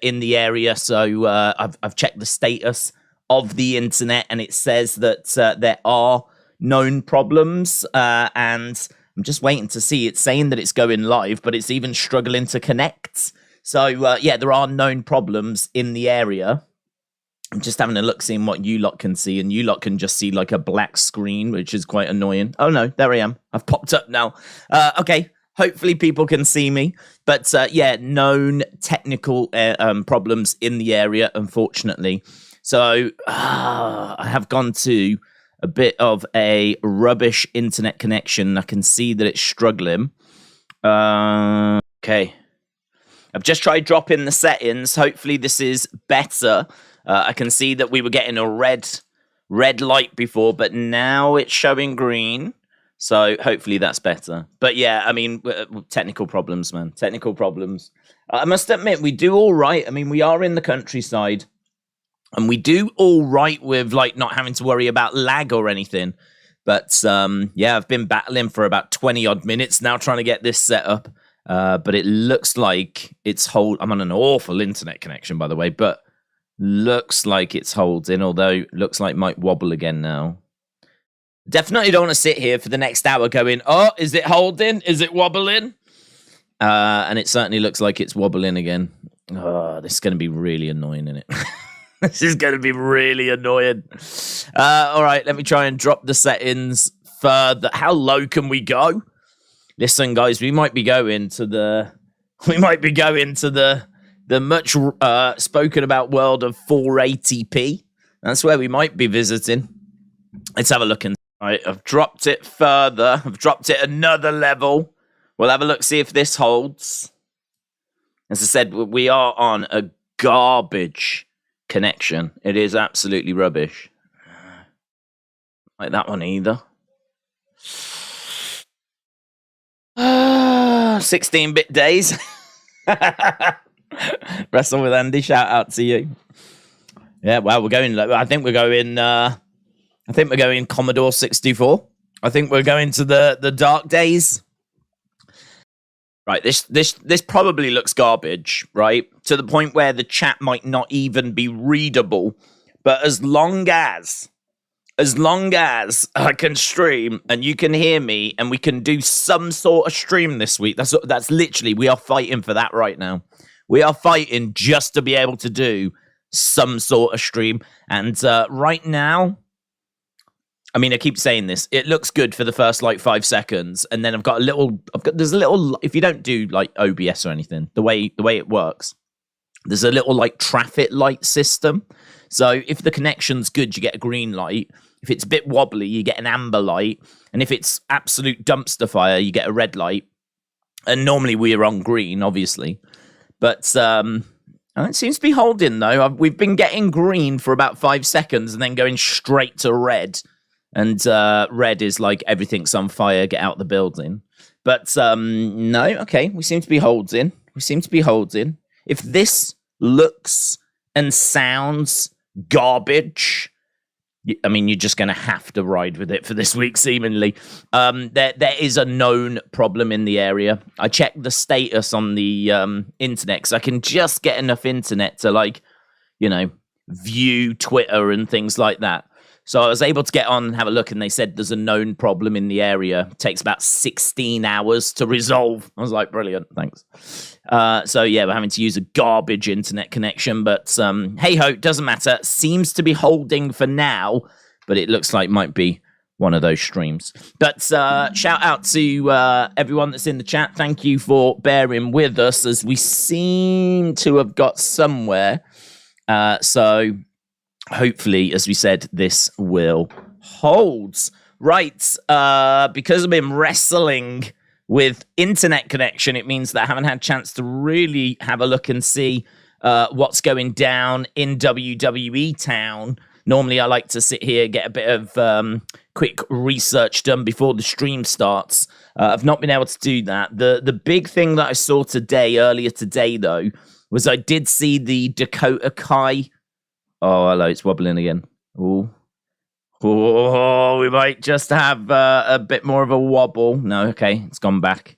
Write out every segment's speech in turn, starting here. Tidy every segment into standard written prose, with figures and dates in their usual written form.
in the area. So I've checked the status of the internet, and it says that there are known problems, and I'm just waiting to see. It's saying that it's going live, but it's even struggling to connect. So, yeah, there are known problems in the area. I'm just having a look, seeing what you lot can see, and you lot can just see like a black screen, which is quite annoying. Oh, no, there I am. I've popped up now. Okay, hopefully people can see me. But, yeah, known technical problems in the area, unfortunately. So, I have gone to a bit of a rubbish internet connection. I can see that it's struggling. Okay. I've just tried dropping the settings. Hopefully this is better. I can see that we were getting a red light before, but now it's showing green. So hopefully that's better. But yeah, I mean, technical problems, man. Technical problems. I must admit, we do all right. I mean, we are in the countryside. And we do all right with, like, not having to worry about lag or anything. But, yeah, I've been battling for about 20-odd minutes now trying to get this set up. But it looks like it's I'm on an awful internet connection, by the way. But looks like it's holding, although looks like it might wobble again now. Definitely don't want to sit here for the next hour going, oh, is it holding? Is it wobbling? And it certainly looks like it's wobbling again. Oh, this is going to be really annoying, isn't it? This is going to be really annoying. All right, let me try and drop the settings further. How low can we go? Listen, guys, we might be going to the much spoken about world of 480p. That's where we might be visiting. Let's have a look. All right, I've dropped it further. I've dropped it another level. We'll have a look, see if this holds. As I said, we are on a garbage connection. It is absolutely rubbish. Like that one either. 16-bit days. Wrestle with Andy, shout out to you. Yeah, well, we're going. I think we're going Commodore 64. I think we're going to the dark days. Right, this probably looks garbage, right? To the point where the chat might not even be readable. But as long as I can stream and you can hear me and we can do some sort of stream this week, that's literally, we are fighting for that right now. We are fighting just to be able to do some sort of stream. And right now, I mean, I keep saying this. It looks good for the first, 5 seconds. And then there's a little, if you don't do, OBS or anything, the way it works, there's a little, traffic light system. So if the connection's good, you get a green light. If it's a bit wobbly, you get an amber light. And if it's absolute dumpster fire, you get a red light. And normally we're on green, obviously. But it seems to be holding, though. We've been getting green for about 5 seconds and then going straight to red. And red is like everything's on fire, get out the building. But no, okay, we seem to be holding. If this looks and sounds garbage, I mean, you're just going to have to ride with it for this week, seemingly. There is a known problem in the area. I checked the status on the internet, because I can just get enough internet to, view Twitter and things like that. So I was able to get on and have a look, and they said there's a known problem in the area. It takes about 16 hours to resolve. I was like, brilliant, thanks. So yeah, we're having to use a garbage internet connection, but hey-ho, doesn't matter. Seems to be holding for now, but it looks like might be one of those streams. But shout out to everyone that's in the chat. Thank you for bearing with us, as we seem to have got somewhere. So hopefully, as we said, this will hold. Right, because I've been wrestling with internet connection, it means that I haven't had a chance to really have a look and see what's going down in WWE town. Normally, I like to sit here, get a bit of quick research done before the stream starts. I've not been able to do that. The big thing that I saw earlier today, though, was I did see the Dakota Kai. Oh, hello, it's wobbling again. Oh, we might just have a bit more of a wobble. No, okay, it's gone back.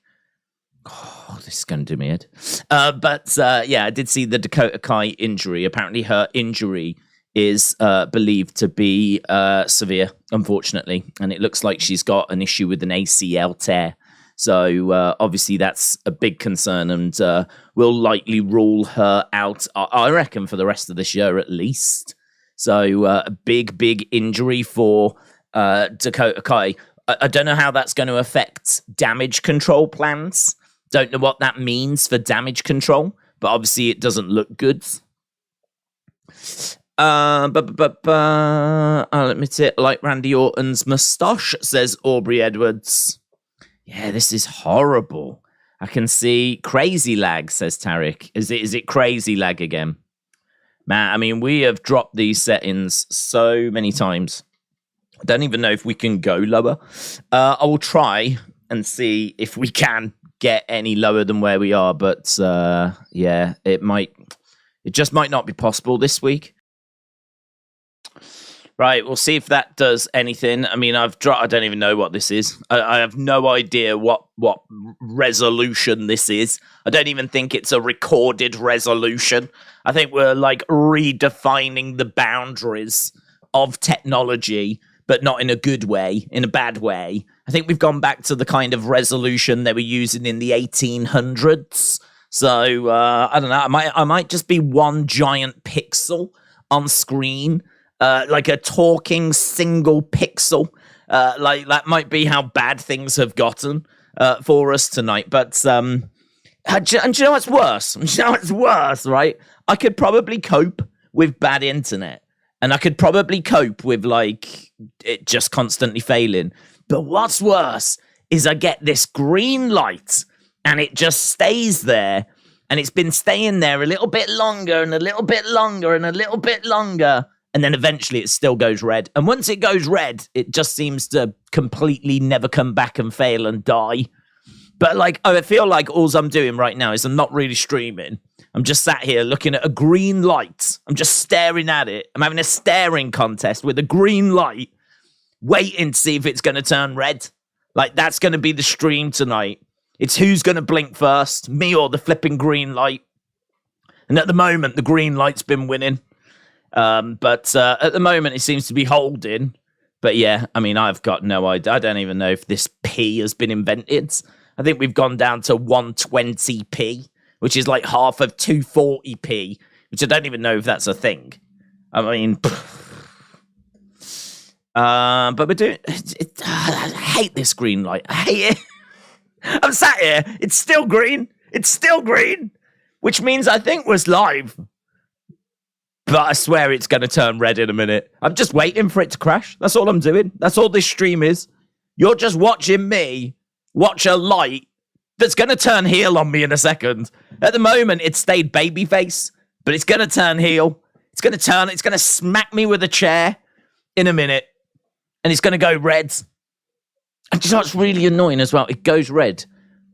Oh, this is going to do me head. But I did see the Dakota Kai injury. Apparently her injury is believed to be severe, unfortunately. And it looks like she's got an issue with an ACL tear. So obviously that's a big concern and will likely rule her out, I reckon, for the rest of this year at least. So a big injury for Dakota Kai. I don't know how that's going to affect damage control plans. Don't know what that means for damage control, but obviously it doesn't look good. I'll admit it, like Randy Orton's moustache, says Aubrey Edwards. Yeah, this is horrible. I can see crazy lag, says Tarek. Is it crazy lag again? Man, I mean, we have dropped these settings so many times. I don't even know if we can go lower. I will try and see if we can get any lower than where we are, but it just might not be possible this week. Right, we'll see if that does anything. I mean, I don't even know what this is. I have no idea what resolution this is. I don't even think it's a recorded resolution. I think we're like redefining the boundaries of technology, but not in a good way, in a bad way. I think we've gone back to the kind of resolution they were using in the 1800s. So, I don't know. I might just be one giant pixel on screen. Like a talking single pixel. Like that might be how bad things have gotten for us tonight. But and do you know what's worse? Do you know what's worse, right? I could probably cope with bad internet. And I could probably cope with like it just constantly failing. But what's worse is I get this green light and it just stays there. And it's been staying there a little bit longer and a little bit longer and a little bit longer. And then eventually it still goes red. And once it goes red, it just seems to completely never come back and fail and die. But like, I feel like all I'm doing right now is I'm not really streaming. I'm just sat here looking at a green light. I'm just staring at it. I'm having a staring contest with a green light, waiting to see if it's going to turn red. Like, that's going to be the stream tonight. It's who's going to blink first, me or the flipping green light. And at the moment, the green light's been winning. But at the moment, it seems to be holding. But yeah, I mean, I've got no idea. I don't even know if this P has been invented. I think we've gone down to 120p, which is like half of 240p, which I don't even know if that's a thing. I mean, but we're doing. I hate this green light. I hate it. I'm sat here. It's still green. It's still green, which means I think we're live. But I swear it's going to turn red in a minute. I'm just waiting for it to crash. That's all I'm doing. That's all this stream is. You're just watching me watch a light that's going to turn heel on me in a second. At the moment, it stayed babyface, but it's going to turn heel. It's going to smack me with a chair in a minute, and it's going to go red. And you know what's really annoying as well? It goes red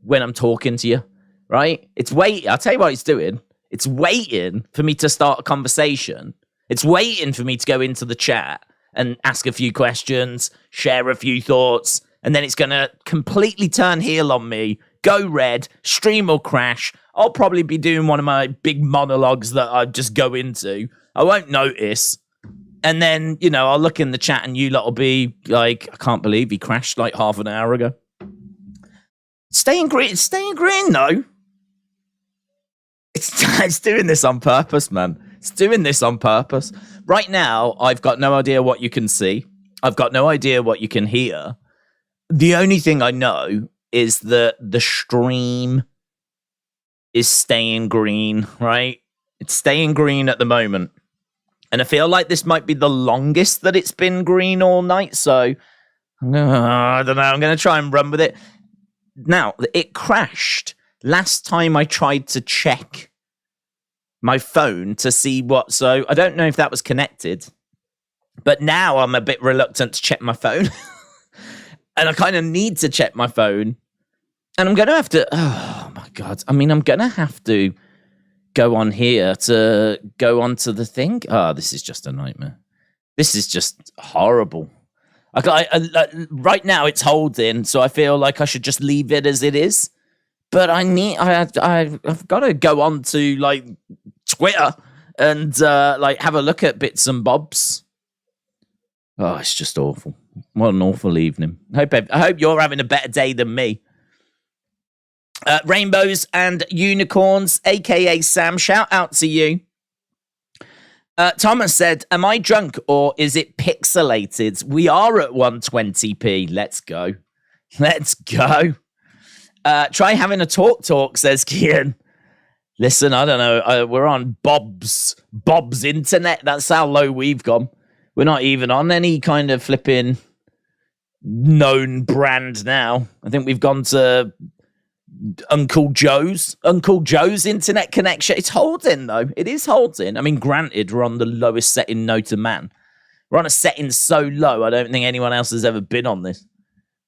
when I'm talking to you, right? It's waiting. I'll tell you what it's doing. It's waiting for me to start a conversation. It's waiting for me to go into the chat and ask a few questions, share a few thoughts, and then it's going to completely turn heel on me, go red, stream will crash. I'll probably be doing one of my big monologues that I just go into. I won't notice. And then, you know, I'll look in the chat and you lot will be like, I can't believe he crashed like half an hour ago. Staying green, though. It's doing this on purpose, man. It's doing this on purpose. Right now, I've got no idea what you can see. I've got no idea what you can hear. The only thing I know is that the stream is staying green, right? It's staying green at the moment. And I feel like this might be the longest that it's been green all night. So, I don't know. I'm going to try and run with it. Now, it crashed last time I tried to check my phone to see what. So, I don't know if that was connected. But now I'm a bit reluctant to check my phone. And I kind of need to check my phone. And I'm going to have to. Oh, my God. I mean, I'm going to have to go on here to go onto the thing. Oh, this is just a nightmare. This is just horrible. Right now it's holding, so I feel like I should just leave it as it is. but I've got to go on to like Twitter and like have a look at bits and bobs. Oh, it's just awful. What an awful evening. I hope you're having a better day than me. Rainbows and Unicorns, aka Sam, shout out to you. Thomas said, am I drunk or is it pixelated? We are at 120p. Let's go. Let's go. Try having a talk, says Kian. Listen, I don't know. We're on Bob's internet. That's how low we've gone. We're not even on any kind of flipping known brand now. I think we've gone to Uncle Joe's internet connection. It's holding, though. It is holding. I mean, granted, we're on the lowest setting known to man. We're on a setting so low, I don't think anyone else has ever been on this.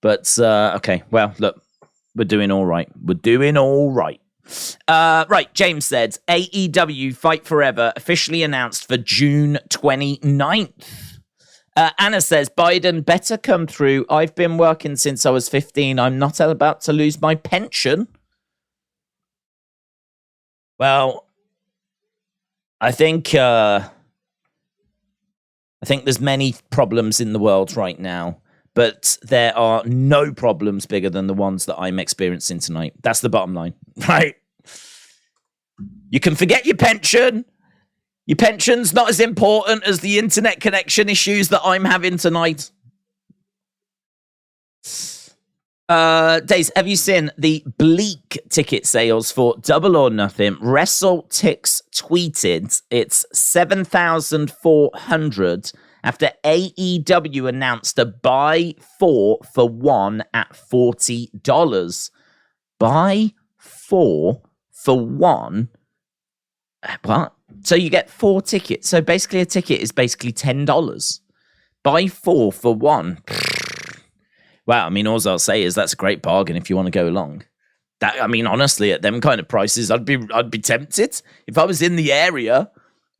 But, okay, well, look, we're doing all right. We're doing all right. Right, James said, AEW Fight Forever officially announced for June 29th. Anna says, Biden better come through. I've been working since I was 15. I'm not about to lose my pension. Well, I think there's many problems in the world right now, but there are no problems bigger than the ones that I'm experiencing tonight. That's the bottom line, right? You can forget your pension. Your pension's not as important as the internet connection issues that I'm having tonight. Days, have you seen the bleak ticket sales for Double or Nothing? WrestleTix tweeted it's 7,400 after AEW announced a buy 4 for 1 at $40. Buy 4 for 1? What? So you get 4 tickets. So basically a ticket is basically $10. Buy 4 for 1. Wow, I mean, all I'll say is that's a great bargain if you want to go along. That, I mean, honestly, at them kind of prices, I'd be tempted. If I was in the area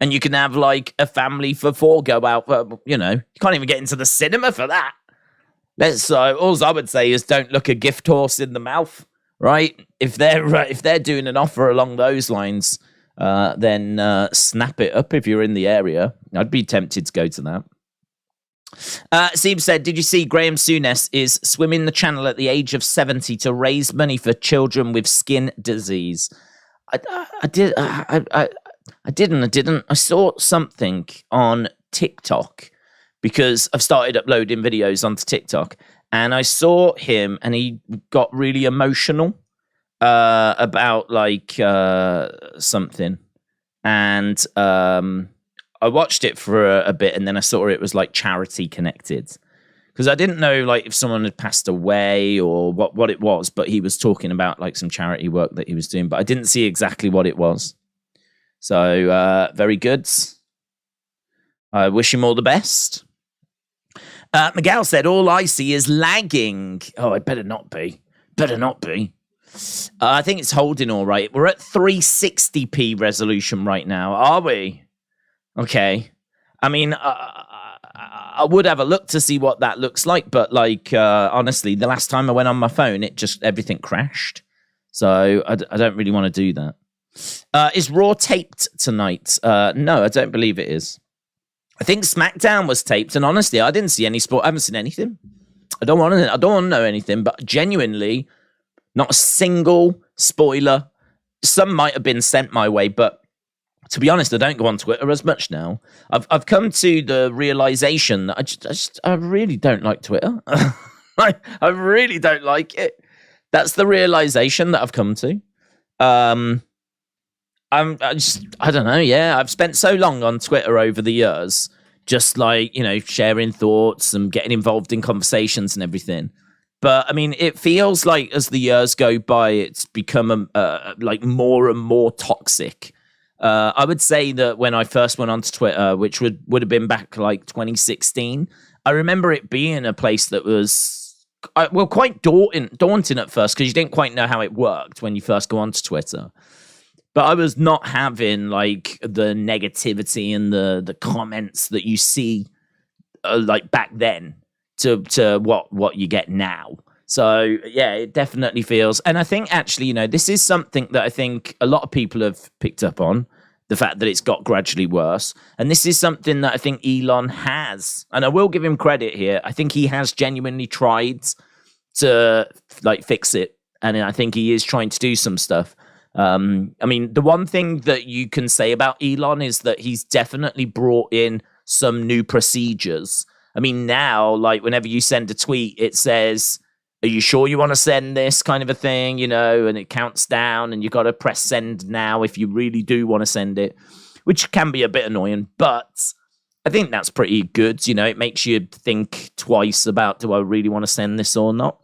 and you can have like a family for 4 go out, you know, you can't even get into the cinema for that. All I would say is don't look a gift horse in the mouth, right? If they're doing an offer along those lines, then snap it up if you're in the area. I'd be tempted to go to that. Seeb said, did you see Graham Souness is swimming the channel at the age of 70 to raise money for children with skin disease? I didn't. I saw something on TikTok because I've started uploading videos onto TikTok, and I saw him and he got really emotional about like something, and I watched it for a bit, and then I saw it was like charity connected, because I didn't know like if someone had passed away or what it was, but he was talking about like some charity work that he was doing, but I didn't see exactly what it was. So very good. I wish him all the best. Miguel said, all I see is lagging. Oh, it better not be. I think it's holding all right. We're at 360p resolution right now, are we? Okay. I mean, I would have a look to see what that looks like, but like, honestly, the last time I went on my phone, everything crashed. So I don't really want to do that. Is Raw taped tonight? No, I don't believe it is. I think SmackDown was taped, and honestly, I didn't see any sport. I haven't seen anything. I don't want to know anything, but genuinely, not a single spoiler. Some might have been sent my way, but to be honest, I don't go on Twitter as much now. I've come to the realization that I really don't like Twitter. I really don't like it. That's the realization that I've come to. I don't know. Yeah, I've spent so long on Twitter over the years, just like, you know, sharing thoughts and getting involved in conversations and everything. But I mean, it feels like as the years go by, it's become like more and more toxic. I would say that when I first went onto Twitter, which would have been back like 2016, I remember it being a place that was quite daunting at first, because you didn't quite know how it worked when you first go onto Twitter. But I was not having like the negativity and the comments that you see like back then to what you get now. So, yeah, it definitely feels. And I think actually, this is something that I think a lot of people have picked up on, the fact that it's got gradually worse. And this is something that I think Elon has. And I will give him credit here. I think he has genuinely tried to fix it. And I think he is trying to do some stuff. The one thing that you can say about Elon is that he's definitely brought in some new procedures. Now, whenever you send a tweet, it says, are you sure you want to send this kind of a thing, and it counts down and you got to press send now if you really do want to send it, which can be a bit annoying, but I think that's pretty good. It makes you think twice about, do I really want to send this or not?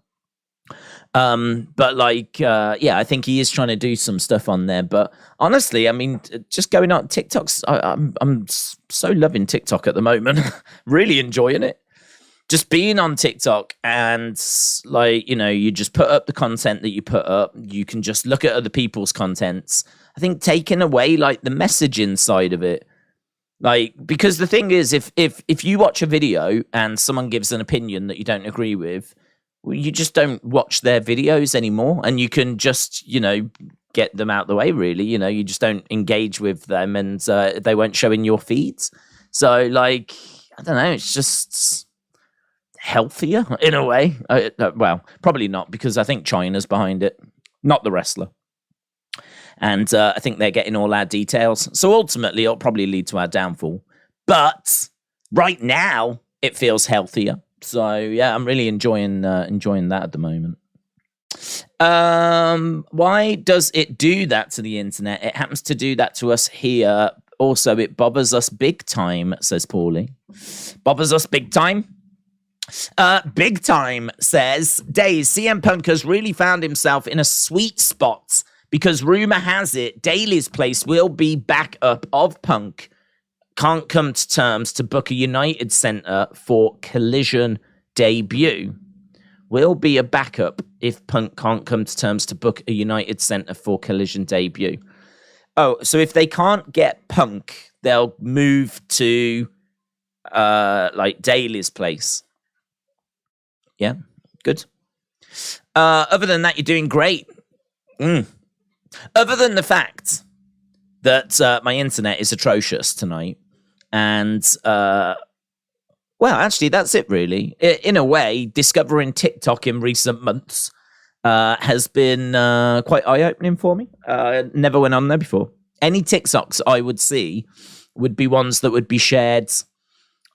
I think he is trying to do some stuff on there, but honestly, just going on TikTok's, I'm so loving TikTok at the moment, really enjoying it. Just being on TikTok and you just put up the content that you put up. You can just look at other people's contents. I think taking away the messaging side of it, because the thing is, if you watch a video and someone gives an opinion that you don't agree with, you just don't watch their videos anymore, and you can just get them out the way. Really, you just don't engage with them, and they won't show in your feeds. So I don't know, it's just healthier in a way. Well, probably not, because I think China's behind it, not the wrestler. And I think they're getting all our details. So ultimately, it'll probably lead to our downfall. But right now, it feels healthier. So yeah, I'm really enjoying that at the moment. Why does it do that to the internet? It happens to do that to us here. Also, it bothers us big time, says Paulie. Bothers us big time? Big Time says, Days, CM Punk has really found himself in a sweet spot because rumor has it Daly's place will be backup of Punk. Can't come to terms to book a United Center for Collision debut. Will be a backup if Punk can't come to terms to book a United Center for Collision debut. Oh, so if they can't get Punk, they'll move to Daly's place. Yeah, good. Other than that, you're doing great. Other than the fact that my internet is atrocious tonight. And, actually, that's it, really. In a way, discovering TikTok in recent months has been quite eye-opening for me. Never went on there before. Any TikToks I would see would be ones that would be shared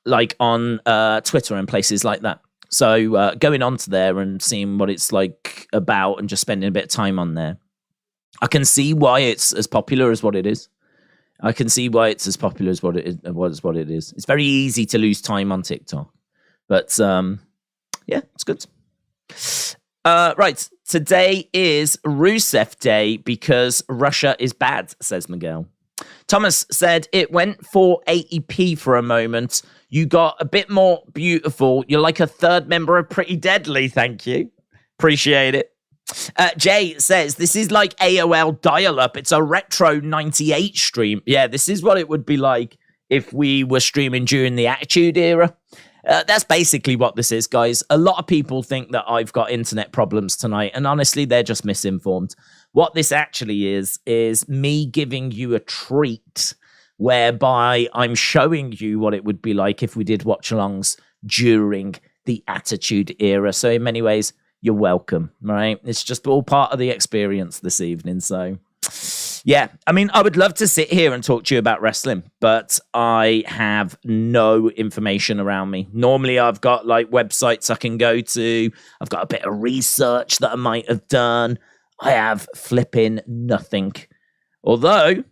on Twitter and places like that. So going onto there and seeing what it's about and just spending a bit of time on there, I can see why it's as popular as what it is. What it is. It's very easy to lose time on TikTok. But yeah, it's good. Right. Today is Rusev Day because Russia is bad, says Miguel. Thomas said it went for 80p for a moment. You got a bit more beautiful. You're like a third member of Pretty Deadly. Thank you. Appreciate it. Jay says, this is like AOL dial-up. It's a retro 98 stream. Yeah, this is what it would be like if we were streaming during the Attitude Era. That's basically what this is, guys. A lot of people think that I've got internet problems tonight, and honestly, they're just misinformed. What this actually is me giving you a treat whereby I'm showing you what it would be like if we did watch-alongs during the Attitude Era. So in many ways, you're welcome, right? It's just all part of the experience this evening. So, yeah, I would love to sit here and talk to you about wrestling, but I have no information around me. Normally, I've got websites I can go to. I've got a bit of research that I might have done. I have flipping nothing. Although,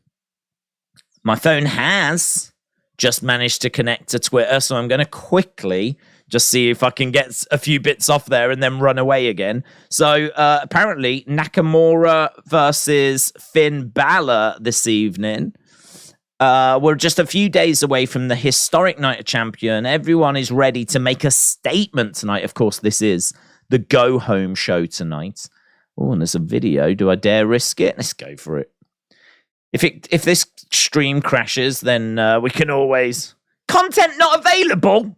my phone has just managed to connect to Twitter, so I'm going to quickly just see if I can get a few bits off there and then run away again. So apparently Nakamura versus Finn Balor this evening. We're just a few days away from the historic Night of Champion. Everyone is ready to make a statement tonight. Of course, this is the go-home show tonight. Oh, and there's a video. Do I dare risk it? Let's go for it. If this stream crashes, then we can always... Content not available!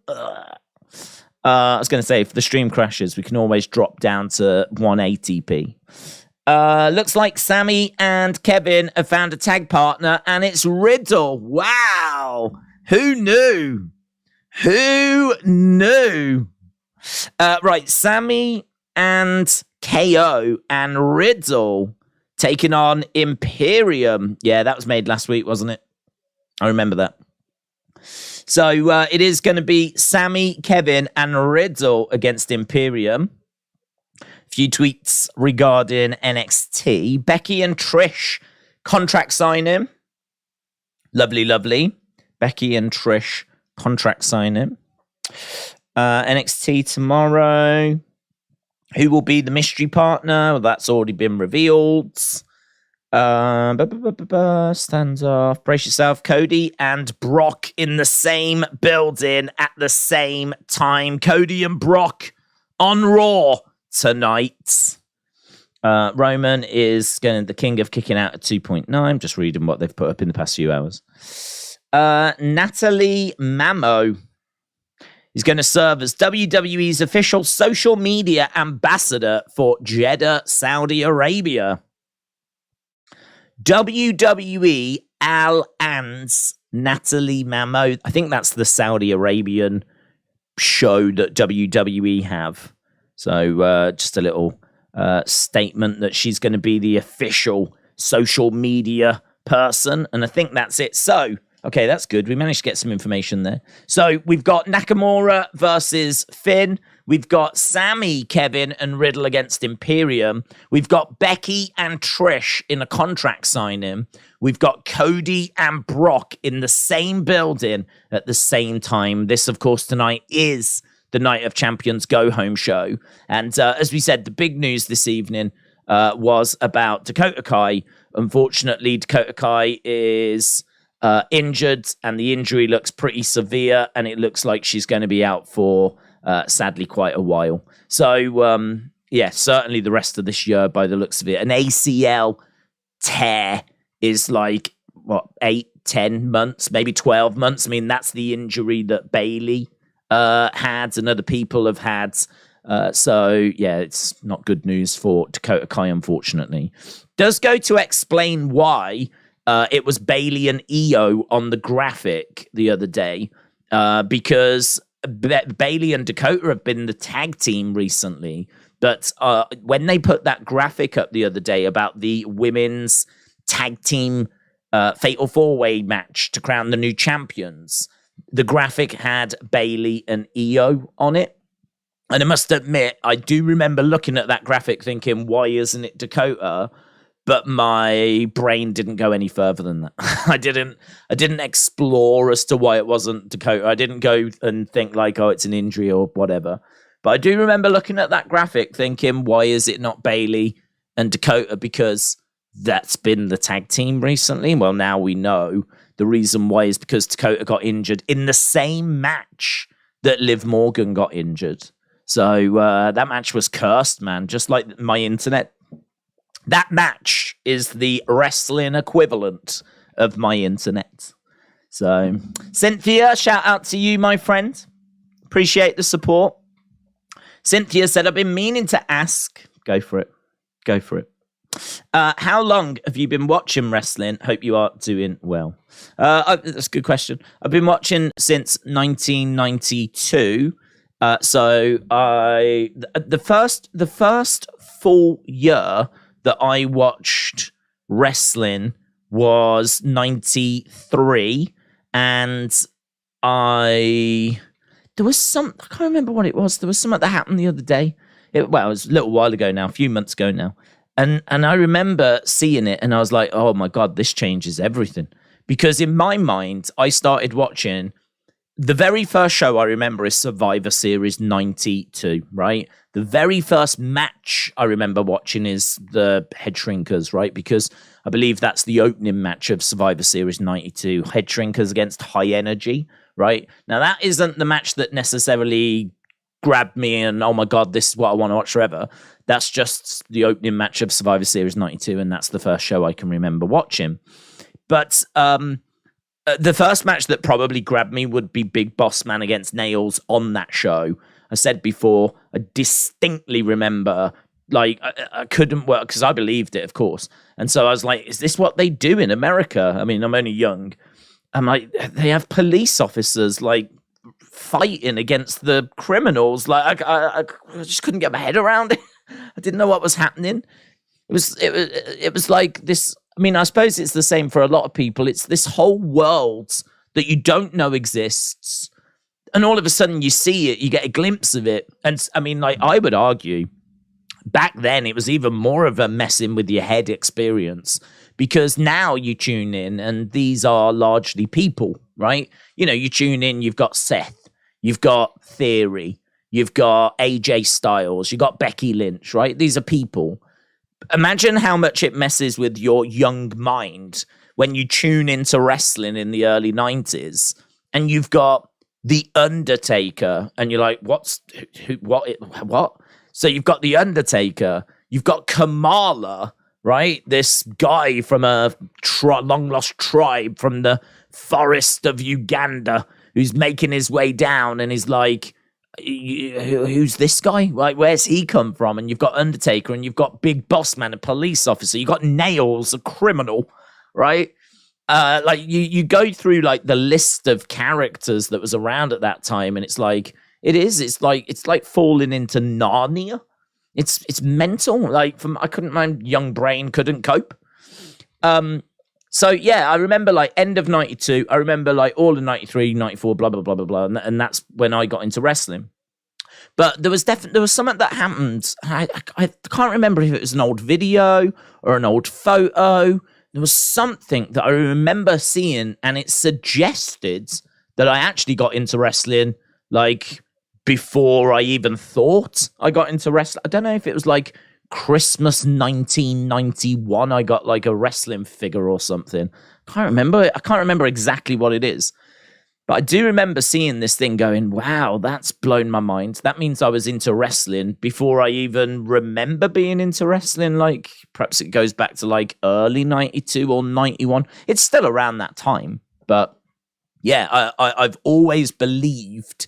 I was going to say, if the stream crashes, we can always drop down to 180p. Looks like Sami and Kevin have found a tag partner, and it's Riddle. Wow. Who knew? Who knew? Right, Sami and KO and Riddle taking on Imperium. Yeah, that was made last week, wasn't it? I remember that. So it is going to be Sami, Kevin, and Riddle against Imperium. A few tweets regarding NXT. Becky and Trish contract signing. Lovely, lovely. Becky and Trish contract signing. NXT tomorrow. Who will be the mystery partner? Well, that's already been revealed. Stands off. Brace yourself. Cody and Brock in the same building at the same time. Cody and Brock on Raw tonight. Roman is going the king of kicking out at 2.9. Just reading what they've put up in the past few hours. Natalie Mamo is going to serve as WWE's official social media ambassador for Jeddah, Saudi Arabia. WWE Al Ans Natalie Mamo. I think that's the Saudi Arabian show that WWE have. So just a little statement that she's going to be the official social media person. And I think that's it. So, okay, that's good. We managed to get some information there. So we've got Nakamura versus Finn. We've got Sami, Kevin, and Riddle against Imperium. We've got Becky and Trish in a contract signing. We've got Cody and Brock in the same building at the same time. This, of course, tonight is the Night of Champions Go Home show. And as we said, the big news this evening was about Dakota Kai. Unfortunately, Dakota Kai is injured, and the injury looks pretty severe, and it looks like she's going to be out for sadly quite a while. So yeah, certainly the rest of this year by the looks of it. An ACL tear is like what, 8-10 months, maybe 12 months. I mean, that's the injury that Bayley had and other people have had. So yeah, it's not good news for Dakota Kai, unfortunately. Does go to explain why it was Bayley and Io on the graphic the other day, because Bayley and Dakota have been the tag team recently. But when they put that graphic up the other day about the women's tag team fatal four-way match to crown the new champions, the graphic had Bayley and Io on it. And I must admit, I do remember looking at that graphic thinking, why isn't it Dakota? But my brain didn't go any further than that. I didn't explore as to why it wasn't Dakota. I didn't go and think like, oh, it's an injury or whatever. But I do remember looking at that graphic thinking, why is it not Bayley and Dakota? Because that's been the tag team recently. Well, now we know the reason why is because Dakota got injured in the same match that Liv Morgan got injured. So that match was cursed, man. Just like my internet. That match is the wrestling equivalent of my internet. So, Cynthia, shout out to you, my friend. Appreciate the support. Cynthia said, I've been meaning to ask. Go for it. Go for it. How long have you been watching wrestling? Hope you are doing well. That's a good question. I've been watching since 1992. So the first full year that I watched wrestling was 93, and there was I can't remember what it was. There was something that happened the other day. It was a little while ago now, a few months ago now. And I remember seeing it, and I was like, oh my God, this changes everything. Because in my mind, I started watching, the very first show I remember is Survivor Series 92, right? The very first match I remember watching is the Head Shrinkers, right? Because I believe that's the opening match of Survivor Series 92. Head Shrinkers against High Energy, right? Now, that isn't the match that necessarily grabbed me and, oh my God, this is what I want to watch forever. That's just the opening match of Survivor Series 92, and that's the first show I can remember watching. But the first match that probably grabbed me would be Big Boss Man against Nails on that show. I said before, I distinctly remember, like, I couldn't work because I believed it, of course. And so I was like, is this what they do in America? I mean, I'm only young. I'm like, they have police officers, like, fighting against the criminals. Like, I just couldn't get my head around it. I didn't know what was happening. It was like this. I mean, I suppose it's the same for a lot of people. It's this whole world that you don't know exists, and all of a sudden you see it, you get a glimpse of it. And I mean, like, I would argue back then it was even more of a messing with your head experience, because now you tune in and these are largely people, right? You know, you tune in, you've got Seth, you've got Theory, you've got AJ Styles, you've got Becky Lynch, right? These are people. Imagine how much it messes with your young mind when you tune into wrestling in the early 90s and you've got The Undertaker and you're like, what? So you've got The Undertaker, you've got Kamala, right? This guy from a long-lost tribe from the forest of Uganda who's making his way down, and he's like, who's this guy? Like, where's he come from? And you've got Undertaker, and you've got Big Boss Man, a police officer. You've got Nails, a criminal, right? Like, you go through, like, the list of characters that was around at that time, and it's like, it's like falling into Narnia. It's mental. Like, my young brain couldn't cope. So yeah, I remember, like, end of 92. I remember, like, all of 93, 94, blah, blah, blah, blah, blah. And that's when I got into wrestling. But there was something that happened. I can't remember if it was an old video or an old photo. There was something that I remember seeing, and it suggested that I actually got into wrestling, like, before I even thought I got into wrestling. I don't know if it was, like, Christmas 1991, I got, like, a wrestling figure or something. I can't remember exactly what it is, but I do remember seeing this thing going, wow, that's blown my mind. That means I was into wrestling before I even remember being into wrestling. Like, perhaps it goes back to, like, early 92 or 91. It's still around that time, but yeah, I've always believed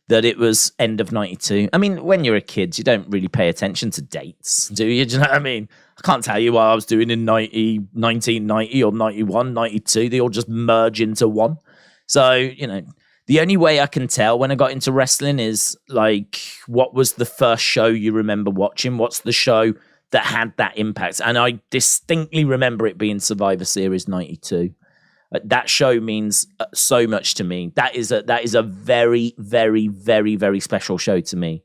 that it was end of 92. I mean, when you're a kid, you don't really pay attention to dates, do you? Do you know what I mean? I can't tell you what I was doing in 1990 or 91, 92. They all just merge into one. So, you know, the only way I can tell when I got into wrestling is, like, what was the first show you remember watching? What's the show that had that impact? And I distinctly remember it being Survivor Series 92. That show means so much to me. That is a very, very, very, very special show to me.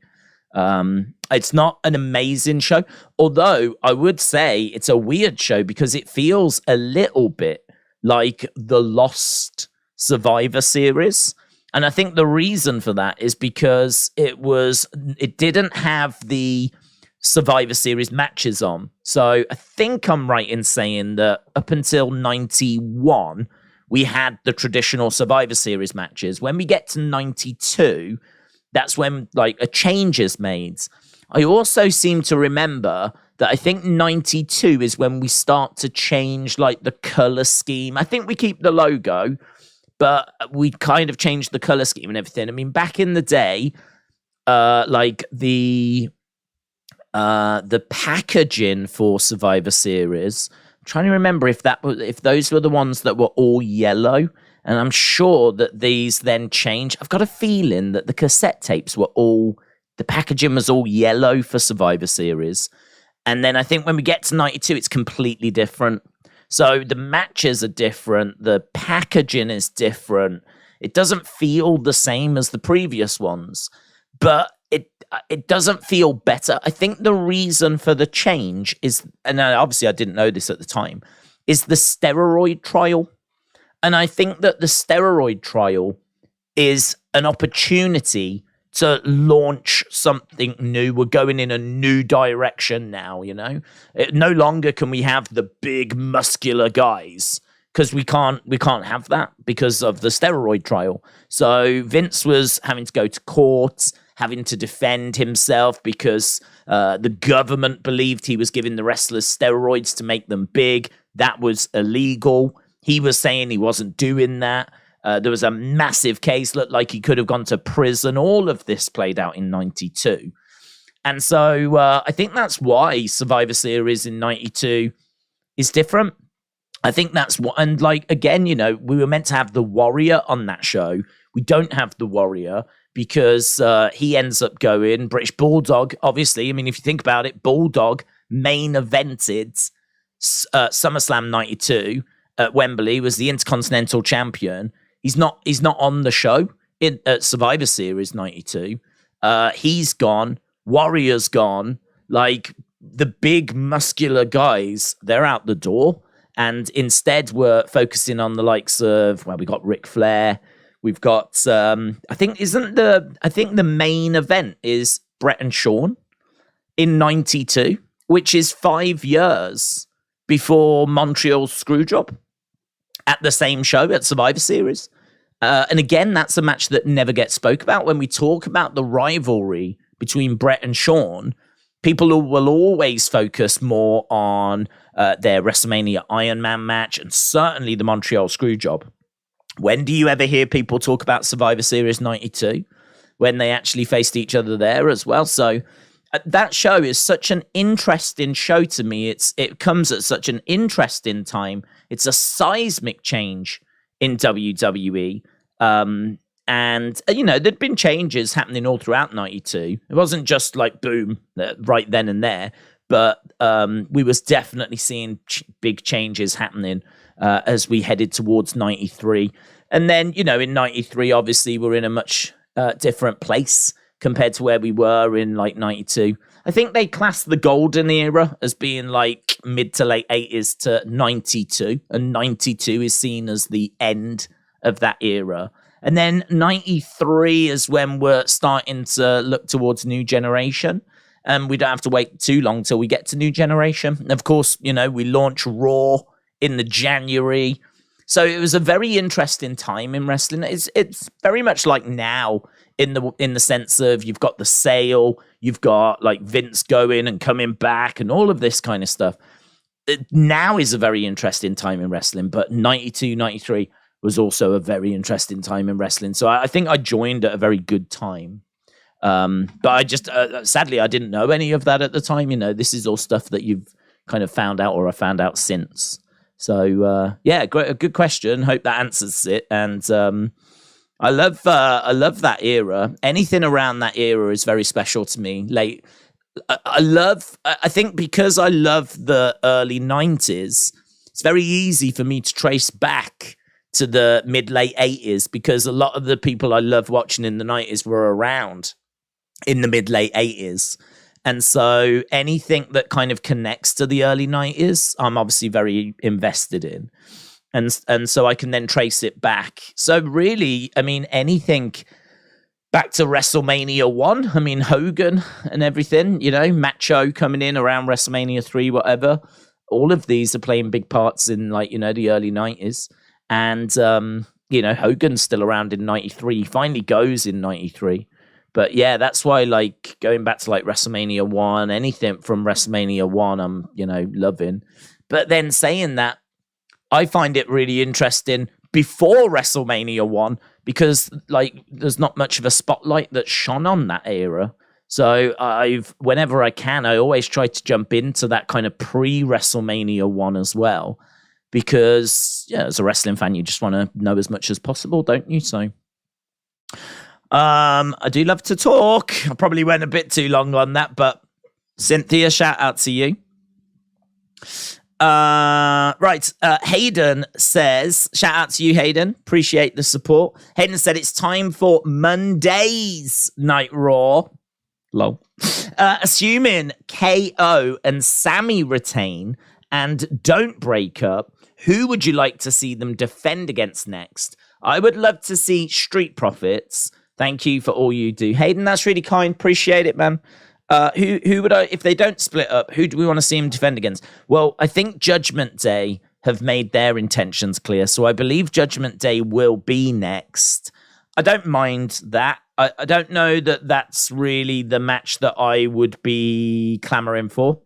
It's not an amazing show, although I would say it's a weird show because it feels a little bit like the Lost Survivor Series. And I think the reason for that is because it didn't have the Survivor Series matches on. So I think I'm right in saying that up until 91, we had the traditional Survivor Series matches. When we get to 92, that's when, like, a change is made. I also seem to remember that I think 92 is when we start to change, like, the color scheme. I think we keep the logo, but we kind of change the color scheme and everything. I mean, back in the day, like, the packaging for Survivor Series, I'm trying to remember if those were the ones that were all yellow, and I'm sure that these then changed. I've got a feeling that the cassette tapes the packaging was all yellow for Survivor Series, and then I think when we get to 92, it's completely different. So the matches are different, the packaging is different. It doesn't feel the same as the previous ones, but it doesn't feel better. I think the reason for the change is, and obviously I didn't know this at the time, is the steroid trial. And I think that the steroid trial is an opportunity to launch something new. We're going in a new direction now, you know? No longer can we have the big muscular guys, because we can't have that because of the steroid trial. So Vince was having to go to court, having to defend himself because the government believed he was giving the wrestlers steroids to make them big. That was illegal. He was saying he wasn't doing that. There was a massive case, looked like he could have gone to prison. All of this played out in 92. And so I think that's why Survivor Series in 92 is different. I think that's what, and like, again, you know, we were meant to have the Warrior on that show. We don't have the Warrior because he ends up going British Bulldog, obviously. I mean, if you think about it, Bulldog main evented SummerSlam 92 at Wembley, was the Intercontinental Champion. He's not on the show at Survivor Series 92. He's gone. Warrior's gone. Like, the big muscular guys, they're out the door. And instead, we're focusing on the likes of, well, we got Ric Flair. We've got, I think the main event is Bret and Shawn in 92, which is 5 years before Montreal's Screwjob at the same show at Survivor Series. And again, that's a match that never gets spoke about. When we talk about the rivalry between Bret and Shawn, people will always focus more on their WrestleMania Iron Man match and certainly the Montreal Screwjob. When do you ever hear people talk about Survivor Series 92? When they actually faced each other there as well. So that show is such an interesting show to me. It comes at such an interesting time. It's a seismic change in WWE. And, you know, there'd been changes happening all throughout 92. It wasn't just like, boom, right then and there. But we was definitely seeing big changes happening as we headed towards 93. And then, you know, in 93, obviously, we're in a much different place compared to where we were in, like, 92. I think they class the golden era as being, like, mid to late 80s to 92. And 92 is seen as the end of that era. And then 93 is when we're starting to look towards New Generation. And we don't have to wait too long till we get to New Generation. And of course, you know, we launch Raw in the January. So it was a very interesting time in wrestling. It's very much like now in the sense of you've got the sale, you've got like Vince going and coming back and all of this kind of stuff. Now is a very interesting time in wrestling, but 92, 93 was also a very interesting time in wrestling. So I think I joined at a very good time. But I just, sadly, I didn't know any of that at the time. You know, this is all stuff that you've kind of found out or I found out since. So, yeah, great, a good question. Hope that answers it. And I love that era. Anything around that era is very special to me. Like, I think because I love the early 90s, it's very easy for me to trace back to the mid-late 80s because a lot of the people I loved watching in the 90s were around in the mid-late 80s. And so anything that kind of connects to the early 90s, I'm obviously very invested in. And so I can then trace it back. So really, I mean, anything back to WrestleMania 1, I mean, Hogan and everything, you know, Macho coming in around WrestleMania 3, whatever. All of these are playing big parts in, like, you know, the early 90s. And, you know, Hogan's still around in 93. He finally goes in 93. But yeah, that's why, like, going back to like WrestleMania 1, anything from WrestleMania 1, I'm, you know, loving. But then saying that, I find it really interesting before WrestleMania 1 because, like, there's not much of a spotlight that shone on that era. So whenever I can, I always try to jump into that kind of pre-WrestleMania 1 as well. Because, yeah, as a wrestling fan, you just want to know as much as possible, don't you? So, I do love to talk. I probably went a bit too long on that, but Cynthia, shout out to you. Right. Hayden says, shout out to you, Hayden. Appreciate the support. Hayden said it's time for Monday's Night Raw. Lol. Assuming KO and Sami retain and don't break up, who would you like to see them defend against next? I would love to see Street Profits. Thank you for all you do. Hayden, that's really kind. Appreciate it, man. Who would I, if they don't split up, who do we want to see them defend against? Well, I think Judgment Day have made their intentions clear. So I believe Judgment Day will be next. I don't mind that. I don't know that that's really the match that I would be clamoring for.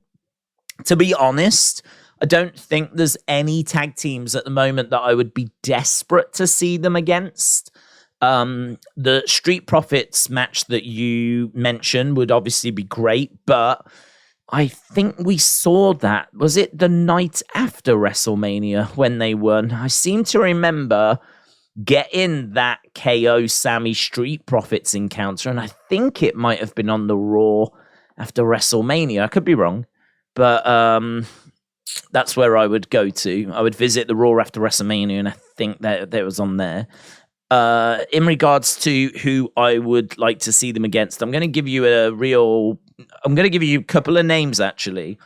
To be honest, I don't think there's any tag teams at the moment that I would be desperate to see them against. The Street Profits match that you mentioned would obviously be great, but I think we saw that. Was it the night after WrestleMania when they won? I seem to remember getting that KO Sami Street Profits encounter, and I think it might have been on the Raw after WrestleMania. I could be wrong, but that's where I would go to. I would visit the Raw after WrestleMania, and I think that was on there. In regards to who I would like to see them against, I'm going to give you a couple of names, actually.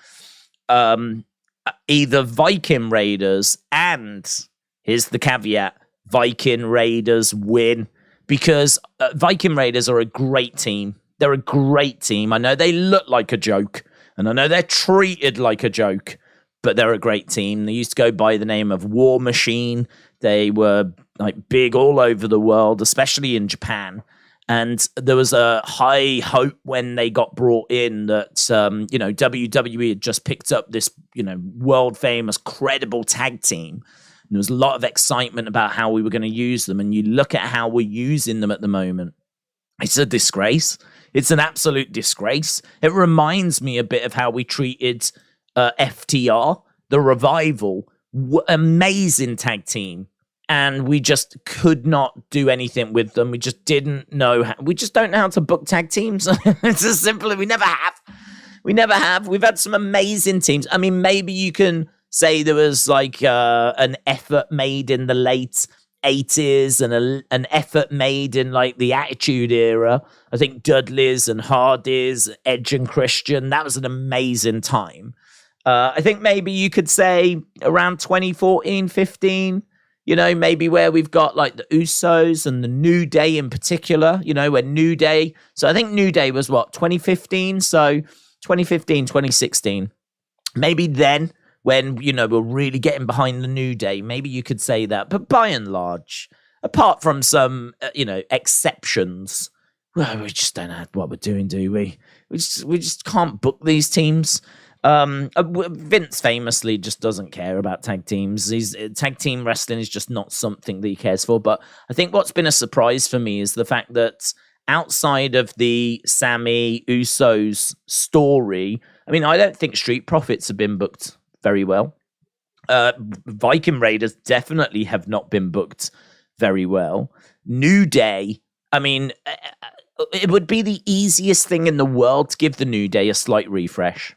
Either Viking Raiders and, here's the caveat, Viking Raiders win, because Viking Raiders are a great team. They're a great team. I know they look like a joke, and I know they're treated like a joke, but they're a great team. They used to go by the name of War Machine. They were like big all over the world, especially in Japan. And there was a high hope when they got brought in that, WWE had just picked up this, world famous, credible tag team. And there was a lot of excitement about how we were going to use them. And you look at how we're using them at the moment. It's a disgrace. It's an absolute disgrace. It reminds me a bit of how we treated FTR, the Revival, amazing tag team. And we just could not do anything with them. We just didn't know how. We just don't know how to book tag teams. It's as simple as we never have. We never have. We've had some amazing teams. I mean, maybe you can say there was like an effort made in the late 80s and an effort made in like the Attitude Era. I think Dudley's and Hardy's, Edge and Christian, that was an amazing time. I think maybe you could say around 2014, 15, maybe where we've got like the Usos and the New Day in particular, when New Day. So I think New Day was 2015? So 2015, 2016. Maybe then when, we're really getting behind the New Day, maybe you could say that. But by and large, apart from some, exceptions, well, we just don't know what we're doing, do we? We just can't book these teams. Vince famously just doesn't care about tag teams. Tag team wrestling is just not something that he cares for. But I think what's been a surprise for me is the fact that outside of the Sami Usos story, I mean, I don't think Street Profits have been booked very well. Viking Raiders definitely have not been booked very well. New Day, I mean, it would be the easiest thing in the world to give the New Day a slight refresh.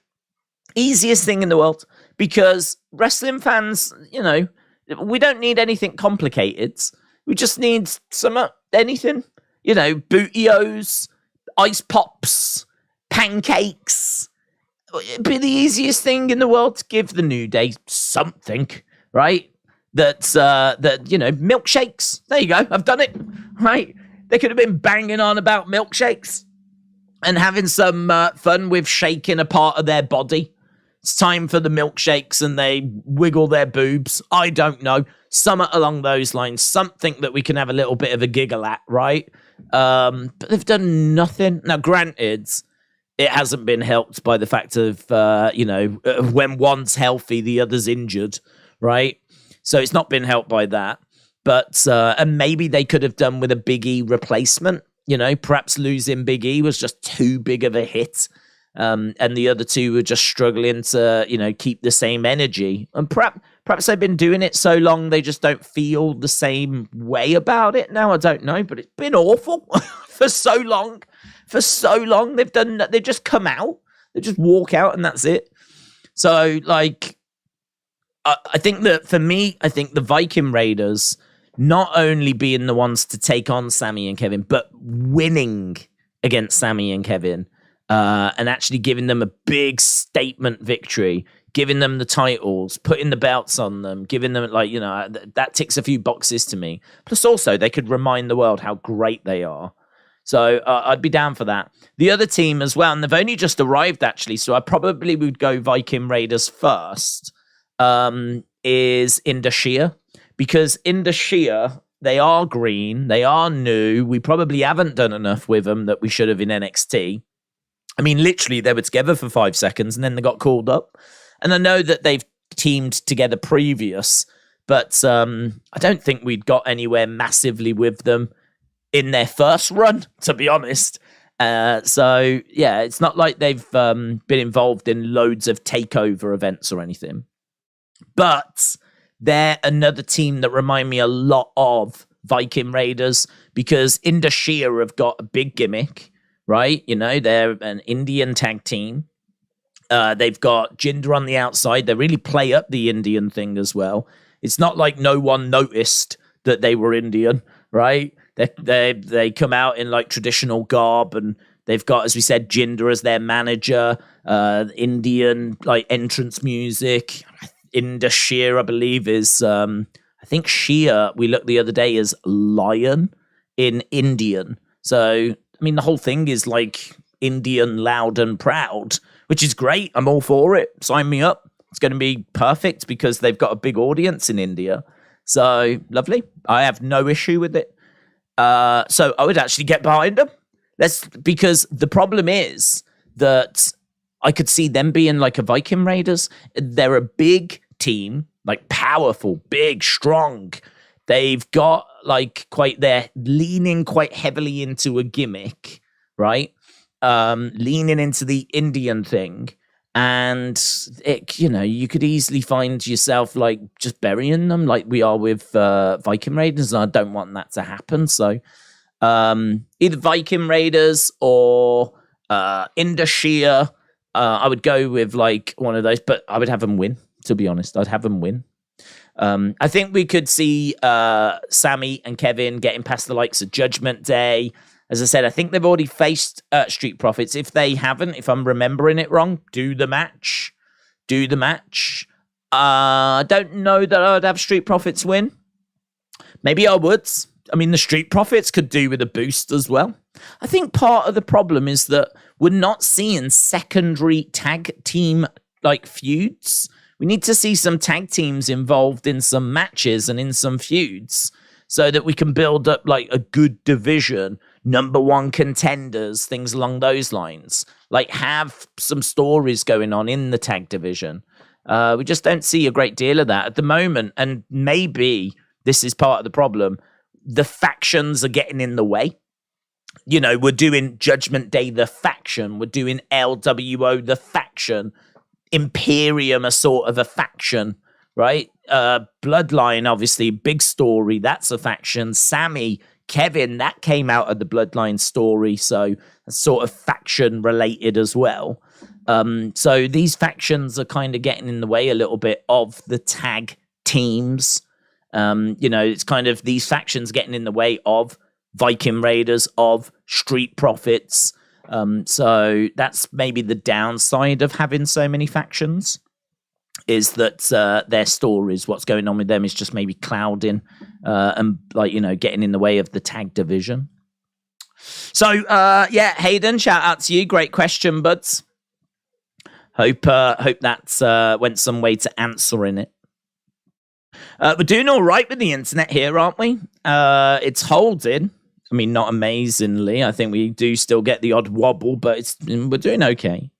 Easiest thing in the world, because wrestling fans, we don't need anything complicated. We just need anything, bootios, ice pops, pancakes. It'd be the easiest thing in the world to give the New Day something, right? That's milkshakes. There you go. I've done it, right? They could have been banging on about milkshakes and having some fun with shaking a part of their body. It's time for the milkshakes and they wiggle their boobs. I don't know. Something along those lines. Something that we can have a little bit of a giggle at, right? But they've done nothing. Now, granted, it hasn't been helped by the fact of, when one's healthy, the other's injured, right? So it's not been helped by that. But, and maybe they could have done with a Big E replacement. Perhaps losing Big E was just too big of a hit. And the other two were just struggling to, keep the same energy. And perhaps they've been doing it so long they just don't feel the same way about it now. I don't know, but it's been awful for so long. For so long, they've just come out, they just walk out, and that's it. So, like, I think that for me, I think the Viking Raiders not only being the ones to take on Sami and Kevin, but winning against Sami and Kevin. And actually giving them a big statement victory, giving them the titles, putting the belts on them, giving them, that ticks a few boxes to me. Plus, also, they could remind the world how great they are. So I'd be down for that. The other team as well, and they've only just arrived, actually, so I probably would go Viking Raiders first, is Indashir. Because Indashir, they are green, they are new. We probably haven't done enough with them that we should have in NXT. I mean, literally, they were together for 5 seconds and then they got called up. And I know that they've teamed together previous, but I don't think we'd got anywhere massively with them in their first run, to be honest. So yeah, it's not like they've been involved in loads of takeover events or anything, but they're another team that remind me a lot of Viking Raiders, because Indashir have got a big gimmick, right? You know, they're an Indian tag team. They've got Jinder on the outside. They really play up the Indian thing as well. It's not like no one noticed that they were Indian, right? They come out in like traditional garb, and they've got, as we said, Jinder as their manager, Indian like entrance music. Indashir, I believe, is I think Shia, we looked the other day, is lion in Indian. So I mean, the whole thing is like Indian loud and proud, which is great. I'm all for it. Sign me up. It's going to be perfect because they've got a big audience in India. So lovely. I have no issue with it. So I would actually get behind them. Because the problem is that I could see them being like a Viking Raiders. They're a big team, like powerful, big, strong. They've got like they're leaning quite heavily into a gimmick, right? Leaning into the Indian thing. And it, you know, you could easily find yourself like just burying them like we are with Viking Raiders, and I don't want that to happen. So either Viking Raiders or Indashir, I would go with like one of those, but I would have them win, to be honest. I'd have them win. I think we could see Sami and Kevin getting past the likes of Judgment Day. As I said, I think they've already faced Street Profits. If they haven't, if I'm remembering it wrong, do the match. I don't know that I'd have Street Profits win. Maybe I would. I mean, the Street Profits could do with a boost as well. I think part of the problem is that we're not seeing secondary tag team like feuds. We need to see some tag teams involved in some matches and in some feuds so that we can build up like a good division, number one contenders, things along those lines. Like have some stories going on in the tag division. We just don't see a great deal of that at the moment. And maybe this is part of the problem. The factions are getting in the way. You know, we're doing Judgment Day, the faction. We're doing LWO, the faction. Imperium, a sort of a faction, right? Bloodline, obviously, big story. That's a faction. Sami, Kevin, that came out of the Bloodline story. So that's sort of faction related as well. So these factions are kind of getting in the way a little bit of the tag teams. You know, it's kind of these factions getting in the way of Viking Raiders, of Street Profits. So that's maybe the downside of having so many factions, is that their stories, what's going on with them, is just maybe clouding and like, you know, getting in the way of the tag division. So yeah, Hayden, shout out to you. Great question, buds. Hope that went some way to answering it. We're doing all right with the internet here, aren't we? It's holding. I mean, not amazingly. I think we do still get the odd wobble, but we're doing okay.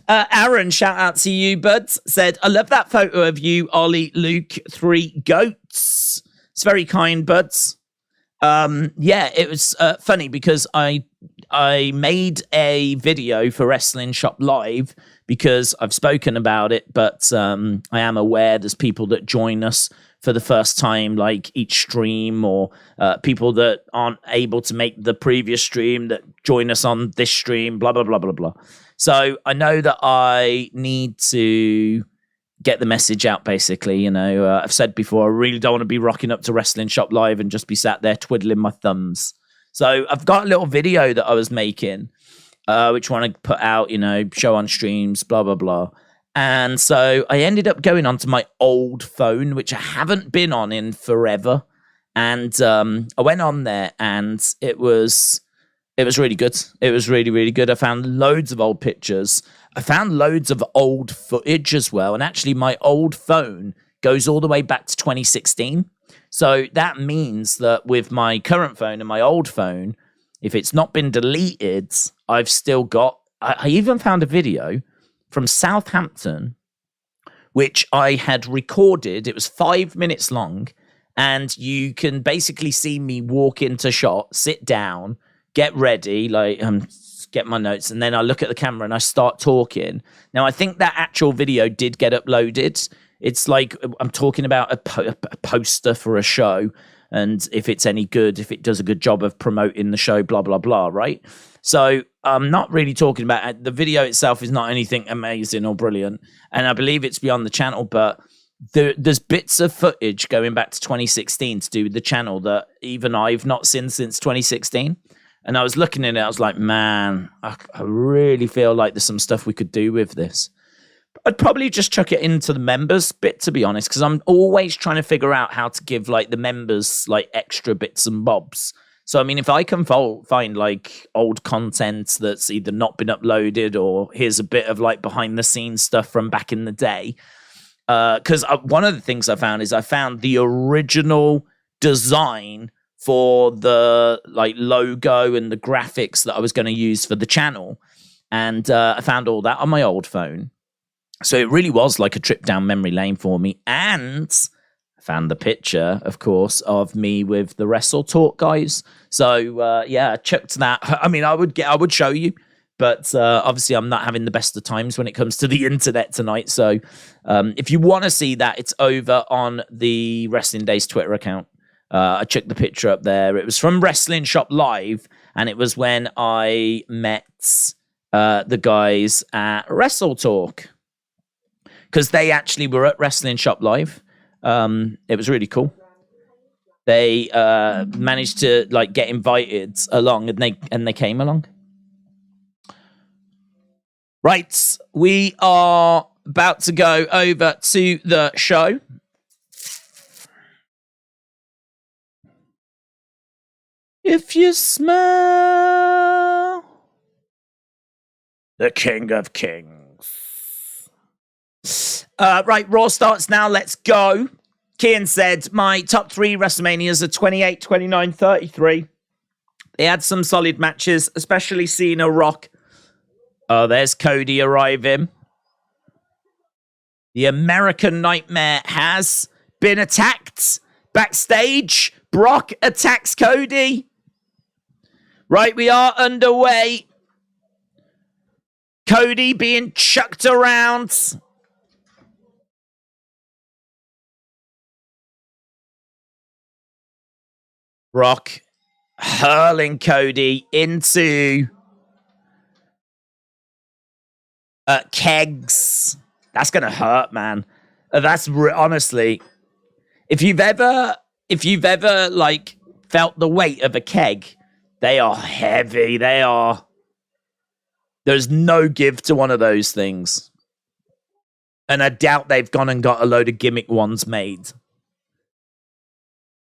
Aaron, shout out to you, bud. Said, I love that photo of you, Ollie, Luke, 3 goats. It's very kind, buds. Yeah, it was funny because I made a video for Wrestling Shop Live because I've spoken about it, but I am aware there's people that join us for the first time, like each stream, or people that aren't able to make the previous stream that join us on this stream, blah, blah, blah, blah, blah. So I know that I need to get the message out, basically. You know, I've said before, I really don't want to be rocking up to Wrestling Shop Live and just be sat there twiddling my thumbs. So I've got a little video that I was making, which I want to put out, you know, show on streams, blah, blah, blah. And so I ended up going onto my old phone, which I haven't been on in forever. And I went on there and it was really good. It was really, really good. I found loads of old pictures. I found loads of old footage as well. And actually my old phone goes all the way back to 2016. So that means that with my current phone and my old phone, if it's not been deleted, I've still got... I even found a video from Southampton which I had recorded. It was 5 minutes long, and you can basically see me walk into shot, sit down, get ready, like get my notes, and then I look at the camera and I start talking. Now, I think that actual video did get uploaded. It's like I'm talking about a poster for a show, and if it's any good, if it does a good job of promoting the show, blah, blah, blah, right? So I'm not really talking about it. The video itself is not anything amazing or brilliant, and I believe it's beyond the channel, but there's bits of footage going back to 2016 to do with the channel that even I've not seen since 2016. And I was looking at it, I was like, man, I really feel like there's some stuff we could do with this. I'd probably just chuck it into the members bit, to be honest, because I'm always trying to figure out how to give like the members like extra bits and bobs. So, I mean, if I can find like old content that's either not been uploaded or here's a bit of like behind the scenes stuff from back in the day. Because one of the things I found is I found the original design for the like logo and the graphics that I was going to use for the channel. And I found all that on my old phone. So it really was like a trip down memory lane for me. And I found the picture, of course, of me with the Wrestle Talk guys. So yeah, I checked that. I mean, I would show you, but obviously I'm not having the best of times when it comes to the internet tonight. So if you want to see that, it's over on the Wrestling Days Twitter account. I checked the picture up there. It was from Wrestling Shop Live, and it was when I met the guys at Wrestle Talk, because they actually were at Wrestling Shop Live. It was really cool. They managed to like get invited along, and they came along. Right, we are about to go over to the show. If you smell the King of Kings. Right, Raw starts now. Let's go. Kian said, my top 3 WrestleManias are 28, 29, 33. They had some solid matches, especially Cena, Rock. Oh, there's Cody arriving. The American Nightmare has been attacked. Backstage, Brock attacks Cody. Right, we are underway. Cody being chucked around. Brock hurling Cody into kegs. That's gonna hurt, man. That's honestly, if you've ever like felt the weight of a keg, they are heavy. There's no give to one of those things. And I doubt they've gone and got a load of gimmick ones made.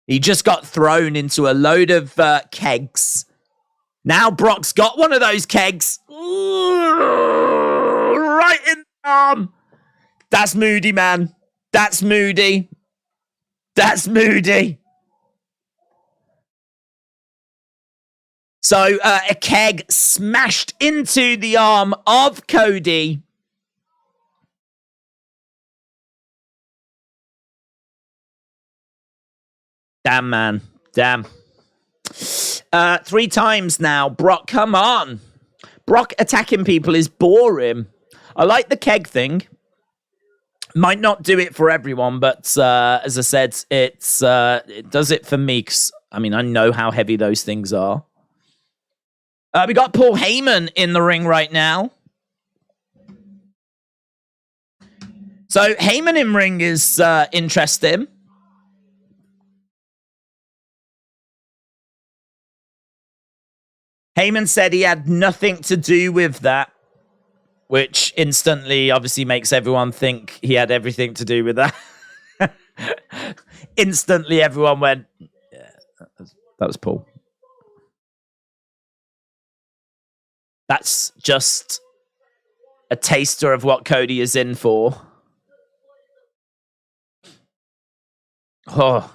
He just got thrown into a load of kegs. Now Brock's got one of those kegs. Ooh, right in the arm. That's moody, man. That's moody. That's moody. So a keg smashed into the arm of Cody. Damn, man. Damn. 3 times now. Brock, come on. Brock attacking people is boring. I like the keg thing. Might not do it for everyone, but as I said, it does it for me. 'Cause, I mean, I know how heavy those things are. We got Paul Heyman in the ring right now. So Heyman in ring is interesting. Heyman said he had nothing to do with that, which instantly obviously makes everyone think he had everything to do with that. Instantly everyone went, yeah, that was Paul. That's just a taster of what Cody is in for. Oh.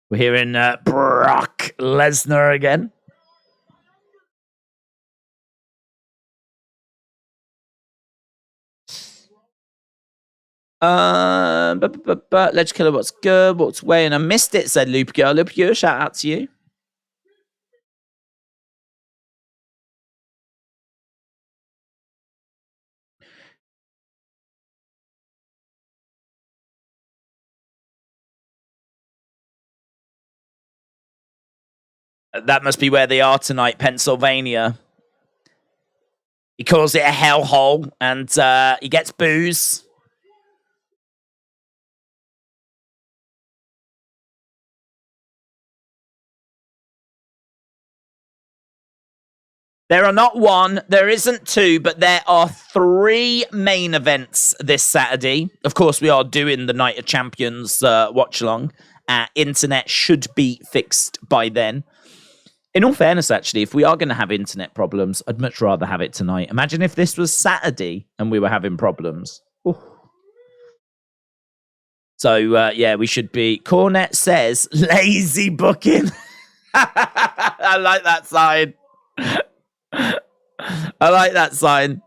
We're hearing Brock Lesnar again. Let's Killer, what's good? What's way? And I missed it, said Loop Girl. Loop Girl, shout out to you. That must be where they are tonight, Pennsylvania. He calls it a hellhole, and he gets booze. There are not one, there isn't two, but there are 3 main events this Saturday. Of course, we are doing the Night of Champions watch-along. Internet should be fixed by then. In all fairness, actually, if we are going to have internet problems, I'd much rather have it tonight. Imagine if this was Saturday and we were having problems. Ooh. So, yeah, we should be... Cornet says, lazy booking. I like that sign. I like that sign.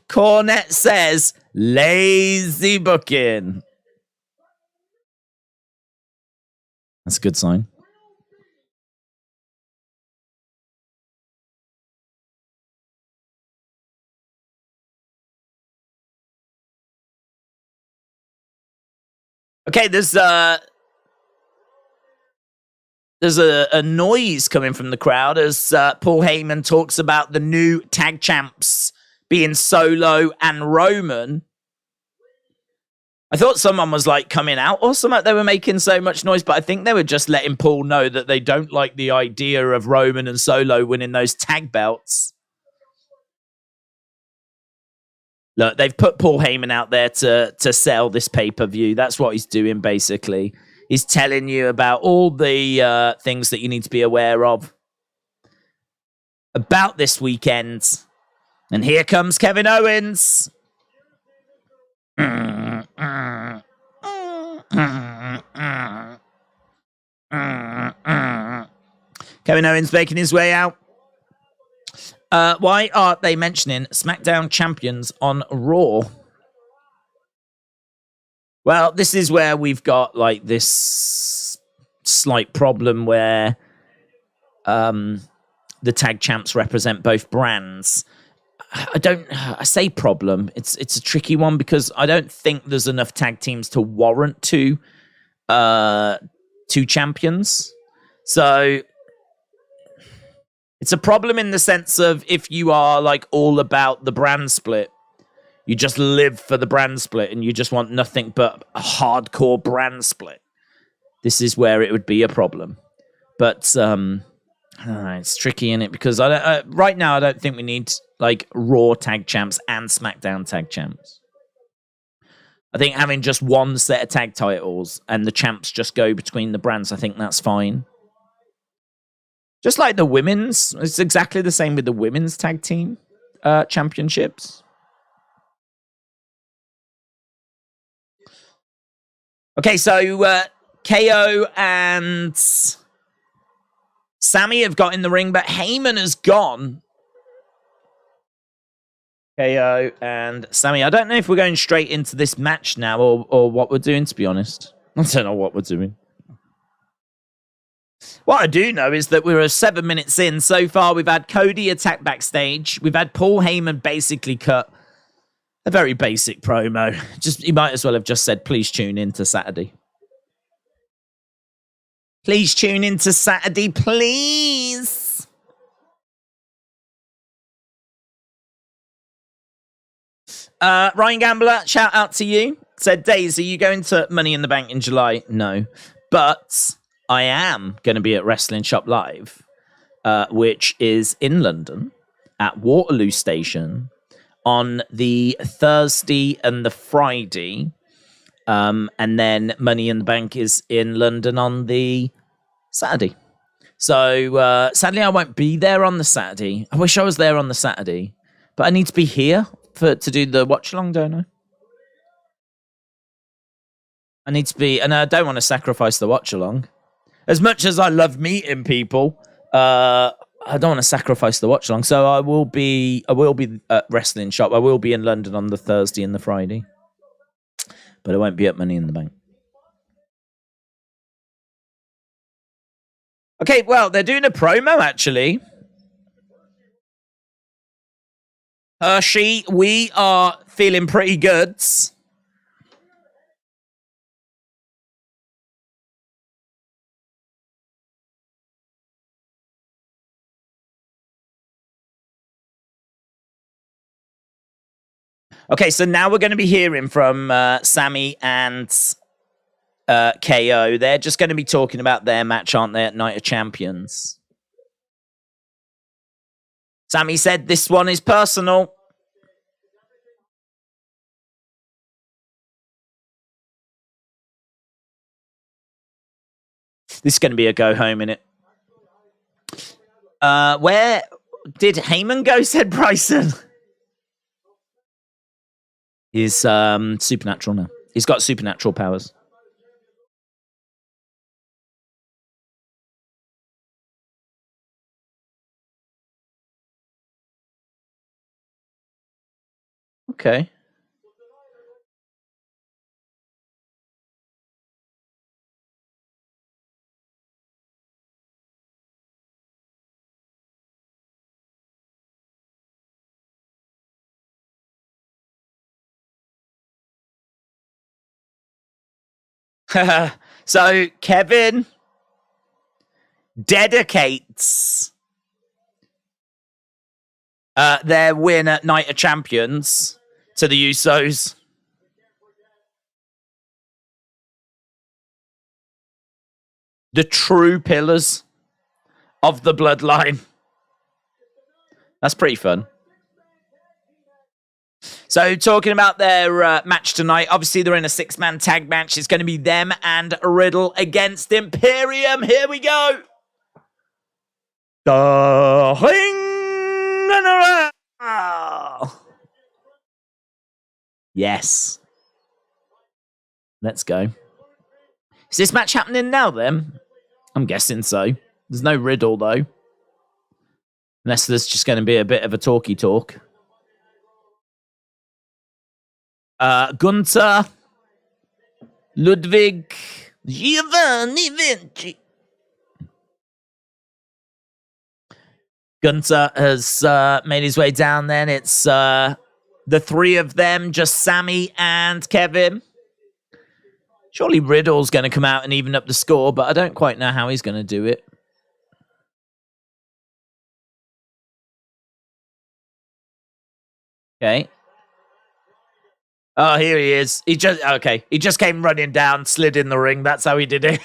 Cornet says, lazy booking. That's a good sign. Okay, there's a noise coming from the crowd as Paul Heyman talks about the new tag champs being Solo and Roman. I thought someone was like coming out or something. They were making so much noise, but I think they were just letting Paul know that they don't like the idea of Roman and Solo winning those tag belts. Look, they've put Paul Heyman out there to sell this pay-per-view. That's what he's doing, basically. He's telling you about all the things that you need to be aware of about this weekend. And here comes Kevin Owens. Kevin Owens making his way out. Why are they mentioning SmackDown champions on Raw? Well, this is where we've got like this slight problem where the tag champs represent both brands. I say problem. It's a tricky one because I don't think there's enough tag teams to warrant two champions. So it's a problem in the sense of if you are like all about the brand split, you just live for the brand split and you just want nothing but a hardcore brand split. This is where it would be a problem. But it's tricky in it because right now I don't think we need like Raw tag champs and SmackDown tag champs. I think having just one set of tag titles and the champs just go between the brands, I think that's fine. Just like the women's, it's exactly the same with the women's tag team championships. Okay, so KO and Sami have got in the ring, but Heyman has gone. KO and Sami. I don't know if we're going straight into this match now or what we're doing, to be honest. I don't know what we're doing. What I do know is that we're 7 minutes in. So far, we've had Cody attack backstage. We've had Paul Heyman basically cut a very basic promo. He might as well have just said, please tune in to Saturday. Please tune in to Saturday, please. Ryan Gambler, shout out to you. Said, Daisy, are you going to Money in the Bank in July? No. But I am going to be at Wrestling Shop Live, which is in London at Waterloo Station on the Thursday and the Friday. And then Money in the Bank is in London on the Saturday. So sadly, I won't be there on the Saturday. I wish I was there on the Saturday. But I need to be here to do the watch-along, don't I? I need to be... And I don't want to sacrifice the watch-along. As much as I love meeting people, I don't want to sacrifice the watch-along. So I will be at Wrestling Shop. I will be in London on the Thursday and the Friday. but it won't be at Money in the Bank. Okay, well, they're doing a promo, actually. Hershey, we are feeling pretty good. Okay, so now we're going to be hearing from Sami and KO. They're just going to be talking about their match, aren't they, at Night of Champions? Sami said this one is personal. This is going to be a go home, innit? Where did Heyman go, said Bryson? He's supernatural now. He's got supernatural powers. Okay. So Kevin dedicates their win at Night of Champions to the Usos. The true pillars of the bloodline. That's pretty fun. So, talking about their match tonight, obviously they're in a 6-man tag match. It's going to be them and Riddle against Imperium. Here we go. The ring and around. Yes. Let's go. Is this match happening now, then? I'm guessing so. There's no Riddle, though. Unless there's just going to be a bit of a talky talk. Gunther, Ludwig, Giovanni Vinci. Gunther has made his way down then. It's the three of them, just Sami and Kevin. Surely Riddle's going to come out and even up the score, but I don't quite know how he's going to do it. Okay. Oh, here he is. He just came running down, slid in the ring. That's how he did it.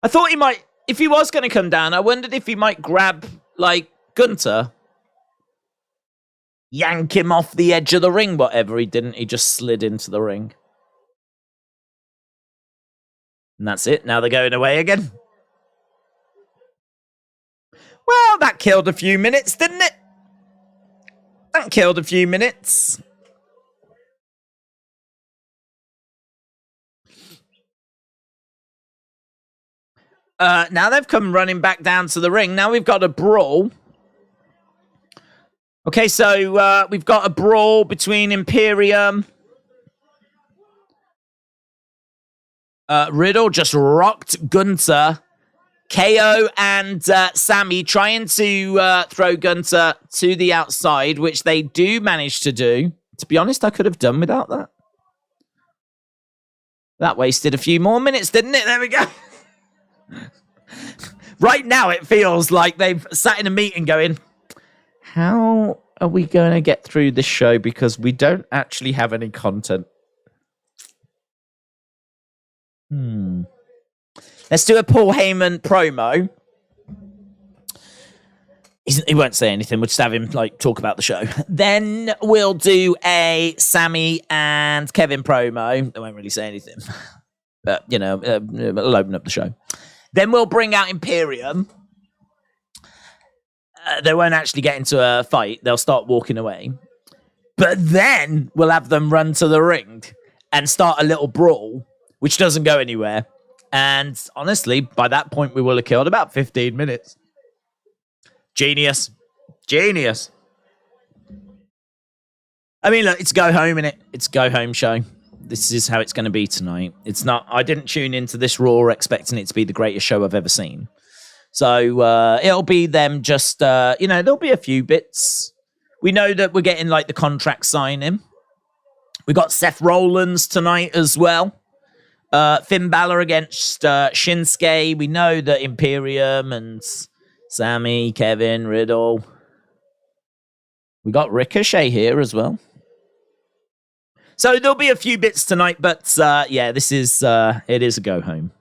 I thought he might, if he was going to come down, I wondered if he might grab, like, Gunther. Yank him off the edge of the ring, whatever. He didn't. He just slid into the ring. And that's it. Now they're going away again. Well, that killed a few minutes, didn't it? That killed a few minutes. Now they've come running back down to the ring. Now we've got a brawl. Okay, so we've got a brawl between Imperium. Riddle just rocked Gunther. KO and Sami trying to throw Gunther to the outside, which they do manage to do. To be honest, I could have done without that. That wasted a few more minutes, didn't it? There we go. Right now, it feels like they've sat in a meeting going, how are we going to get through this show? Because we don't actually have any content. Let's do a Paul Heyman promo. He won't say anything. We'll just have him talk about the show. Then we'll do a Sami and Kevin promo. They won't really say anything. But, it'll open up the show. Then we'll bring out Imperium. They won't actually get into a fight. They'll start walking away. But then we'll have them run to the ring and start a little brawl, which doesn't go anywhere. And honestly, by that point, we will have killed about 15 minutes. Genius. Genius. I mean, look, it's go home, innit? It's go home show. This is how it's going to be tonight. It's not. I didn't tune into this Raw expecting it to be the greatest show I've ever seen. So it'll be them just, there'll be a few bits. We know that we're getting like the contract signing. We got Seth Rollins tonight as well. Finn Balor against Shinsuke. We know that Imperium and Sami, Kevin, Riddle. We got Ricochet here as well. So there'll be a few bits tonight, but this is it is a go home.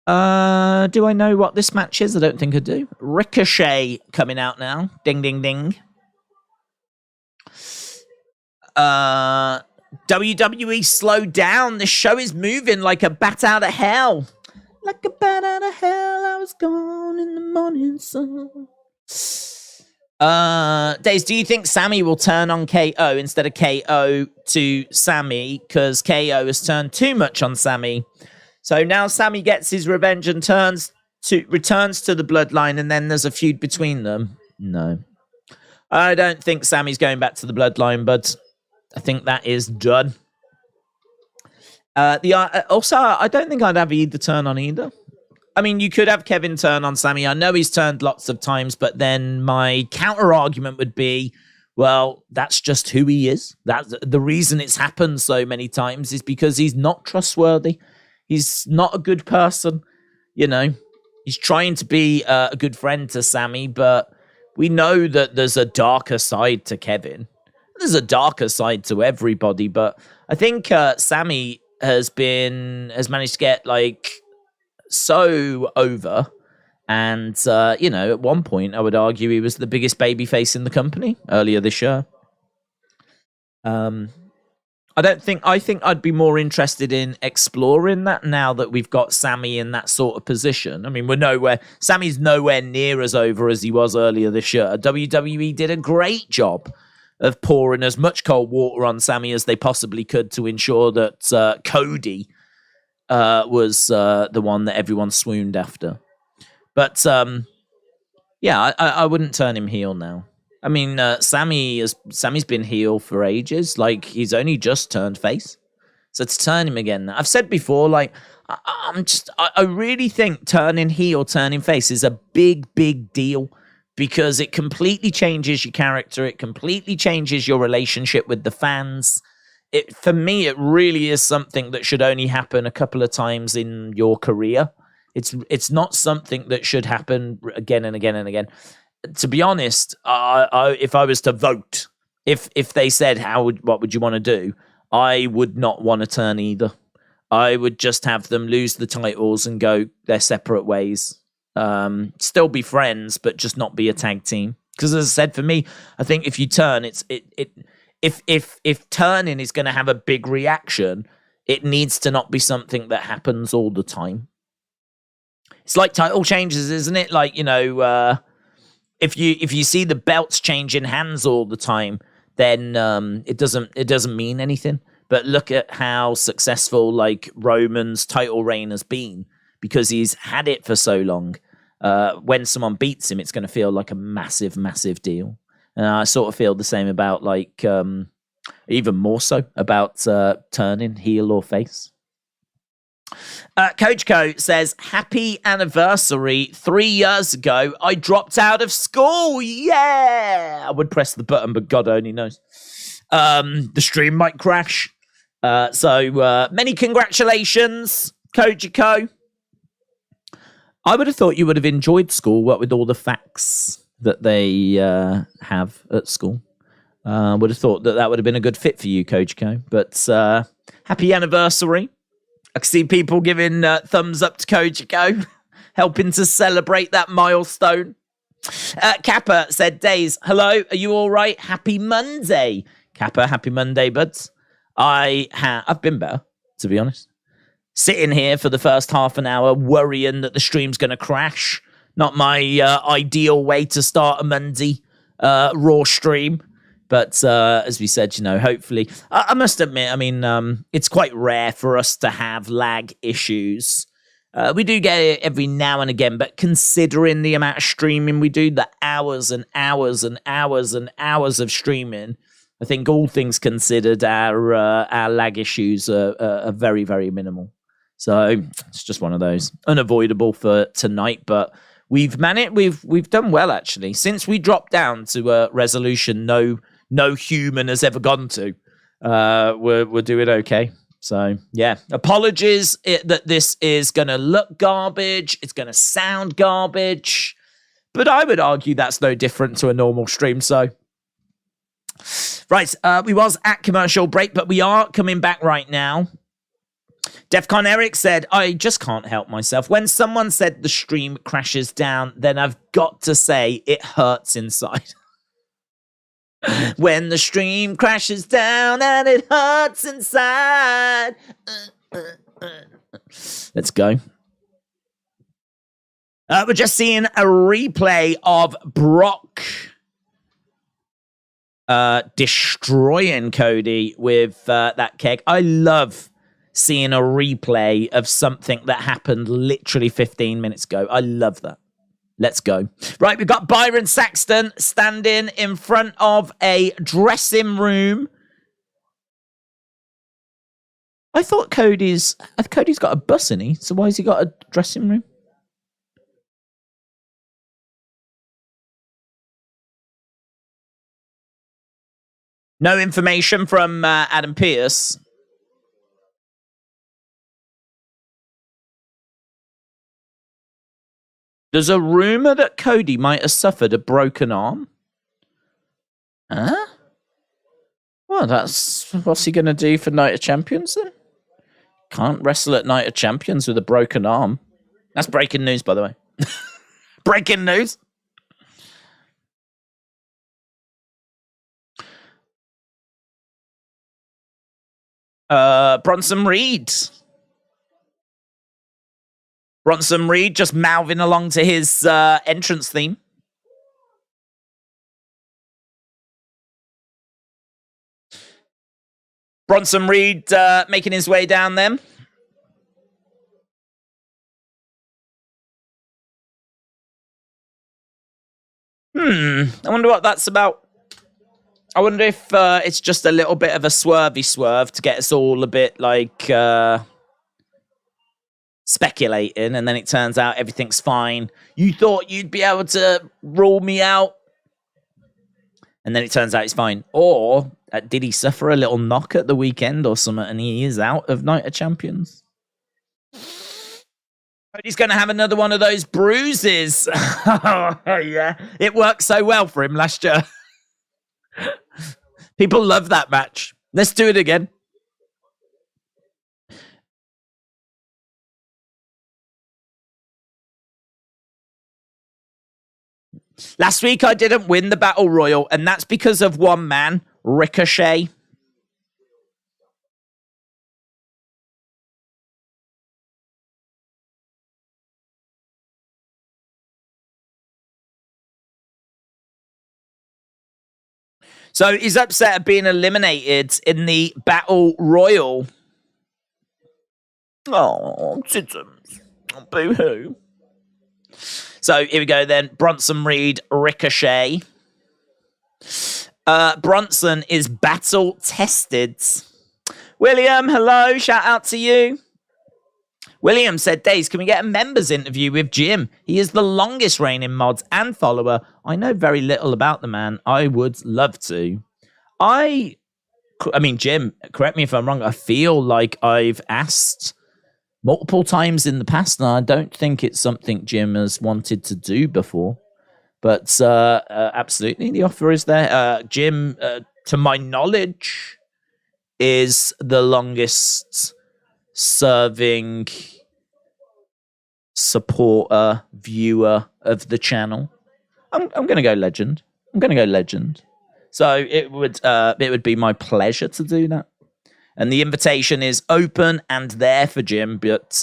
Do I know what this match is? I don't think I do. Ricochet coming out now. Ding, ding, ding. WWE, slow down. This show is moving like a bat out of hell. Like a bat out of hell, I was gone in the morning sun. Days, do you think Sami will turn on KO instead of KO to Sami? Because KO has turned too much on Sami. So now Sami gets his revenge and returns to the bloodline, and then there's a feud between them. No. I don't think Sami's going back to the bloodline, but I think that is done. Also, I don't think I'd have either turn on either. I mean, you could have Kevin turn on Sami. I know he's turned lots of times, but then my counter argument would be, well, that's just who he is. That's the reason it's happened so many times is because he's not trustworthy. He's not a good person. You know, he's trying to be a good friend to Sami, but we know that there's a darker side to Kevin. There's a darker side to everybody, but I think Sami has managed to get like so over, and at one point I would argue he was the biggest babyface in the company earlier this year. I think I'd be more interested in exploring that now that we've got Sami in that sort of position. I mean, Sami's nowhere near as over as he was earlier this year. WWE did a great job of pouring as much cold water on Sami as they possibly could to ensure that Cody was the one that everyone swooned after. But I wouldn't turn him heel now. I mean, Sami's been heel for ages. Like, he's only just turned face. So to turn him again, I've said before, like, I really think turning heel, turning face is a big, big deal because it completely changes your character. It completely changes your relationship with the fans. For me, it really is something that should only happen a couple of times in your career. It's not something that should happen again and again and again. To be honest, if I was to vote, if they said what would you want to do, I would not want to turn either. I would just have them lose the titles and go their separate ways. Still be friends, but just not be a tag team. Because as I said, for me, I think if you turn, if turning is going to have a big reaction, it needs to not be something that happens all the time. It's like title changes, isn't it? Like, if you see the belts changing hands all the time, then it doesn't mean anything. But look at how successful like Roman's title reign has been because he's had it for so long. When someone beats him, it's going to feel like a massive, massive deal. And I sort of feel the same about like even more so about turning heel or face. Coach Co says, happy anniversary. 3 years ago, I dropped out of school. Yeah! I would press the button, but God only knows. The stream might crash. So many congratulations, Coach Co. I would have thought you would have enjoyed school, what with all the facts that they have at school. Would have thought that would have been a good fit for you, Coach Co. But happy anniversary. I can see people giving thumbs up to Cody Rhodes, helping to celebrate that milestone. Kappa said, Days, hello, are you all right? Happy Monday. Kappa, happy Monday, buds. I've been better, to be honest. Sitting here for the first half an hour, worrying that the stream's going to crash. Not my ideal way to start a Monday Raw stream. But as we said, hopefully, I must admit, I mean, it's quite rare for us to have lag issues We do get it every now and again, but considering the amount of streaming we do, the hours and hours and hours and hours of streaming, I think all things considered, our lag issues are very, very minimal. So it's just one of those, unavoidable for tonight, but we've managed. We've done well actually since we dropped down to a resolution no human has ever gone to. We're doing okay. So, yeah, apologies that this is going to look garbage. It's going to sound garbage. But I would argue that's no different to a normal stream. So, right, we was at commercial break, but we are coming back right now. Defcon Eric said, I just can't help myself. When someone said the stream crashes down, then I've got to say it hurts inside. When the stream crashes down and it hurts inside. Let's go. We're just seeing a replay of Brock destroying Cody with that keg. I love seeing a replay of something that happened literally 15 minutes ago. I love that. Let's go. Right, we've got Byron Saxton standing in front of a dressing room. I thought Cody's got a bus in he, so why has he got a dressing room? No information from Adam Pearce. There's a rumor that Cody might have suffered a broken arm. Huh? Well, what's he going to do for Night of Champions then? Can't wrestle at Night of Champions with a broken arm. That's breaking news, by the way. Breaking news. Bronson Reed. Bronson Reed just mouthing along to his entrance theme. Bronson Reed making his way down them. I wonder what that's about. I wonder if it's just a little bit of a swervy swerve to get us all a bit like... speculating, and then it turns out everything's fine. You thought you'd be able to rule me out, and then it turns out it's fine. Or did he suffer a little knock at the weekend or something, and he is out of Night of Champions? He's going to have another one of those bruises. Yeah, it worked so well for him last year. People love that match. Let's do it again. Last week, I didn't win the Battle Royal, and that's because of one man, Ricochet. So he's upset at being eliminated in the Battle Royal. Oh, Titums. Boo-hoo. So here we go then. Bronson Reed, Ricochet. Bronson is battle tested. William, hello. Shout out to you. William said, Days, can we get a members interview with Jim? He is the longest reigning mods and follower. I know very little about the man. I would love to. I mean, Jim, correct me if I'm wrong. I feel like I've asked multiple times in the past, and I don't think it's something Jim has wanted to do before. But absolutely, the offer is there. Jim, to my knowledge, is the longest serving supporter, viewer of the channel. I'm going to go legend. So it would be my pleasure to do that. And the invitation is open and there for Jim, but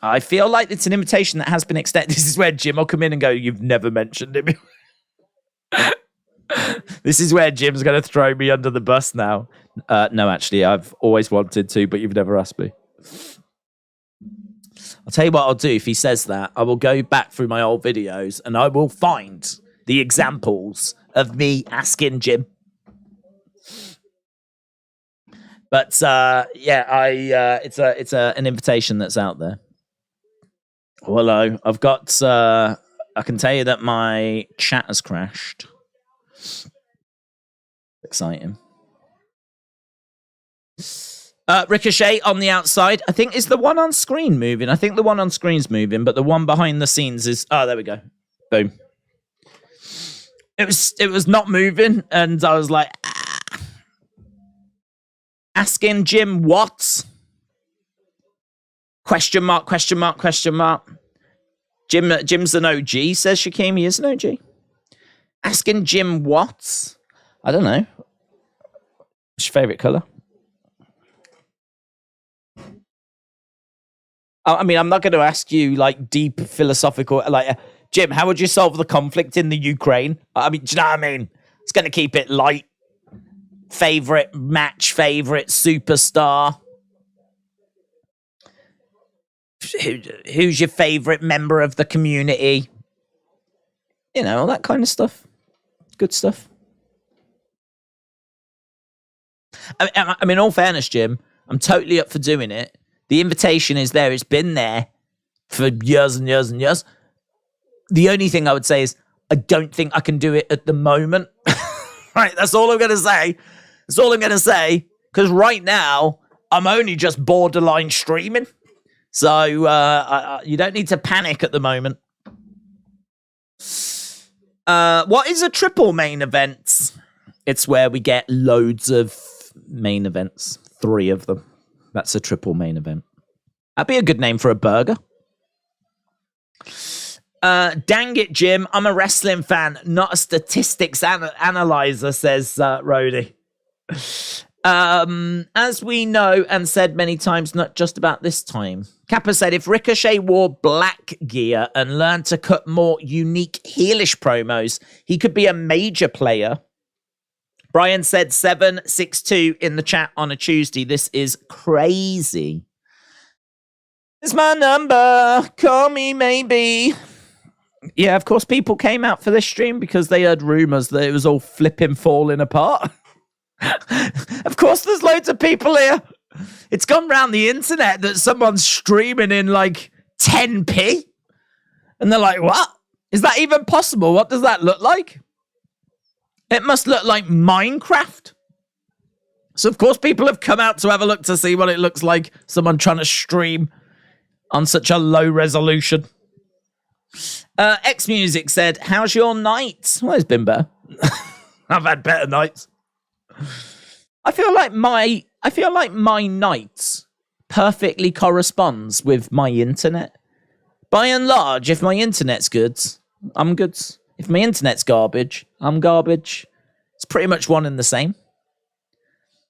I feel like it's an invitation that has been extended. This is where Jim will come in and go, you've never mentioned him. This is where Jim's going to throw me under the bus now. No, actually, I've always wanted to, but you've never asked me. I'll tell you what I'll do if he says that. I will go back through my old videos and I will find the examples of me asking Jim. But yeah, it's an invitation that's out there. Hello, I've got. I can tell you that my chat has crashed. Exciting. Ricochet on the outside. I think is the one on screen moving. I think the one on screen's moving, but the one behind the scenes is. Oh, there we go. Boom. It was not moving, and I was like, asking Jim what? Question mark, question mark, question mark. Jim's an OG, says Shakim. He is an OG. Asking Jim what? I don't know. What's your favourite colour? I mean, I'm not going to ask you, like, deep philosophical... Like, Jim, how would you solve the conflict in the Ukraine? I mean, do you know what I mean? It's going to keep it light. Favourite match, favourite superstar. Who's your favourite member of the community? You know, all that kind of stuff. Good stuff. I mean, in all fairness, Jim, I'm totally up for doing it. The invitation is there. It's been there for years and years and years. The only thing I would say is I don't think I can do it at the moment. Right, that's all I'm going to say. That's all I'm going to say. Because right now, I'm only just borderline streaming. So you don't need to panic at the moment. What is a triple main event? It's where we get loads of main events. 3 of them. That's a triple main event. That'd be a good name for a burger. Dang it, Jim. I'm a wrestling fan, not a statistics analyzer, says Rhodey. As we know and said many times, not just about this time. Kappa said, if Ricochet wore black gear and learned to cut more unique heelish promos, he could be a major player. Brian said 762 in the chat on a Tuesday. This is crazy. It's my number. Call me maybe. Yeah, of course, people came out for this stream because they heard rumors that it was all flipping falling apart. Of course, there's loads of people here. It's gone round the internet that someone's streaming in like 10p. And they're like, what? Is that even possible? What does that look like? It must look like Minecraft. So, of course, people have come out to have a look to see what it looks like. Someone trying to stream on such a low resolution. X Music said, how's your night? Well, it's been better. I've had better nights. I feel like my night perfectly corresponds with my internet. By and large, if my internet's good, I'm good. If my internet's garbage, I'm garbage. It's pretty much one and the same.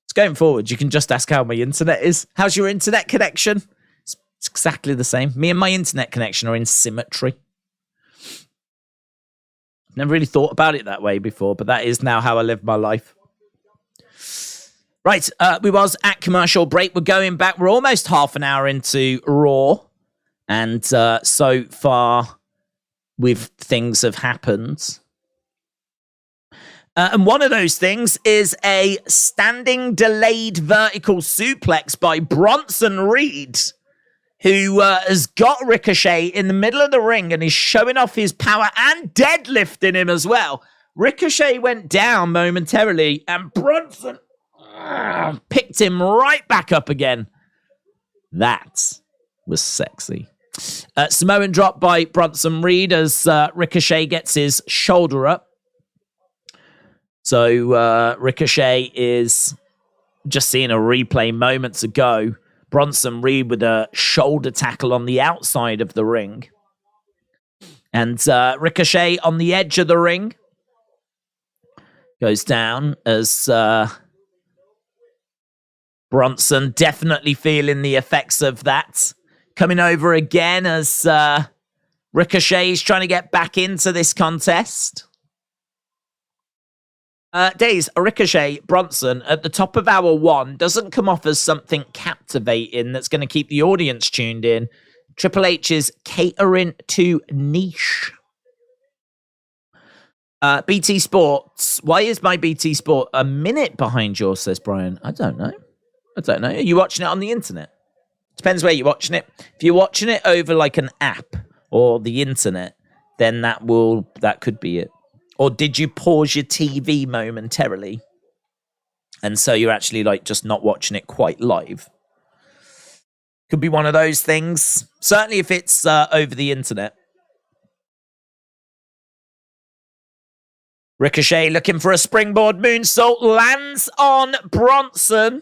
It's going forward. You can just ask how my internet is. How's your internet connection? It's exactly the same. Me and my internet connection are in symmetry. Never really thought about it that way before, but that is now how I live my life. Right, we was at commercial break. We're going back. We're almost half an hour into Raw. And so far, things have happened. And one of those things is a standing delayed vertical suplex by Bronson Reed, who has got Ricochet in the middle of the ring and is showing off his power and deadlifting him as well. Ricochet went down momentarily and Bronson picked him right back up again. That was sexy. Samoan drop by Bronson Reed as Ricochet gets his shoulder up. So Ricochet is just seeing a replay moments ago. Bronson Reed with a shoulder tackle on the outside of the ring. And Ricochet on the edge of the ring goes down as Bronson definitely feeling the effects of that. Coming over again as Ricochet is trying to get back into this contest. Days, Ricochet, Bronson, at the top of hour 1, doesn't come off as something captivating that's going to keep the audience tuned in. Triple H is catering to niche. BT Sports. Why is my BT Sport a minute behind yours, says Brian? I don't know. Are you watching it on the internet? Depends where you're watching it. If you're watching it over like an app or the internet, then that could be it. Or did you pause your TV momentarily? And so you're actually like just not watching it quite live. Could be one of those things. Certainly if it's over the internet. Ricochet looking for a springboard moonsault. Lands on Bronson.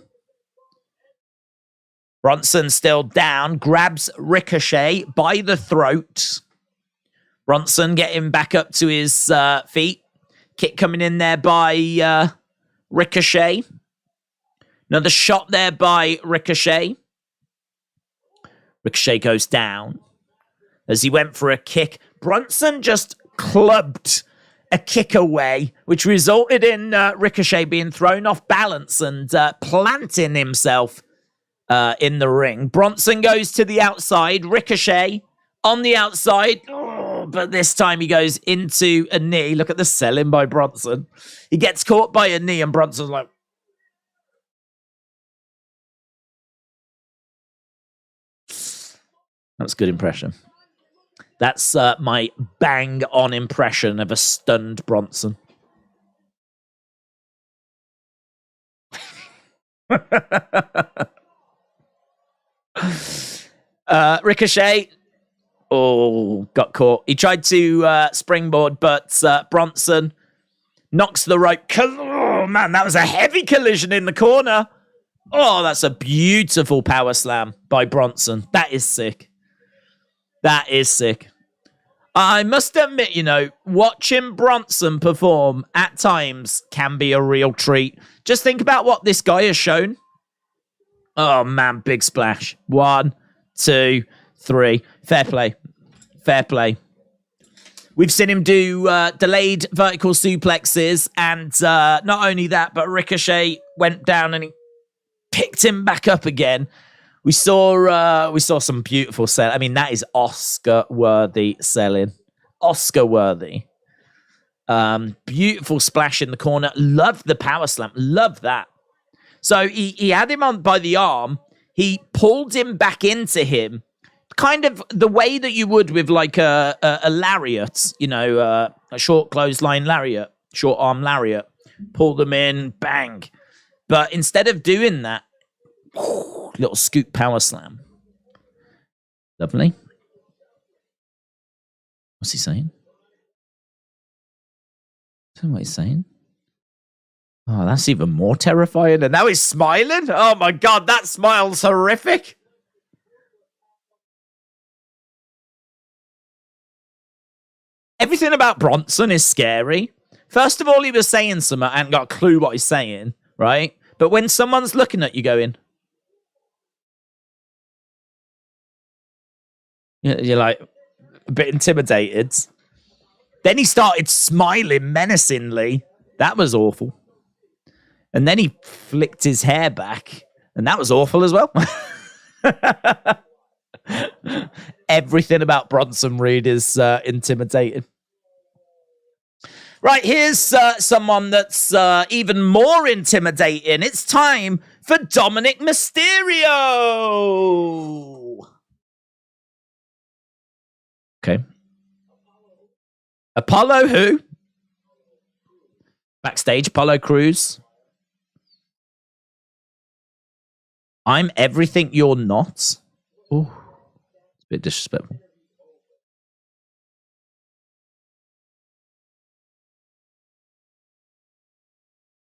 Bronson still down. Grabs Ricochet by the throat. Bronson getting back up to his feet. Kick coming in there by Ricochet. Another shot there by Ricochet. Ricochet goes down. As he went for a kick, Bronson just clubbed a kick away, which resulted in Ricochet being thrown off balance and planting himself in the ring. Bronson goes to the outside. Ricochet on the outside. Oh, but this time he goes into a knee. Look at the selling by Bronson. He gets caught by a knee and Bronson's like... That's a good impression. That's my bang-on impression of a stunned Bronson. Ricochet. Oh, got caught. He tried to springboard, but Bronson knocks the rope. Oh, man, that was a heavy collision in the corner. Oh, that's a beautiful power slam by Bronson. That is sick. That is sick. I must admit, watching Bronson perform at times can be a real treat. Just think about what this guy has shown. Oh, man, big splash. 1, 2, 3. Fair play. Fair play. We've seen him do delayed vertical suplexes, and not only that, but Ricochet went down and he picked him back up again. We saw some beautiful selling. I mean, that is Oscar-worthy selling. Oscar-worthy. Beautiful splash in the corner. Love the power slam. Love that. So he had him on by the arm. He pulled him back into him. Kind of the way that you would with like a lariat, a short clothesline lariat, short arm lariat. Pull them in, bang. But instead of doing that, little scoop power slam. Lovely. What's he saying? I don't know what he's saying. Oh, that's even more terrifying. And now he's smiling. Oh my God, that smile's horrific. Everything about Bronson is scary. First of all, he was saying something. I haven't got a clue what he's saying, right? But when someone's looking at you going, you're like a bit intimidated. Then he started smiling menacingly. That was awful. And then he flicked his hair back. And that was awful as well. Everything about Bronson Reed is intimidating. Right, here's someone that's even more intimidating. It's time for Dominic Mysterio. Okay. Apollo who? Backstage, Apollo Crews. I'm everything you're not. Oh, it's a bit disrespectful.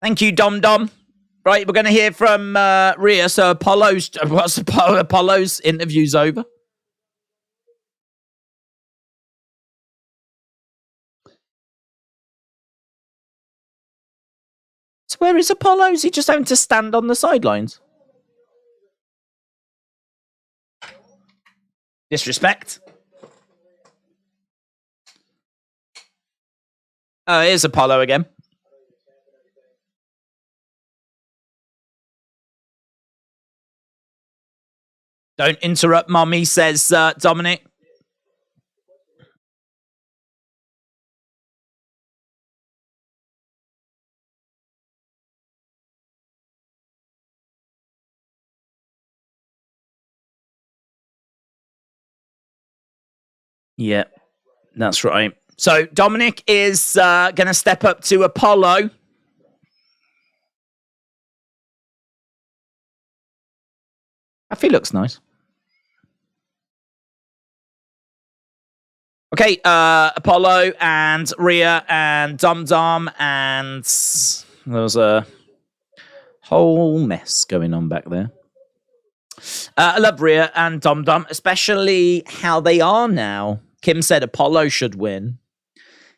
Thank you, Dom Dom. Right, we're going to hear from Rhea. So Apollo's interview's over. So where is Apollo? Is he just having to stand on the sidelines? Disrespect. Oh, here's Apollo again. Don't interrupt, mommy, says Dominic. Yeah, that's right. So Dominic is going to step up to Apollo. I feel looks nice. Okay, Apollo and Rhea and Dum Dum, and there was a whole mess going on back there. I love Rhea and Dum Dum, especially how they are now. Kim said Apollo should win.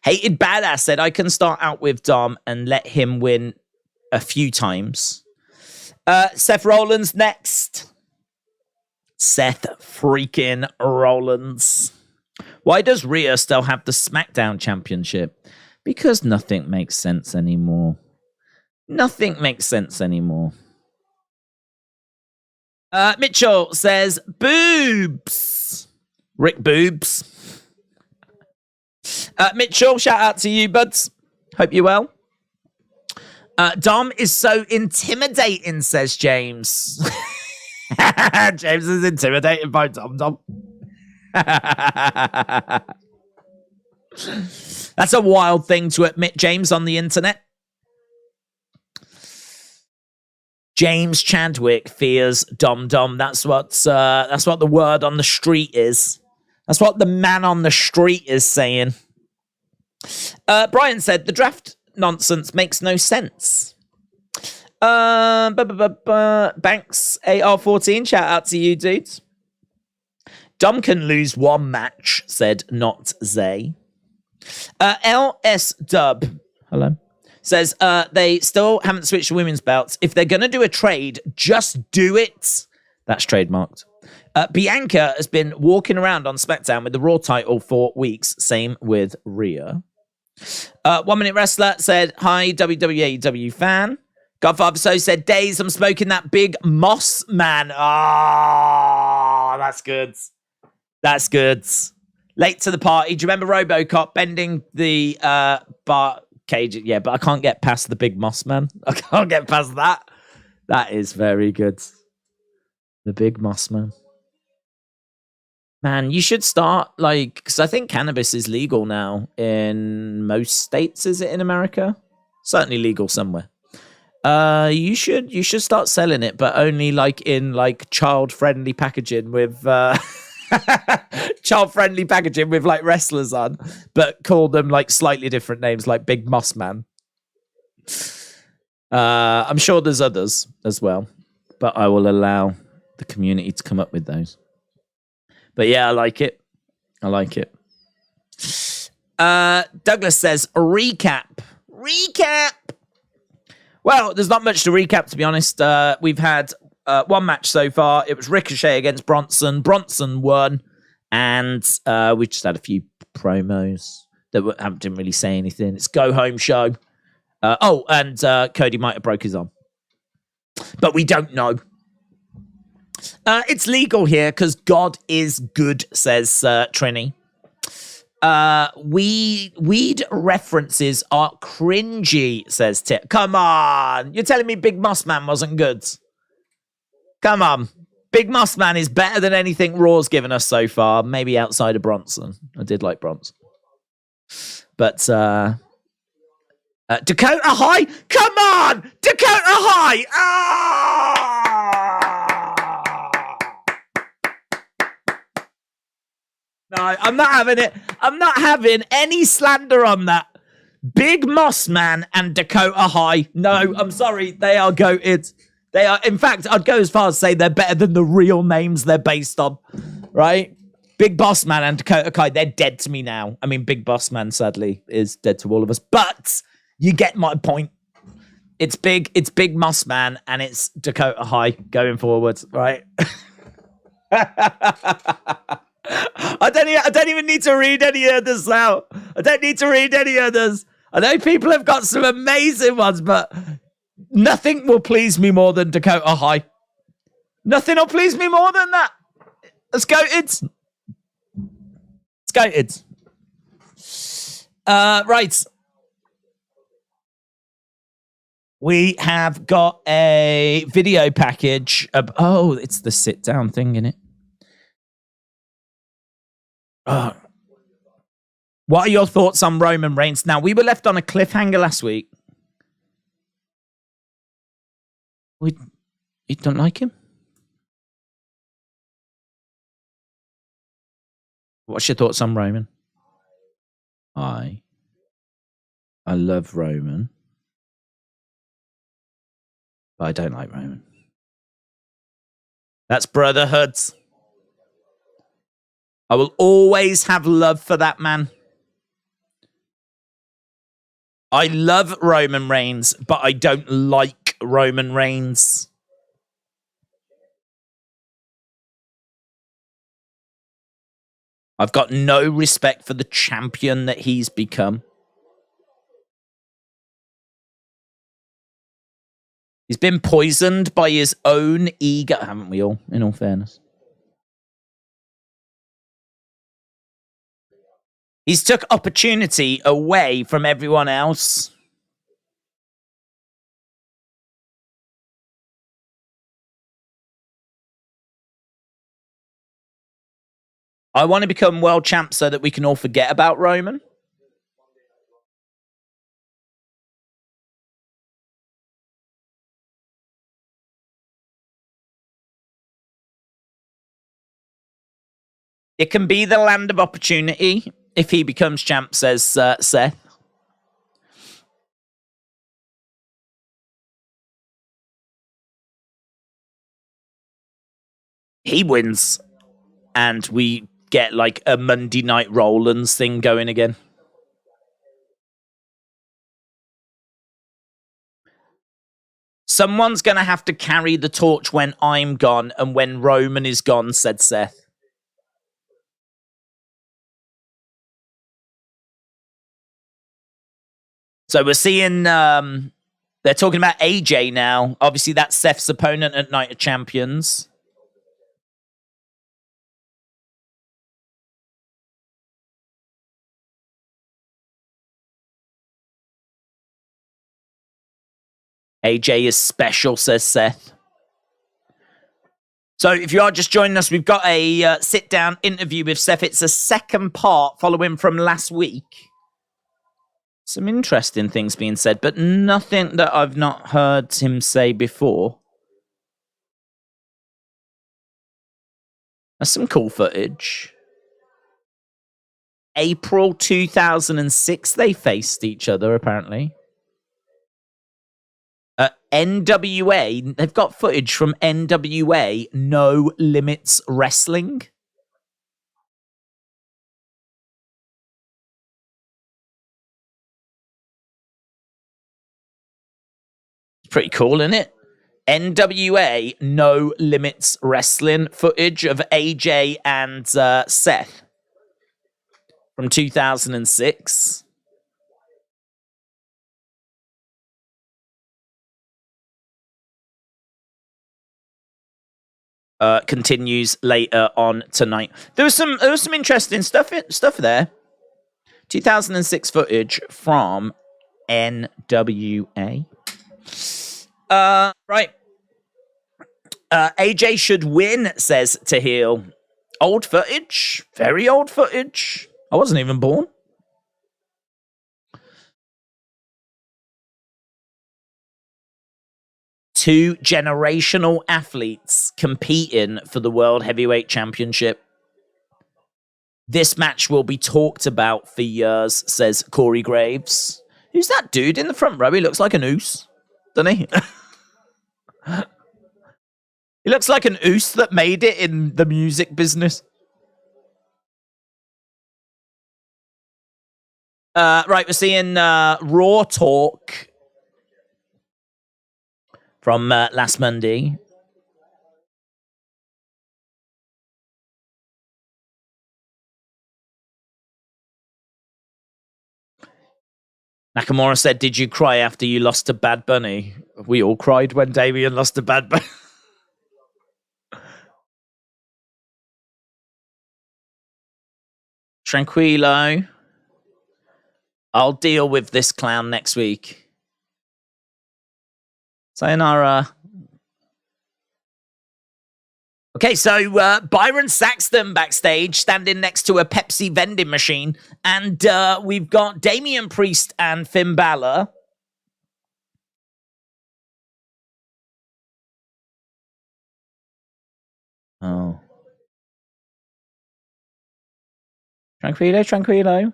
Hated Badass said I can start out with Dom and let him win a few times. Seth Rollins next. Seth freaking Rollins. Why does Rhea still have the SmackDown Championship? Because nothing makes sense anymore. Nothing makes sense anymore. Mitchell says, boobs. Rick Boobs. Mitchell, shout out to you, buds. Hope you're well. Dom is so intimidating, says James. James is intimidated by Dom. That's a wild thing to admit, James, on the internet. James Chadwick fears Dom. That's what the word on the street is. That's what the man on the street is saying. Brian said the draft nonsense makes no sense. Banks AR14, shout out to you, dudes. Dom can lose one match, said Not Zay. LS Dub, hello, says they still haven't switched to women's belts. If they're going to do a trade, just do it. That's trademarked. Bianca has been walking around on SmackDown with the Raw title for weeks. Same with Rhea. 1 Minute Wrestler said, hi, WWE fan. Godfather So said, Days, I'm smoking that big Moss Man. Oh, that's good. That's good. Late to the party. Do you remember RoboCop bending the bar cage? Yeah, but I can't get past the big Moss Man. I can't get past that. That is very good. The big Moss Man. Man, you should start, like, because I think cannabis is legal now in most states. Is it in America? Certainly legal somewhere. You should start selling it, but only like in like child-friendly packaging with child-friendly packaging with like wrestlers on, but call them like slightly different names, like Big Moss Man. I'm sure there's others as well, but I will allow the community to come up with those. But yeah, I like it. I like it. Douglas says, recap. Well, there's not much to recap, to be honest. We've had one match so far. It was Ricochet against Bronson. Bronson won. And we just had a few promos that didn't really say anything. It's go home show. And Cody might have broke his arm. But we don't know. It's legal here because God is good, says Trini. Weed references are cringy, says Tip. Come on. You're telling me Big Moss Man wasn't good? Come on. Big Moss Man is better than anything Raw's given us so far, maybe outside of Bronson. I did like Bronson. But Dakota High? Come on! Dakota High! No, I'm not having it. I'm not having any slander on that. Big Moss Man and Dakota High. No, I'm sorry. They are goated. They are, in fact, I'd go as far as say they're better than the real names they're based on. Right? Big Boss Man and Dakota Kai, they're dead to me now. I mean, Big Boss Man, sadly, is dead to all of us. But you get my point. It's Big Moss Man and it's Dakota High going forward, right? I don't even need to read any others now. I don't need to read any others. I know people have got some amazing ones, but nothing will please me more than Dakota High. Nothing will please me more than that. Let's go, it's. Let's go, it's. Right. We have got a video package. It's the sit down thing, isn't it? What are your thoughts on Roman Reigns? Now, we were left on a cliffhanger last week. You don't like him? What's your thoughts on Roman? I love Roman. But I don't like Roman. That's brotherhood. I will always have love for that man. I love Roman Reigns, but I don't like Roman Reigns. I've got no respect for the champion that he's become. He's been poisoned by his own ego, haven't we all, in all fairness? He's took opportunity away from everyone else. I want to become world champ so that we can all forget about Roman. It can be the land of opportunity if he becomes champ, says Seth. He wins, and we get like a Monday Night Rollins thing going again. Someone's going to have to carry the torch when I'm gone and when Roman is gone, said Seth. So we're seeing, they're talking about AJ now. Obviously, that's Seth's opponent at Night of Champions. AJ is special, says Seth. So if you are just joining us, we've got a sit-down interview with Seth. It's a second part following from last week. Some interesting things being said, but nothing that I've not heard him say before. That's some cool footage. April 2006, they faced each other, apparently. NWA, they've got footage from NWA No Limits Wrestling. Pretty cool, isn't it? NWA No Limits Wrestling footage of AJ and Seth from 2006. Continues later on tonight. There was some interesting stuff there. 2006 footage from NWA. Right. AJ should win, says Tahil. Old footage. Very old footage. I wasn't even born. Two generational athletes competing for the World Heavyweight Championship. This match will be talked about for years, says Corey Graves. Who's that dude in the front row? He looks like an oos, doesn't he? He looks like an oos that made it in the music business. Right, we're seeing Raw talk from last Monday. Nakamura said, "Did you cry after you lost to Bad Bunny?" We all cried when Damian lost to Bad Bunny. Tranquilo. I'll deal with this clown next week. Sayonara. Okay, so Byron Saxton backstage, standing next to a Pepsi vending machine. And we've got Damian Priest and Finn Balor. Oh. Tranquilo.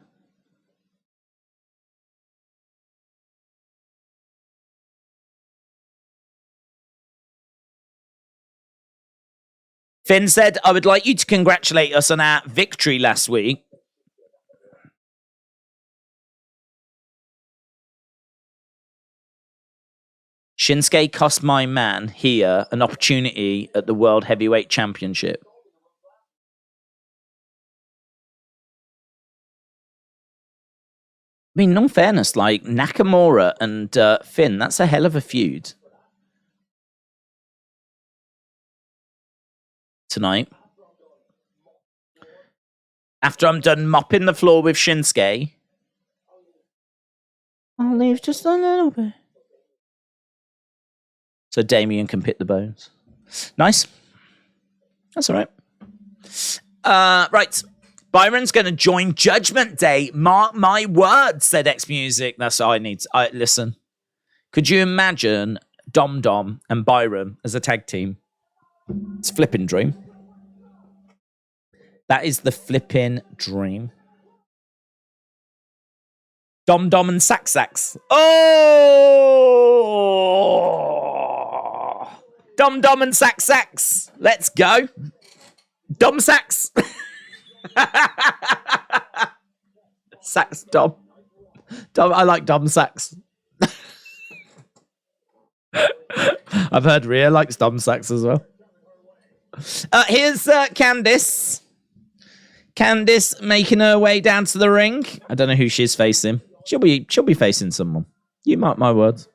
Finn said, I would like you to congratulate us on our victory last week. Shinsuke cost my man here an opportunity at the World Heavyweight Championship. I mean, in all fairness, like Nakamura and Finn, that's a hell of a feud. Tonight. After I'm done mopping the floor with Shinsuke, I'll leave just a little bit. So Damien can pick the bones. Nice. That's all right. Right. Byron's going to join Judgment Day. Mark my words, said X Music. That's all I need. Listen. Could you imagine Dom Dom and Byron as a tag team? It's a flipping dream. That is the flipping dream. Dom Dom and Sax Sax. Oh! Dom Dom and Sax Sax. Let's go. Dom Sax. Sax Dom. I like Dom Sax. I've heard Rhea likes Dom Sax as well. Here's Candice. Candice making her way down to the ring. I don't know who she's facing. She'll be facing someone. You mark my words.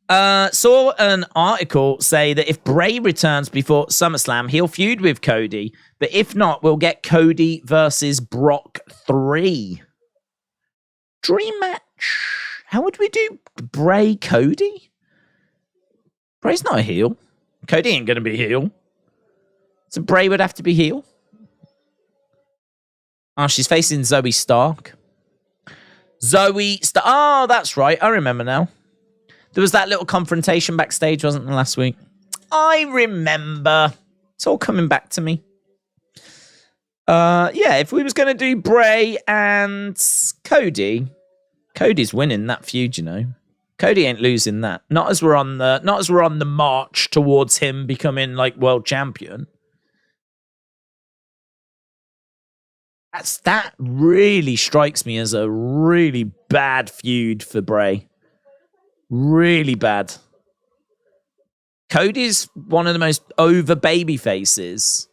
Saw an article say that if Bray returns before SummerSlam, he'll feud with Cody. But if not, we'll get Cody versus Brock 3. Dream match. How would we do Bray Cody? Bray's not a heel. Cody ain't going to be heel. So Bray would have to be heel. Oh, she's facing Zoe Stark. Zoe Stark. Oh, that's right. I remember now. There was that little confrontation backstage, wasn't there, last week? I remember. It's all coming back to me. Yeah, if we was going to do Bray and Cody, Cody's winning that feud, you know. Cody ain't losing that. Not as we're on the march towards him becoming like world champion. That really strikes me as a really bad feud for Bray. Really bad. Cody's one of the most over baby faces.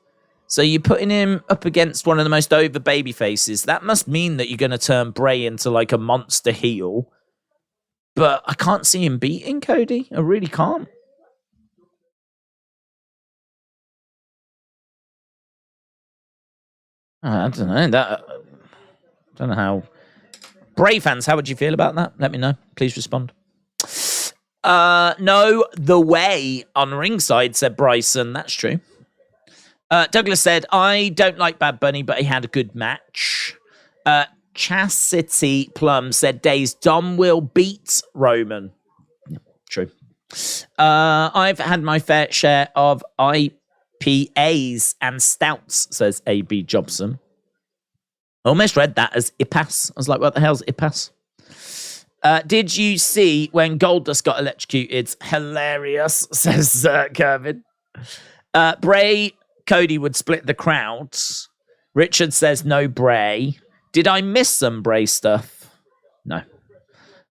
So you're putting him up against one of the most over baby faces. That must mean that you're going to turn Bray into like a monster heel. But I can't see him beating Cody. I really can't. I don't know. I don't know how. Bray fans, how would you feel about that? Let me know. Please respond. No, the way on ringside, said Bryson. That's true. Douglas said, I don't like Bad Bunny, but he had a good match. Chastity Plum said, Days Dom will beat Roman. Yeah, true. I've had my fair share of IPAs and stouts, says AB Jobson. I almost read that as IPAS. I was like, what the hell's IPAS? Did you see when Goldust got electrocuted? Hilarious, says Kevin. Bray, Cody would split the crowd. Richard says no Bray. Did I miss some Bray stuff? No.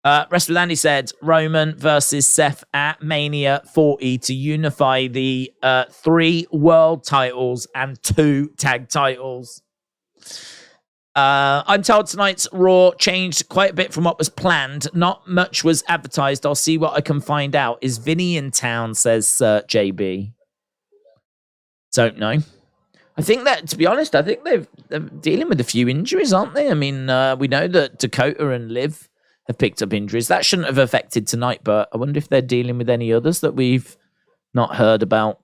Wrestler Landy said Roman versus Seth at Mania 40 to unify the 3 world titles and 2 tag titles. I'm told tonight's Raw changed quite a bit from what was planned. Not much was advertised. I'll see what I can find out. Is Vinny in town, says JB. Don't know. I think that, to be honest, I think they're dealing with a few injuries, aren't they? I mean, we know that Dakota and Liv have picked up injuries. That shouldn't have affected tonight, but I wonder if they're dealing with any others that we've not heard about.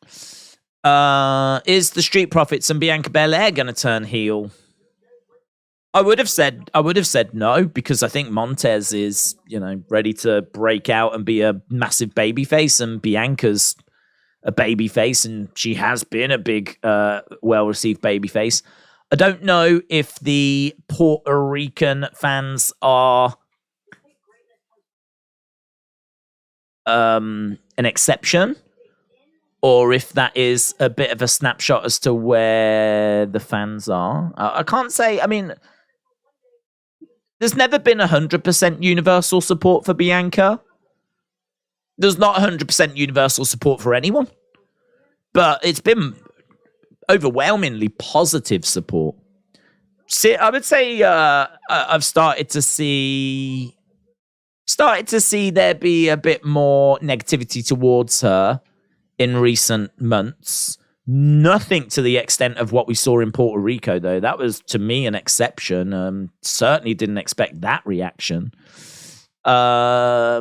Is the Street Profits and Bianca Belair going to turn heel? I would have said no, because I think Montez is, ready to break out and be a massive babyface, and Bianca's a babyface, and she has been a big, well-received babyface. I don't know if the Puerto Rican fans are an exception, or if that is a bit of a snapshot as to where the fans are. I can't say. I mean, there's never been 100% universal support for Bianca. There's not 100% universal support for anyone. But it's been overwhelmingly positive support. See, I would say I've started to see there be a bit more negativity towards her in recent months. Nothing to the extent of what we saw in Puerto Rico, though. That was, to me, an exception. Certainly didn't expect that reaction. So I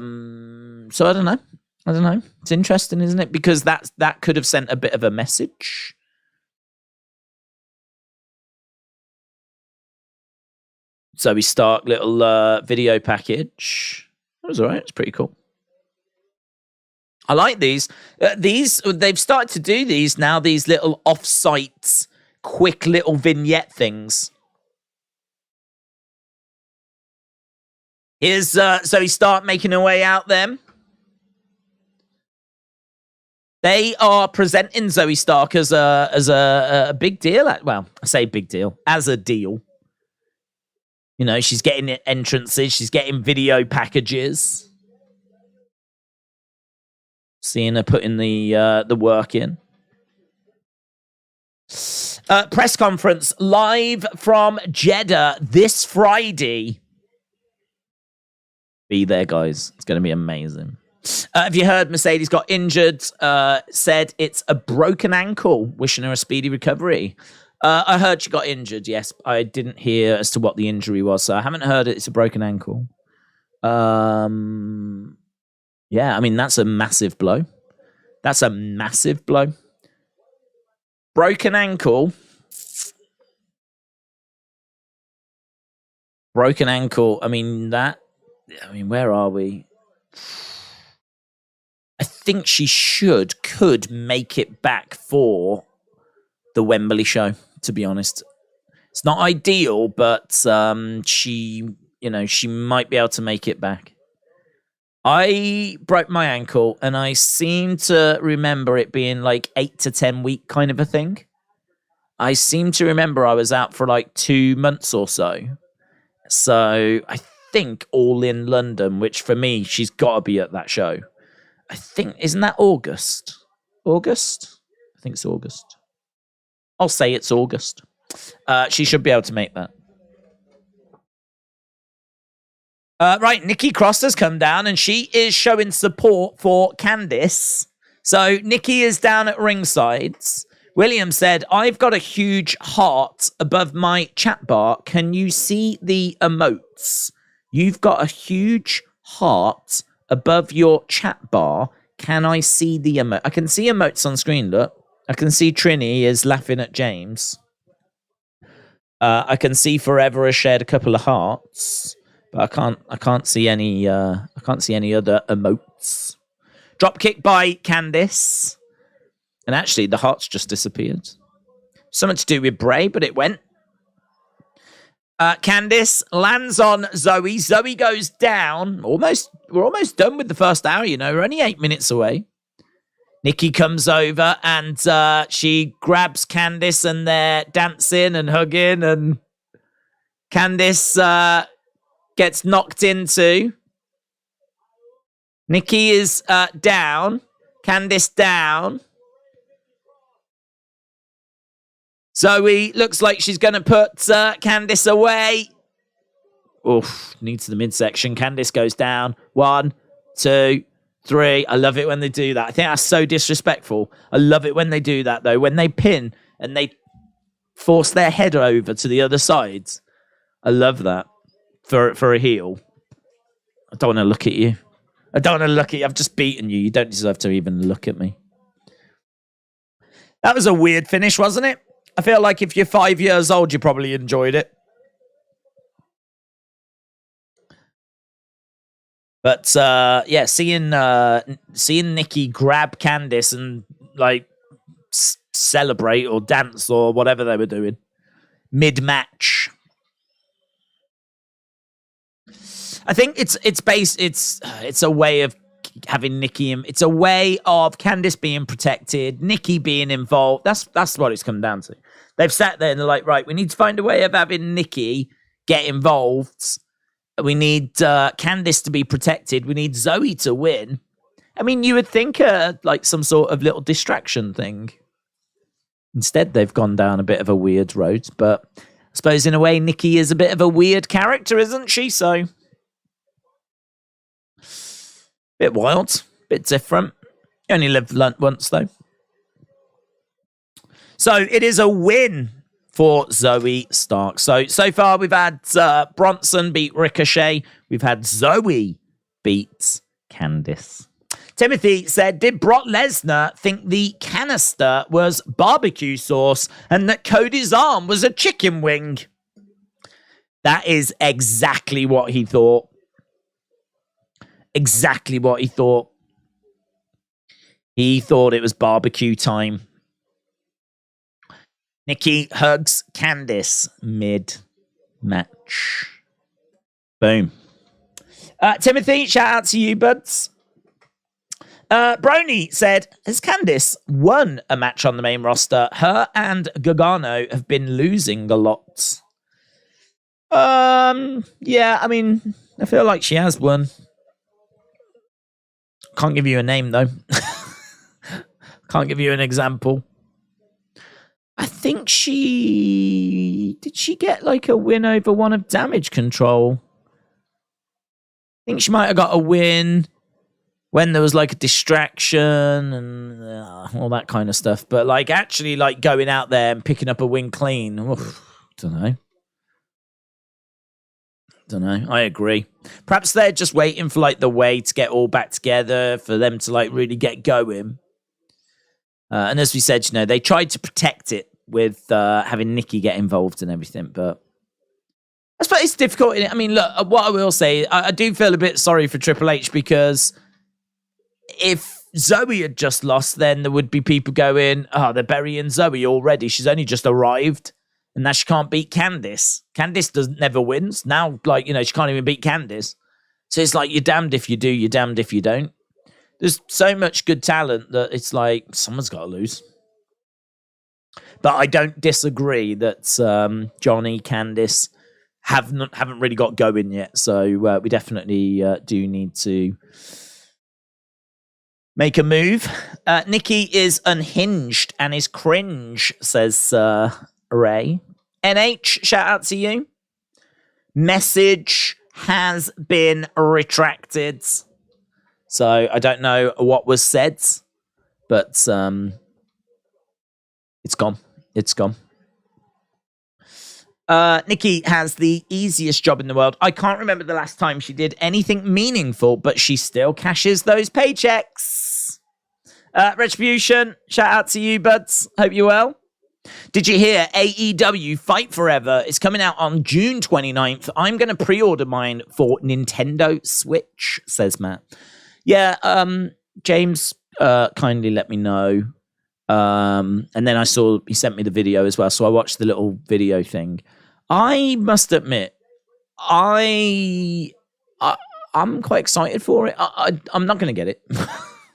don't know. It's interesting, isn't it? Because that could have sent a bit of a message. Zoe Stark little video package. That was all right. It's pretty cool. I like these. They've started to do these now, these little off-site, quick little vignette things. Here's Zoe Stark making her way out then. They are presenting Zoe Stark as a big deal. Well, I say big deal, as a deal. She's getting entrances. She's getting video packages. Seeing her putting the work in. Press conference live from Jeddah this Friday. Be there, guys. It's going to be amazing. Have you heard Mercedes got injured? Said it's a broken ankle. Wishing her a speedy recovery. I heard she got injured, yes. I didn't hear as to what the injury was, so I haven't heard it's a broken ankle. Yeah, I mean, that's a massive blow. Broken ankle. I mean, where are we? I think she could make it back for the Wembley show, to be honest. It's not ideal, but she might be able to make it back. I broke my ankle, and I seem to remember it being like 8 to 10 week kind of a thing. I seem to remember I was out for like 2 months or so. So I think All in London, which for me, she's got to be at that show. I think, isn't that August? August? I think it's August. I'll say it's August. She should be able to make that. Right, Nikki Cross has come down, and she is showing support for Candice. So Nikki is down at ringside. William said, I've got a huge heart above my chat bar. Can you see the emotes? You've got a huge heart above your chat bar. Can I see the emote? I can see emotes on screen, look. I can see Trini is laughing at James. I can see Forever has shared a couple of hearts. But I can't see any other emotes. Dropkick by Candice. And actually the hearts just disappeared. Something to do with Bray, but it went. Candice lands on Zoe. Zoe goes down. We're almost done with the first hour, We're only 8 minutes away. Nikki comes over and she grabs Candice, and they're dancing and hugging, and Candice gets knocked into. Nikki is down. Candice down. Zoe looks like she's going to put Candice away. Oof, needs the midsection. Candice goes down. 1, 2, 3. I love it when they do that. I think that's so disrespectful. I love it when they do that, though. When they pin and they force their head over to the other side. I love that for a heel. I don't want to look at you. I don't want to look at you. I've just beaten you. You don't deserve to even look at me. That was a weird finish, wasn't it? I feel like if you're 5 years old, you probably enjoyed it. But yeah, seeing Nikki grab Candice and like celebrate or dance or whatever they were doing mid-match. I think it's a way of having Nikki. It's a way of Candice being protected, Nikki being involved. That's what it's come down to. They've sat there and they're like, right, we need to find a way of having Nikki get involved. We need Candice to be protected. We need Zoe to win. I mean, you would think like some sort of little distraction thing. Instead, they've gone down a bit of a weird road. But I suppose in a way, Nikki is a bit of a weird character, isn't she? So, bit wild, bit different. You only live once, though. So it is a win for Zoe Stark. So far we've had Bronson beat Ricochet. We've had Zoe beat Candice. Timothy said, did Brock Lesnar think the canister was barbecue sauce and that Cody's arm was a chicken wing? That is exactly what he thought. Exactly what he thought. He thought it was barbecue time. Nikki hugs Candice mid-match. Boom. Timothy, shout out to you, buds. Brony said, has Candice won a match on the main roster? Her and Gargano have been losing a lot. Yeah, I mean, I feel like she has won. Can't give you a name, though. Can't give you an example. I think did she get like a win over one of Damage Control? I think she might have got a win when there was like a distraction and all that kind of stuff. But like actually like going out there and picking up a win clean. Don't know. I agree. Perhaps they're just waiting for like the way to get all back together for them to like really get going. And as we said, you know, they tried to protect it with having Nikki get involved and everything, but I suppose it's difficult. I mean, look, what I will say, I do feel a bit sorry for Triple H because if Zoe had just lost, then there would be people going, oh, they're burying Zoe already. She's only just arrived and now she can't beat Candice. Candice never wins. Now, like, you know, she can't even beat Candice. So it's like, you're damned if you do, you're damned if you don't. There's so much good talent that it's like someone's got to lose. But I don't disagree that Johnny, Candice haven't really got going yet. So we definitely do need to make a move. Nikki is unhinged and is cringe, says Ray. NH, shout out to you. Message has been retracted. So I don't know what was said, but it's gone. It's gone. Nikki has the easiest job in the world. I can't remember the last time she did anything meaningful, but she still cashes those paychecks. Retribution, shout out to you, buds. Hope you're well. Did you hear AEW Fight Forever is coming out on June 29th? I'm going to pre-order mine for Nintendo Switch, says Matt. Yeah, James kindly let me know. And then I saw he sent me the video as well, so I watched the little video thing. I must admit, I'm quite excited for it. I'm not going to get it,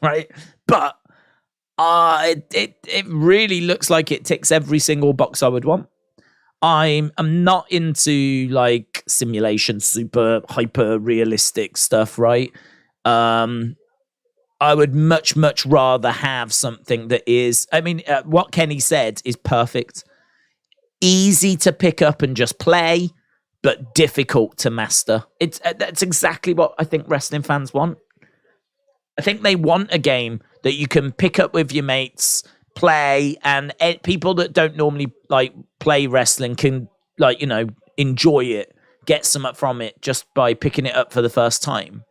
right? But it really looks like it ticks every single box I would want. I'm not into like simulation, super hyper realistic stuff, right? I would much rather have something that is, I mean, what Kenny said is perfect. Easy to pick up and just play, but difficult to master. That's exactly what I think wrestling fans want. I think they want a game that you can pick up with your mates, play, and people that don't normally like play wrestling can enjoy it, get something from it just by picking it up for the first time.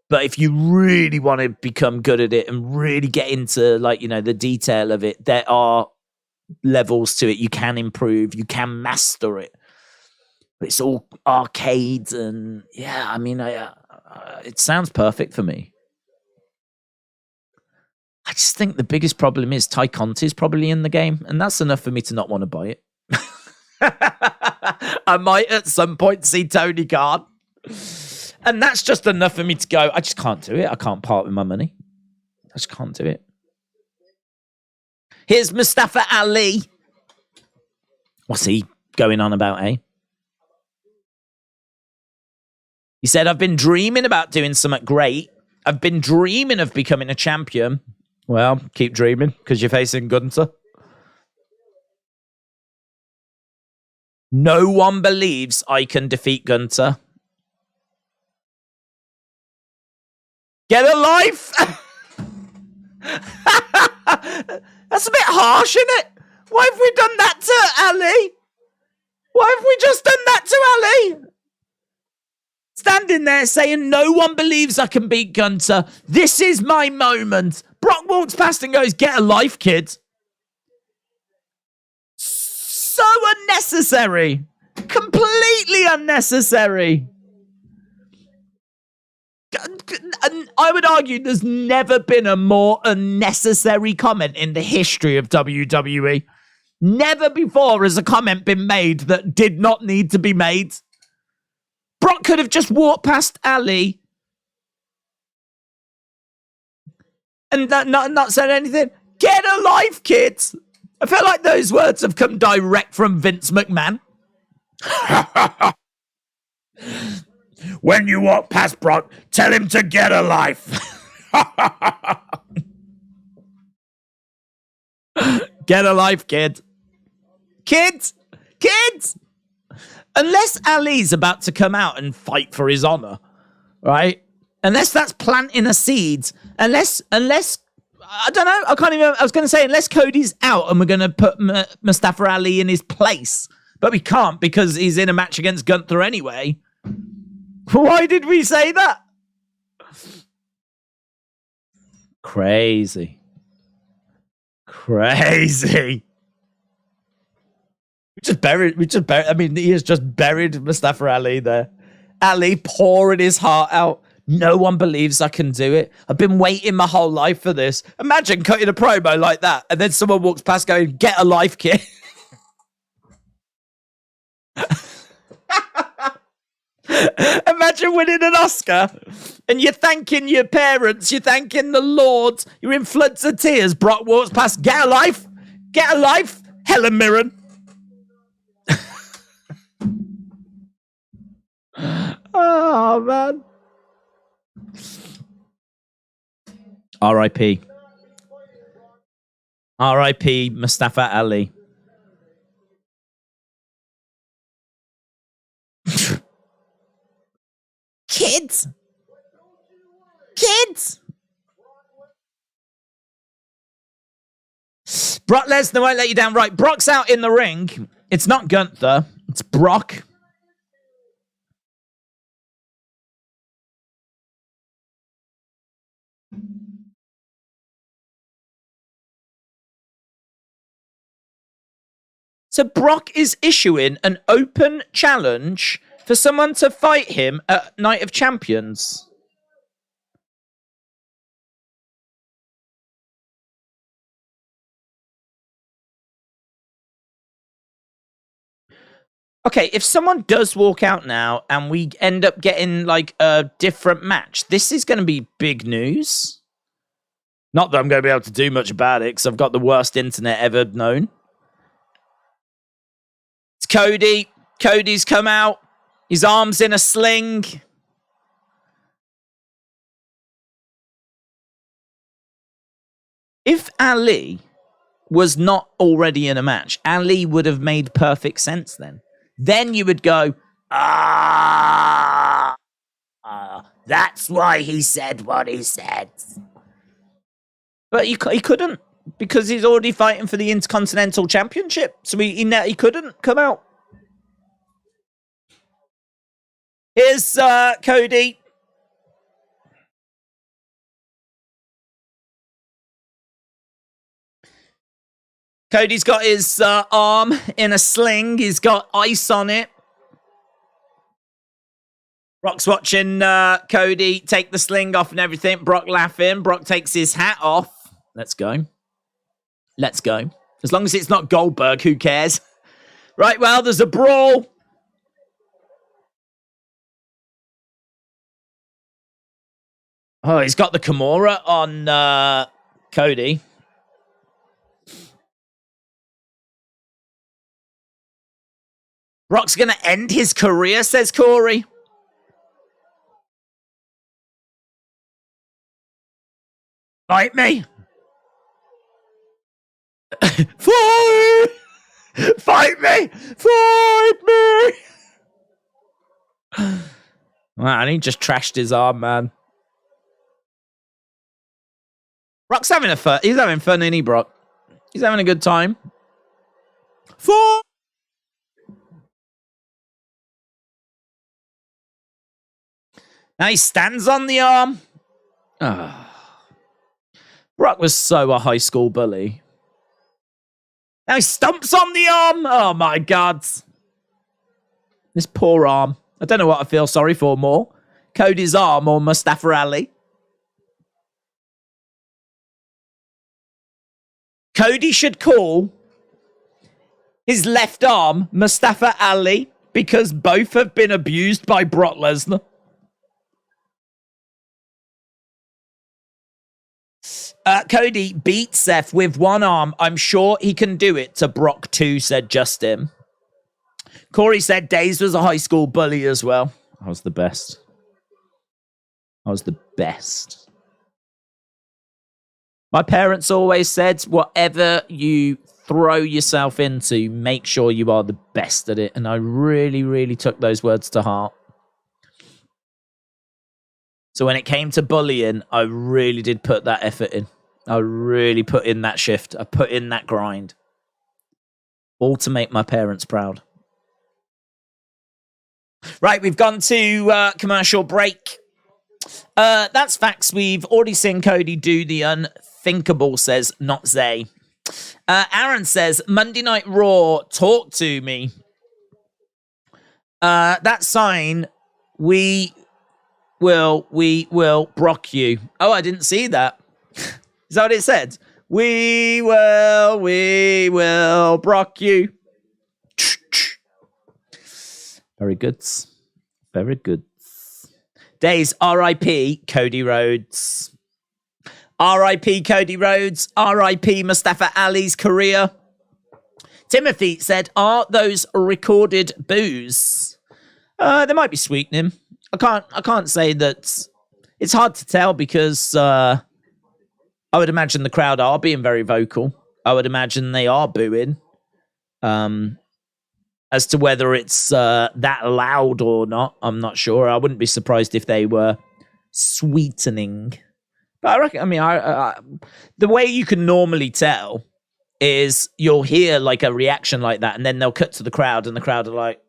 But if you really want to become good at it and really get into the detail of it, there are levels to it. You can improve, you can master it. But it's all arcades and it sounds perfect for me. I just think the biggest problem is Ty Conti is probably in the game, and that's enough for me to not want to buy it. I might at some point see Tony Khan, and that's just enough for me to go, I just can't do it. I can't part with my money. I just can't do it. Here's Mustafa Ali. What's he going on about, eh? He said, I've been dreaming about doing something great. I've been dreaming of becoming a champion. Well, keep dreaming, because you're facing Gunther. No one believes I can defeat Gunther. Get a life! That's a bit harsh, isn't it? Why have we done that to Ali? Why have we just done that to Ali? Standing there saying, no one believes I can beat Gunther. This is my moment. Brock walks past and goes, get a life, kid. So unnecessary. Completely unnecessary. I would argue there's never been a more unnecessary comment in the history of WWE. Never before has a comment been made that did not need to be made. Brock could have just walked past Ali and not said anything. Get a life, kids. I feel like those words have come direct from Vince McMahon. When you walk past Brock, tell him to get a life. Get a life, kid. Kids! Kids! Unless Ali's about to come out and fight for his honor, right? Unless that's planting a seed. Unless I don't know. I can't even. I was going to say unless Cody's out and we're going to put Mustafa Ali in his place, but we can't because he's in a match against Gunther anyway. Why did we say that? Crazy. I mean, he has just buried Mustafa Ali there. Ali pouring his heart out. No one believes I can do it. I've been waiting my whole life for this. Imagine cutting a promo like that, and then someone walks past going, get a life, kid. Imagine winning an Oscar, and you're thanking your parents, you're thanking the Lord, you're in floods of tears. Brock walks past, get a life, Helen Mirren. Oh, man. R.I.P. R.I.P. Mustafa Ali. Kids. Brock Lesnar won't let you down. Right, Brock's out in the ring. It's not Gunther. It's Brock. So Brock is issuing an open challenge for someone to fight him at Night of Champions. Okay, if someone does walk out now and we end up getting like a different match, this is going to be big news. Not that I'm going to be able to do much about it because I've got the worst internet ever known. It's Cody. Cody's come out. His arm's in a sling. If Ali was not already in a match, Ali would have made perfect sense then. Then you would go, That's why he said what he said. But he couldn't, because he's already fighting for the Intercontinental Championship. So he couldn't come out. Here's Cody. Cody's got his arm in a sling. He's got ice on it. Brock's watching Cody take the sling off and everything. Brock laughing. Brock takes his hat off. Let's go. Let's go. As long as it's not Goldberg, who cares? Right, well, there's a brawl. Oh, he's got the Kimura on Cody. Brock's going to end his career, says Corey. Fight me. Fight! Fight me! Fight me! Man, he just trashed his arm, man. Brock's having fun. He's having fun, isn't he, Brock? He's having a good time. Fight! Now he stands on the arm. Oh. Brock was so a high school bully. Now he stomps on the arm. Oh, my God. This poor arm. I don't know what I feel sorry for more. Cody's arm or Mustafa Ali. Cody should call his left arm Mustafa Ali because both have been abused by Brock Lesnar. Cody beat Seth with one arm. I'm sure he can do it to Brock too, said Justin. Corey said Days was a high school bully as well. I was the best. I was the best. My parents always said, whatever you throw yourself into, make sure you are the best at it. And I really, really took those words to heart. So when it came to bullying, I really did put that effort in. I really put in that shift. I put in that grind. All to make my parents proud. Right, we've gone to commercial break. That's facts. We've already seen Cody do the unthinkable, says Not Zay. Aaron says, Monday Night Raw, talk to me. That sign, we will Brock you. Oh, I didn't see that. Is that what it said? We will Brock you. Very good. Very good. Days, R.I.P. Cody Rhodes. R.I.P. Cody Rhodes. R.I.P. Mustafa Ali's career. Timothy said, are those recorded boos? They might be sweetening. I can't say that. It's hard to tell because I would imagine the crowd are being very vocal. I would imagine they are booing. As to whether it's that loud or not, I'm not sure. I wouldn't be surprised if they were sweetening. But I reckon, the way you can normally tell is you'll hear like a reaction like that, and then they'll cut to the crowd, and the crowd are like,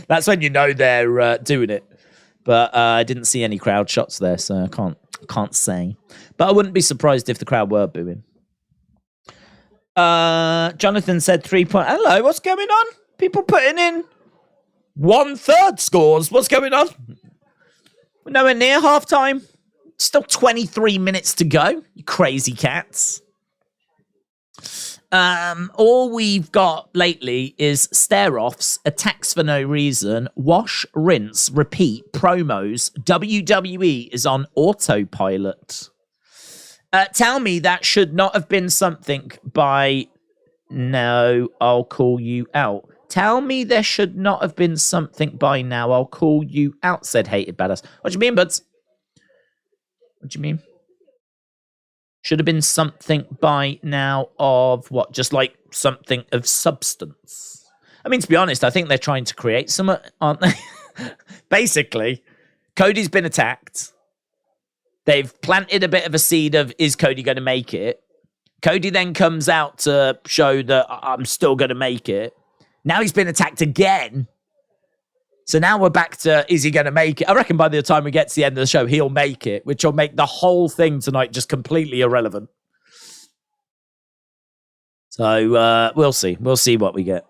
that's when you know they're doing it. But I didn't see any crowd shots there, so I can't say. But I wouldn't be surprised if the crowd were booing. Jonathan said 3 point. Hello, what's going on? People putting in 1/3 scores. What's going on? We're nowhere near halftime. Still 23 minutes to go. You crazy cats. All we've got lately is stare-offs, attacks for no reason, wash, rinse, repeat, promos. WWE is on autopilot. Tell me that should not have been something by... No, I'll call you out. Tell me there should not have been something by now. I'll call you out, said Hated Badass. What do you mean, buds? What do you mean? Should have been something by now of what? Just like something of substance. I mean, to be honest, I think they're trying to create some, aren't they? Basically, Cody's been attacked. They've planted a bit of a seed of, is Cody going to make it? Cody then comes out to show that I'm still going to make it. Now he's been attacked again. So now we're back to, is he going to make it? I reckon by the time we get to the end of the show, he'll make it, which will make the whole thing tonight just completely irrelevant. So we'll see. We'll see what we get.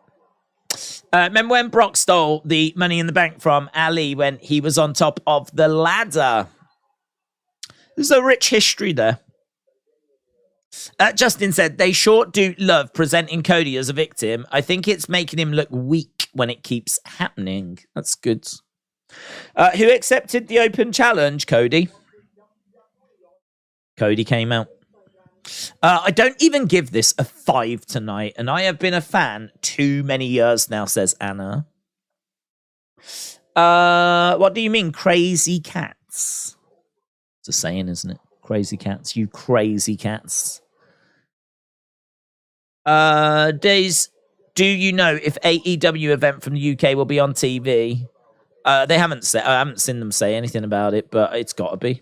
Remember when Brock stole the Money in the Bank from Ali when he was on top of the ladder? There's a rich history there. Justin said, they sure do love presenting Cody as a victim. I think it's making him look weak when it keeps happening. That's good. Who accepted the open challenge? Cody. Cody came out. I don't even give this a 5 tonight, and I have been a fan too many years now, says Anna. What do you mean, crazy cats? It's a saying, isn't it? Crazy cats, you crazy cats. Days, do you know if AEW event from the UK will be on TV? They haven't said. I haven't seen them say anything about it, but it's got to be.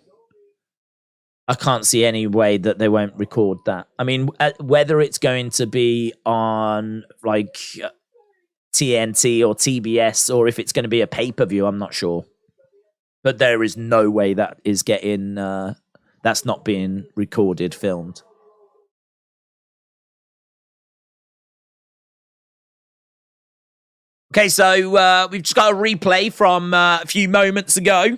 I can't see any way that they won't record that. I mean, whether it's going to be on like TNT or TBS, or if it's going to be a pay-per-view, I'm not sure. But there is no way that is getting. That's not being recorded, filmed. Okay, so we've just got a replay from a few moments ago.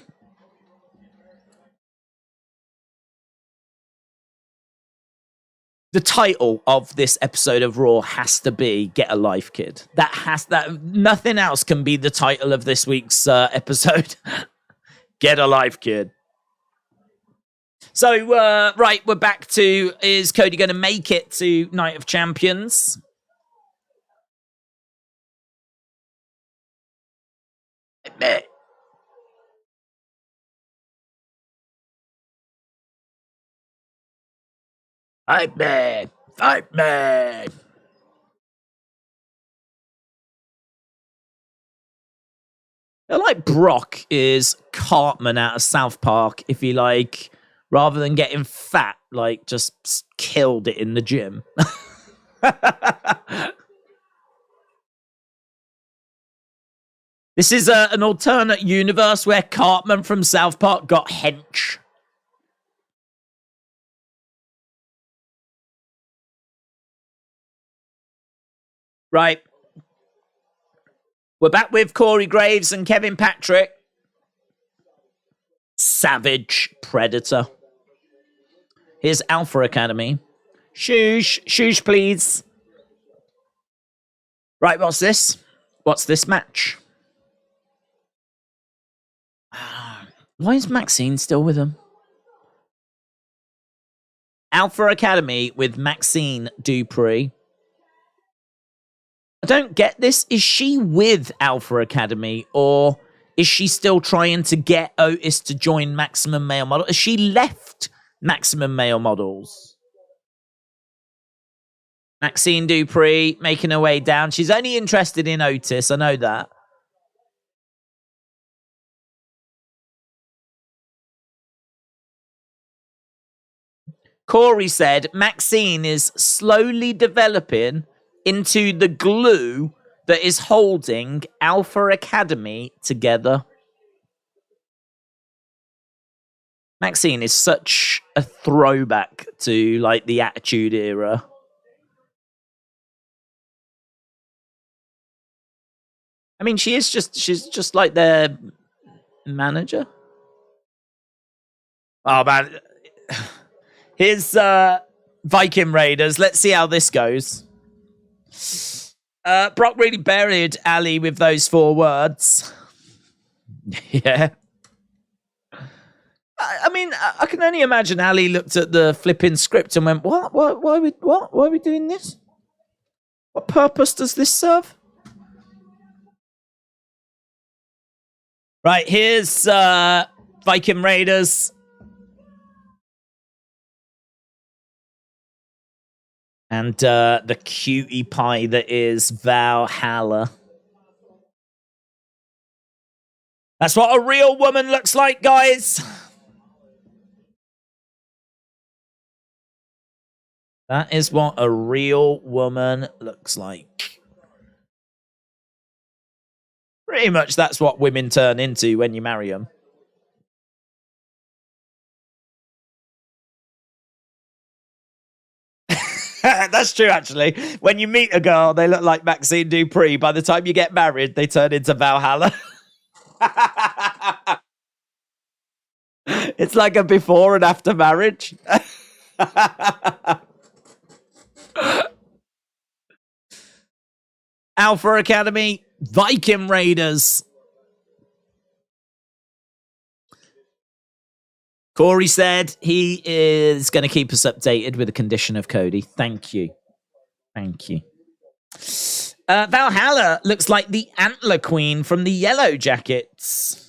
The title of this episode of Raw has to be "Get a Life, Kid." Nothing else can be the title of this week's episode. Get a life, kid. So, right, we're back to, is Cody going to make it to Night of Champions? Fight me! Fight me! I like Brock is Cartman out of South Park if he, like, rather than getting fat, like, just killed it in the gym. This is an alternate universe where Cartman from South Park got hench. Right. We're back with Corey Graves and Kevin Patrick. Savage Predator. Here's Alpha Academy. Shoosh, please. Right, what's this? What's this match? Why is Maxine still with him? Alpha Academy with Maxine Dupree. I don't get this. Is she with Alpha Academy, or is she still trying to get Otis to join Maximum Male Model? Has she left Maximum Male Models? Maxine Dupree making her way down. She's only interested in Otis. I know that. Corey said Maxine is slowly developing into the glue that is holding Alpha Academy together. Maxine is such a throwback to, like, the Attitude Era. I mean, she's just like their manager. Oh, man. Here's Viking Raiders. Let's see how this goes. Brock really buried Ali with those 4 words. Yeah. I mean, I can only imagine Ali looked at the flipping script and went, What? Why are we doing this? What purpose does this serve? Right, here's Viking Raiders. And the cutie pie that is Valhalla. That's what a real woman looks like, guys. That is what a real woman looks like. Pretty much that's what women turn into when you marry them. That's true, actually. When you meet a girl, they look like Maxine Dupree. By the time you get married, they turn into Valhalla. It's like a before and after marriage. Alpha Academy, Viking Raiders. Corey said he is going to keep us updated with the condition of Cody. Thank you. Thank you. Valhalla looks like the Antler Queen from the Yellow Jackets.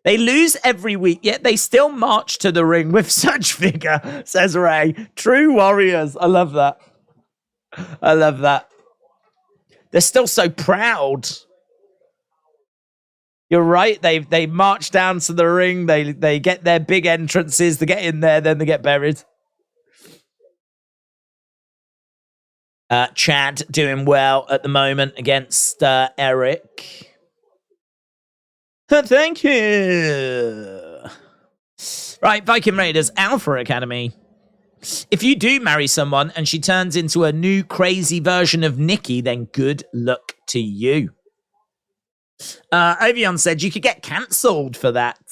They lose every week, yet they still march to the ring with such vigor, says Ray. True warriors. I love that. I love that. They're still so proud. You're right. They march down to the ring. They get their big entrances. They get in there, then they get buried. Chad doing well at the moment against Eric. Thank you. Right, Viking Raiders, Alpha Academy. If you do marry someone and she turns into a new crazy version of Nikki, then good luck to you. Ovion said you could get cancelled for that.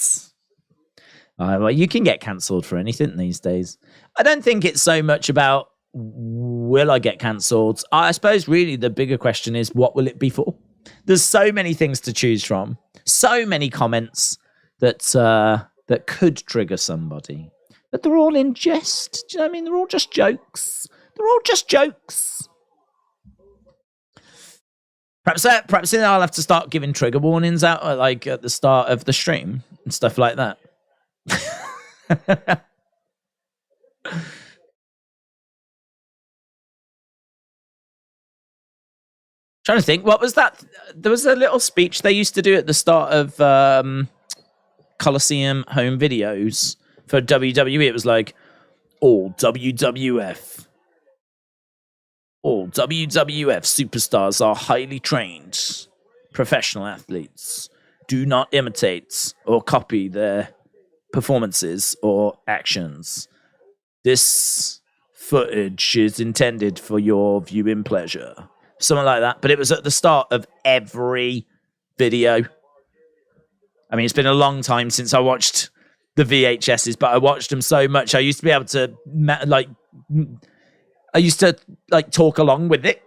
Well, you can get cancelled for anything these days. I don't think it's so much about will I get cancelled. I suppose really the bigger question is what will it be for? There's so many things to choose from. So many comments that could trigger somebody. But they're all in jest. Do you know what I mean? They're all just jokes. They're all just jokes. Perhaps I'll have to start giving trigger warnings out like at the start of the stream and stuff like that. Trying to think, what was that? There was a little speech they used to do at the start of Coliseum home videos for WWE. It was like, all WWF superstars are highly trained professional athletes. Do not imitate or copy their performances or actions. This footage is intended for your viewing pleasure. Something like that. But it was at the start of every video. I mean, it's been a long time since I watched the VHSs, but I watched them so much. I used to be able to, talk along with it.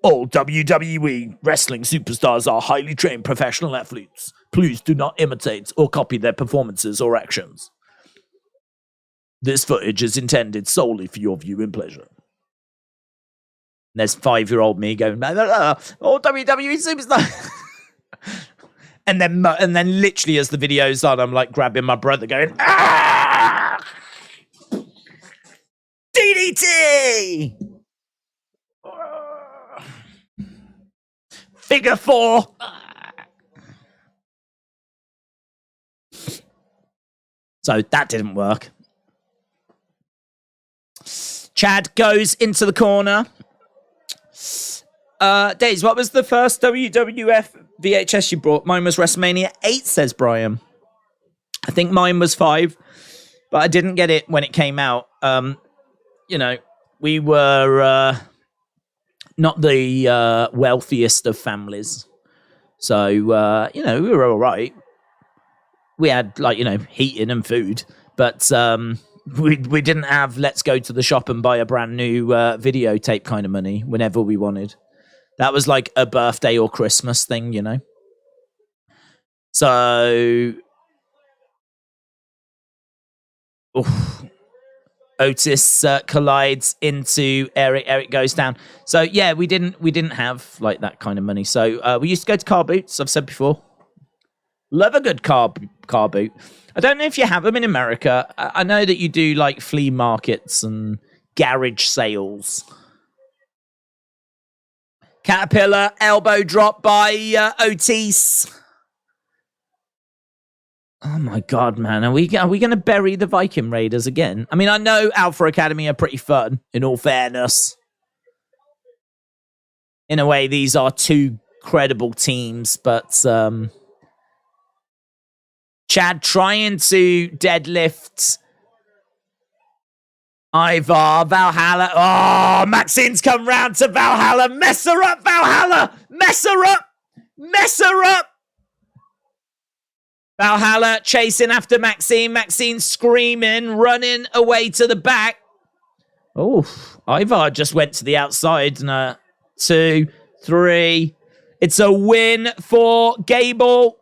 All WWE wrestling superstars are highly trained professional athletes. Please do not imitate or copy their performances or actions. This footage is intended solely for your viewing pleasure. And there's 5-year-old me going, all WWE superstars. and then literally as the video's on, I'm like grabbing my brother going, ah! DDT! Figure 4. So that didn't work. Chad goes into the corner. Days, what was the first WWF VHS you brought? Mine was WrestleMania 8, says Brian. I think mine was 5, but I didn't get it when it came out. We were not the wealthiest of families. So, we were all right. We had, heating and food. But we didn't have let's go to the shop and buy a brand new videotape kind of money whenever we wanted. That was like a birthday or Christmas thing, So... Otis collides into Eric. Eric goes down. So yeah, we didn't have like that kind of money. So we used to go to car boots. I've said before, love a good car boot. I don't know if you have them in America. I know that you do like flea markets and garage sales. Caterpillar elbow drop by Otis. Oh my God, man. Are we going to bury the Viking Raiders again? I mean, I know Alpha Academy are pretty fun, in all fairness. In a way, these are two credible teams, but Chad trying to deadlift Ivar, Valhalla. Oh, Maxine's come round to Valhalla. Mess her up, Valhalla. Mess her up. Mess her up. Valhalla chasing after Maxine. Maxine screaming, running away to the back. Oh, Ivar just went to the outside. 2, 3. It's a win for Gable.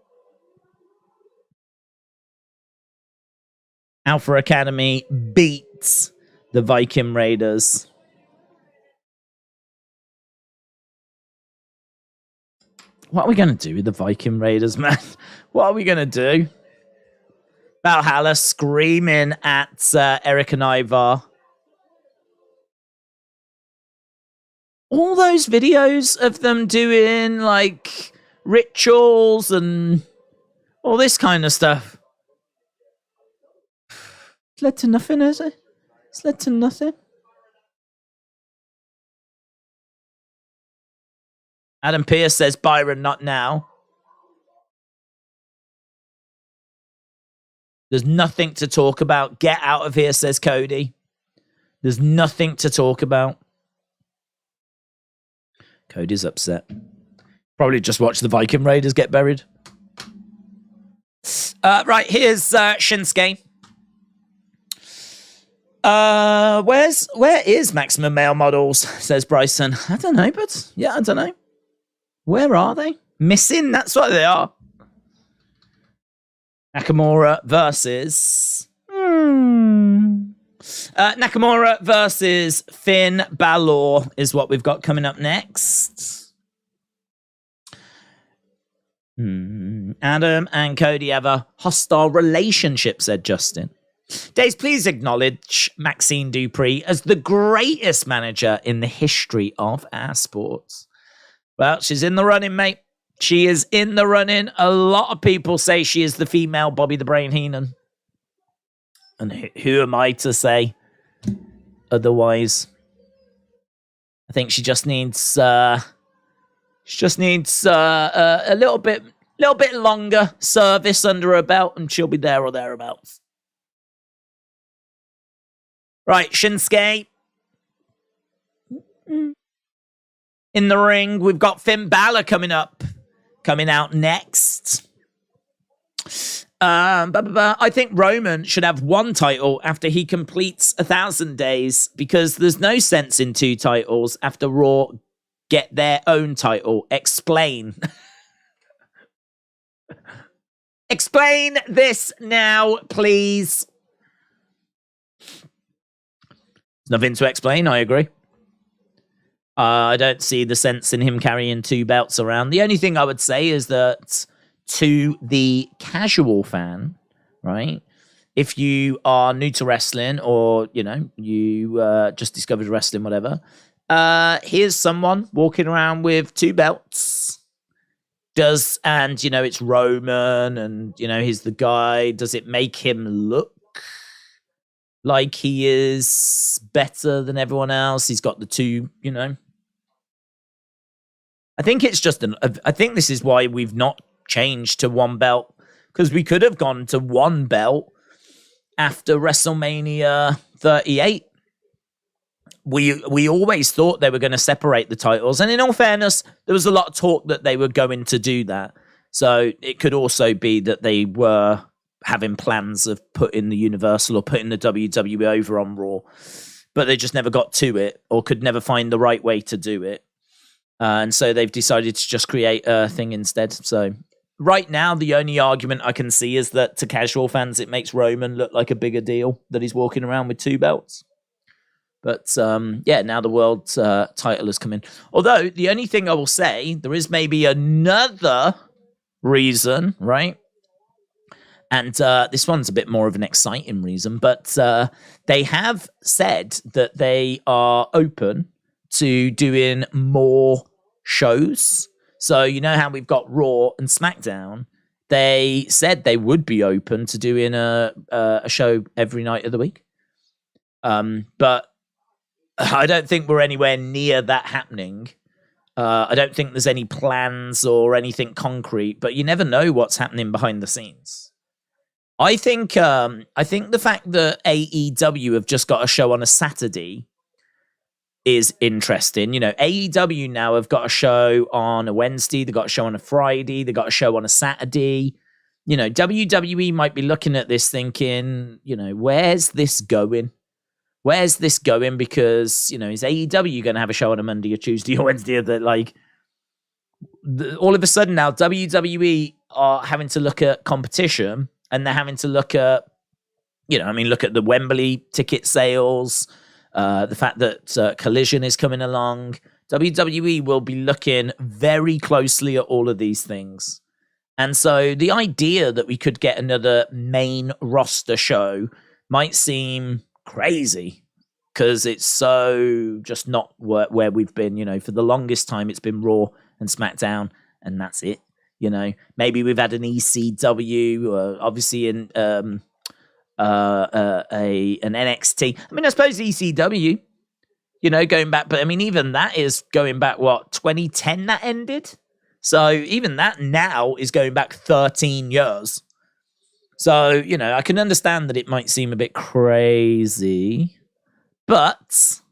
Alpha Academy beats the Viking Raiders. What are we going to do with the Viking Raiders, man? What are we going to do? Valhalla screaming at Eric and Ivar. All those videos of them doing, like, rituals and all this kind of stuff. It's led to nothing, is it? It's led to nothing. Adam Pearce says, Byron, not now. There's nothing to talk about. Get out of here, says Cody. There's nothing to talk about. Cody's upset. Probably just watch the Viking Raiders get buried. Right, here's Shinsuke. Where is Maximum Male Models, says Bryson. I don't know, but yeah, I don't know. Where are they? Missing? That's what they are. Nakamura versus... Nakamura versus Finn Balor is what we've got coming up next. Adam and Cody have a hostile relationship, said Justin. Days, please acknowledge Maxine Dupree as the greatest manager in the history of our sports. Well, she's in the running, mate. She is in the running. A lot of people say she is the female Bobby the Brain Heenan. And who am I to say otherwise? I think she just needs a little bit longer service under her belt, and she'll be there or thereabouts. Right, Shinsuke. In the ring, we've got Finn Balor coming out next. I think Roman should have one title after he completes 1,000 days, because there's no sense in 2 titles after Raw get their own title. Explain. Explain this now, please. There's nothing to explain, I agree. I don't see the sense in him carrying 2 belts around. The only thing I would say is that to the casual fan, right? If you are new to wrestling, or, you know, you just discovered wrestling, whatever, here's someone walking around with 2 belts. And, you know, it's Roman, and, you know, he's the guy. Does it make him look like he is better than everyone else? He's got the 2, you know. I think it's just I think this is why we've not changed to 1 belt, because we could have gone to 1 belt after WrestleMania 38. We always thought they were going to separate the titles, and in all fairness, there was a lot of talk that they were going to do that. So it could also be that they were having plans of putting the Universal or putting the WWE over on Raw, but they just never got to it, or could never find the right way to do it. And so they've decided to just create a thing instead. So right now, the only argument I can see is that to casual fans, it makes Roman look like a bigger deal that he's walking around with 2 belts. But yeah, now the world title has come in. Although, the only thing I will say, there is maybe another reason, right? And this one's a bit more of an exciting reason, but they have said that they are open to doing more shows. So you know how we've got Raw and SmackDown. they said they would be open to doing a show every night of the week. But I don't think we're anywhere near that happening. I don't think there's any plans or anything concrete, but you never know what's happening behind the scenes. I think the fact that AEW have just got a show on a Saturday is interesting. You know, AEW now have got a show on a Wednesday, they've got a show on a Friday, they've got a show on a Saturday. You know, WWE might be looking at this thinking, you know, where's this going? Where's this going? Because, you know, is AEW going to have a show on a Monday or Tuesday or Wednesday? That, like, all of a sudden now WWE are having to look at competition, and they're having to look at, you know, I mean, look at the Wembley ticket sales, the fact that Collision is coming along. WWE will be looking very closely at all of these things. And so the idea that we could get another main roster show might seem crazy because it's so just not where we've been. You know, for the longest time, it's been Raw and SmackDown, and that's it. You know, maybe we've had an ECW, obviously an NXT. I mean, I suppose ECW, you know, going back, but I mean, even that is going back, what, 2010 that ended? So even that now is going back 13 years. So, you know, I can understand that it might seem a bit crazy, but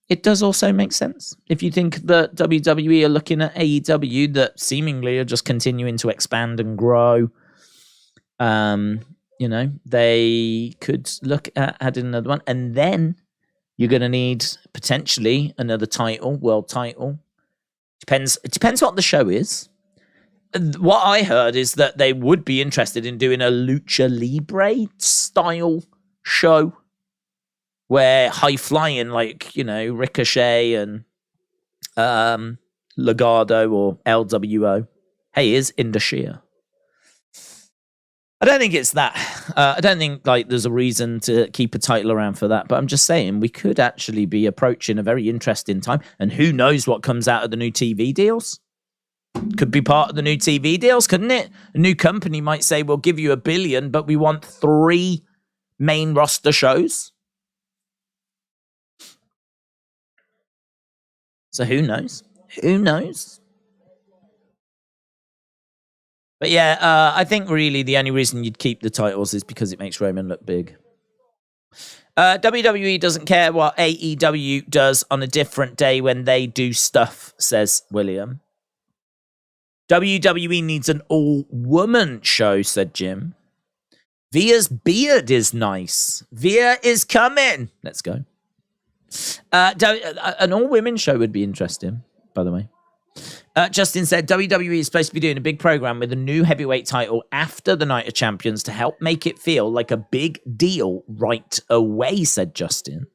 it does also make sense. If you think that WWE are looking at AEW that seemingly are just continuing to expand and grow, you know, they could look at adding another one. And then you're going to need potentially another title, world title. It depends what the show is. What I heard is that they would be interested in doing a Lucha Libre style show where high flying, like, you know, Ricochet and Legado or LWO. Hey, is Indashir. I don't think it's that. I don't think like there's a reason to keep a title around for that. But I'm just saying we could actually be approaching a very interesting time. And who knows what comes out of the new TV deals? Could be part of the new TV deals, couldn't it? A new company might say, we'll give you $1 billion, but we want 3 main roster shows. So who knows? Who knows? But yeah, I think really the only reason you'd keep the titles is because it makes Roman look big. WWE doesn't care what AEW does on a different day when they do stuff, says William. WWE needs an all-woman show, said Jim. Via's beard is nice. Via is coming. Let's go. An all-women show would be interesting, by the way. Justin said, WWE is supposed to be doing a big program with a new heavyweight title after the Night of Champions to help make it feel like a big deal right away, said Justin.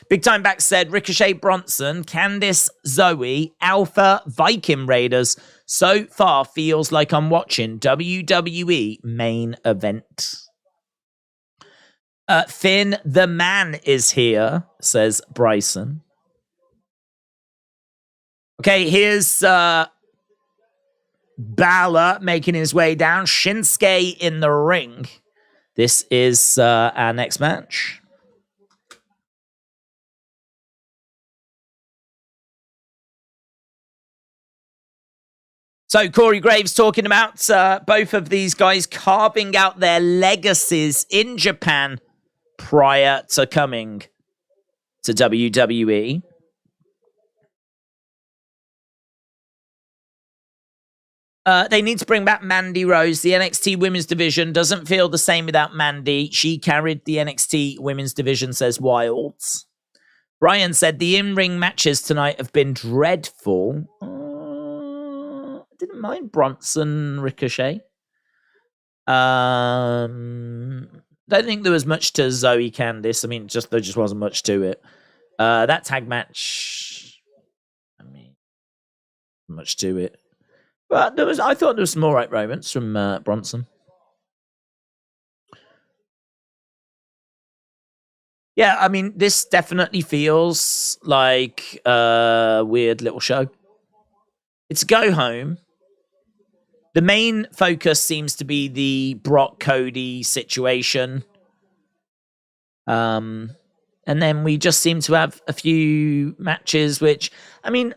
Big Time Back said, Ricochet, Bronson, Candice, Zoe, Alpha, Viking Raiders. So far feels like I'm watching WWE main event. Finn the Man is here, says Bryson. Okay, here's Balor making his way down. Shinsuke in the ring. This is our next match. So Corey Graves talking about both of these guys carving out their legacies in Japan prior to coming to WWE. They need to bring back Mandy Rose. The NXT women's division doesn't feel the same without Mandy. She carried the NXT women's division, says Wilds. Brian said the in-ring matches tonight have been dreadful. I didn't mind Bronson Ricochet. Don't think there was much to Zoe Candice. I mean, there just wasn't much to it. That tag match, I mean, much to it. But I thought there was some all right moments from Bronson. Yeah, I mean, this definitely feels like a weird little show. It's go home. The main focus seems to be the Brock Cody situation. And then we just seem to have a few matches, which, I mean,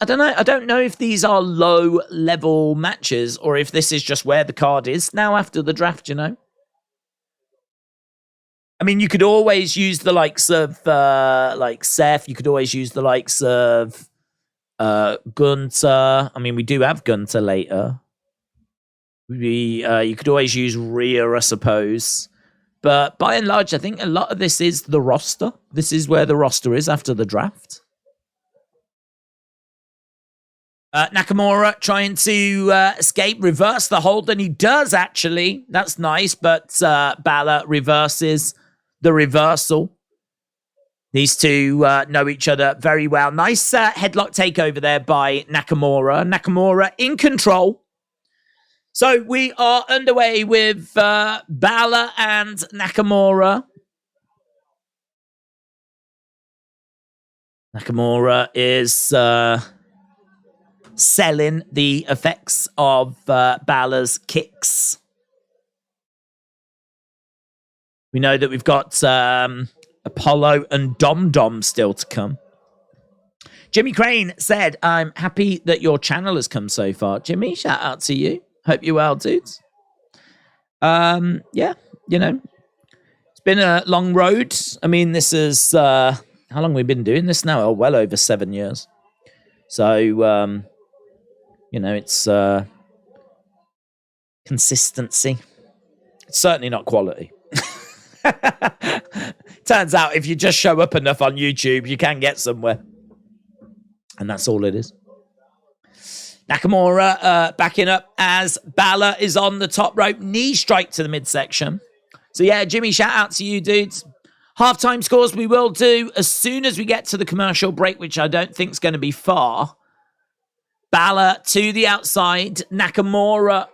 I don't know. I don't know if these are low-level matches or if this is just where the card is now after the draft, you know? I mean, you could always use the likes of, like, Seth. You could always use the likes of Gunther. I mean, we do have Gunther later. You could always use Rhea, I suppose. But by and large, I think a lot of this is the roster. This is where the roster is after the draft. Nakamura trying to escape, reverse the hold, and he does, actually. That's nice, but Balor reverses the reversal. These two know each other very well. Nice headlock takeover there by Nakamura. Nakamura in control. So we are underway with Balor and Nakamura. Nakamura is selling the effects of Balor's kicks. We know that we've got Apollo and Dom Dom still to come. Jimmy Crane said, I'm happy that your channel has come so far. Jimmy, shout out to you. Hope you're well, dudes. Yeah, you know, it's been a long road. I mean, this is, how long have we been doing this now? Oh, well over 7 years. So, you know, it's consistency. It's certainly not quality. Turns out if you just show up enough on YouTube, you can get somewhere. And that's all it is. Nakamura backing up as Balor is on the top rope. Knee strike to the midsection. So yeah, Jimmy, shout out to you, dudes. Halftime scores we will do as soon as we get to the commercial break, which I don't think is going to be far. Balor to the outside. Nakamura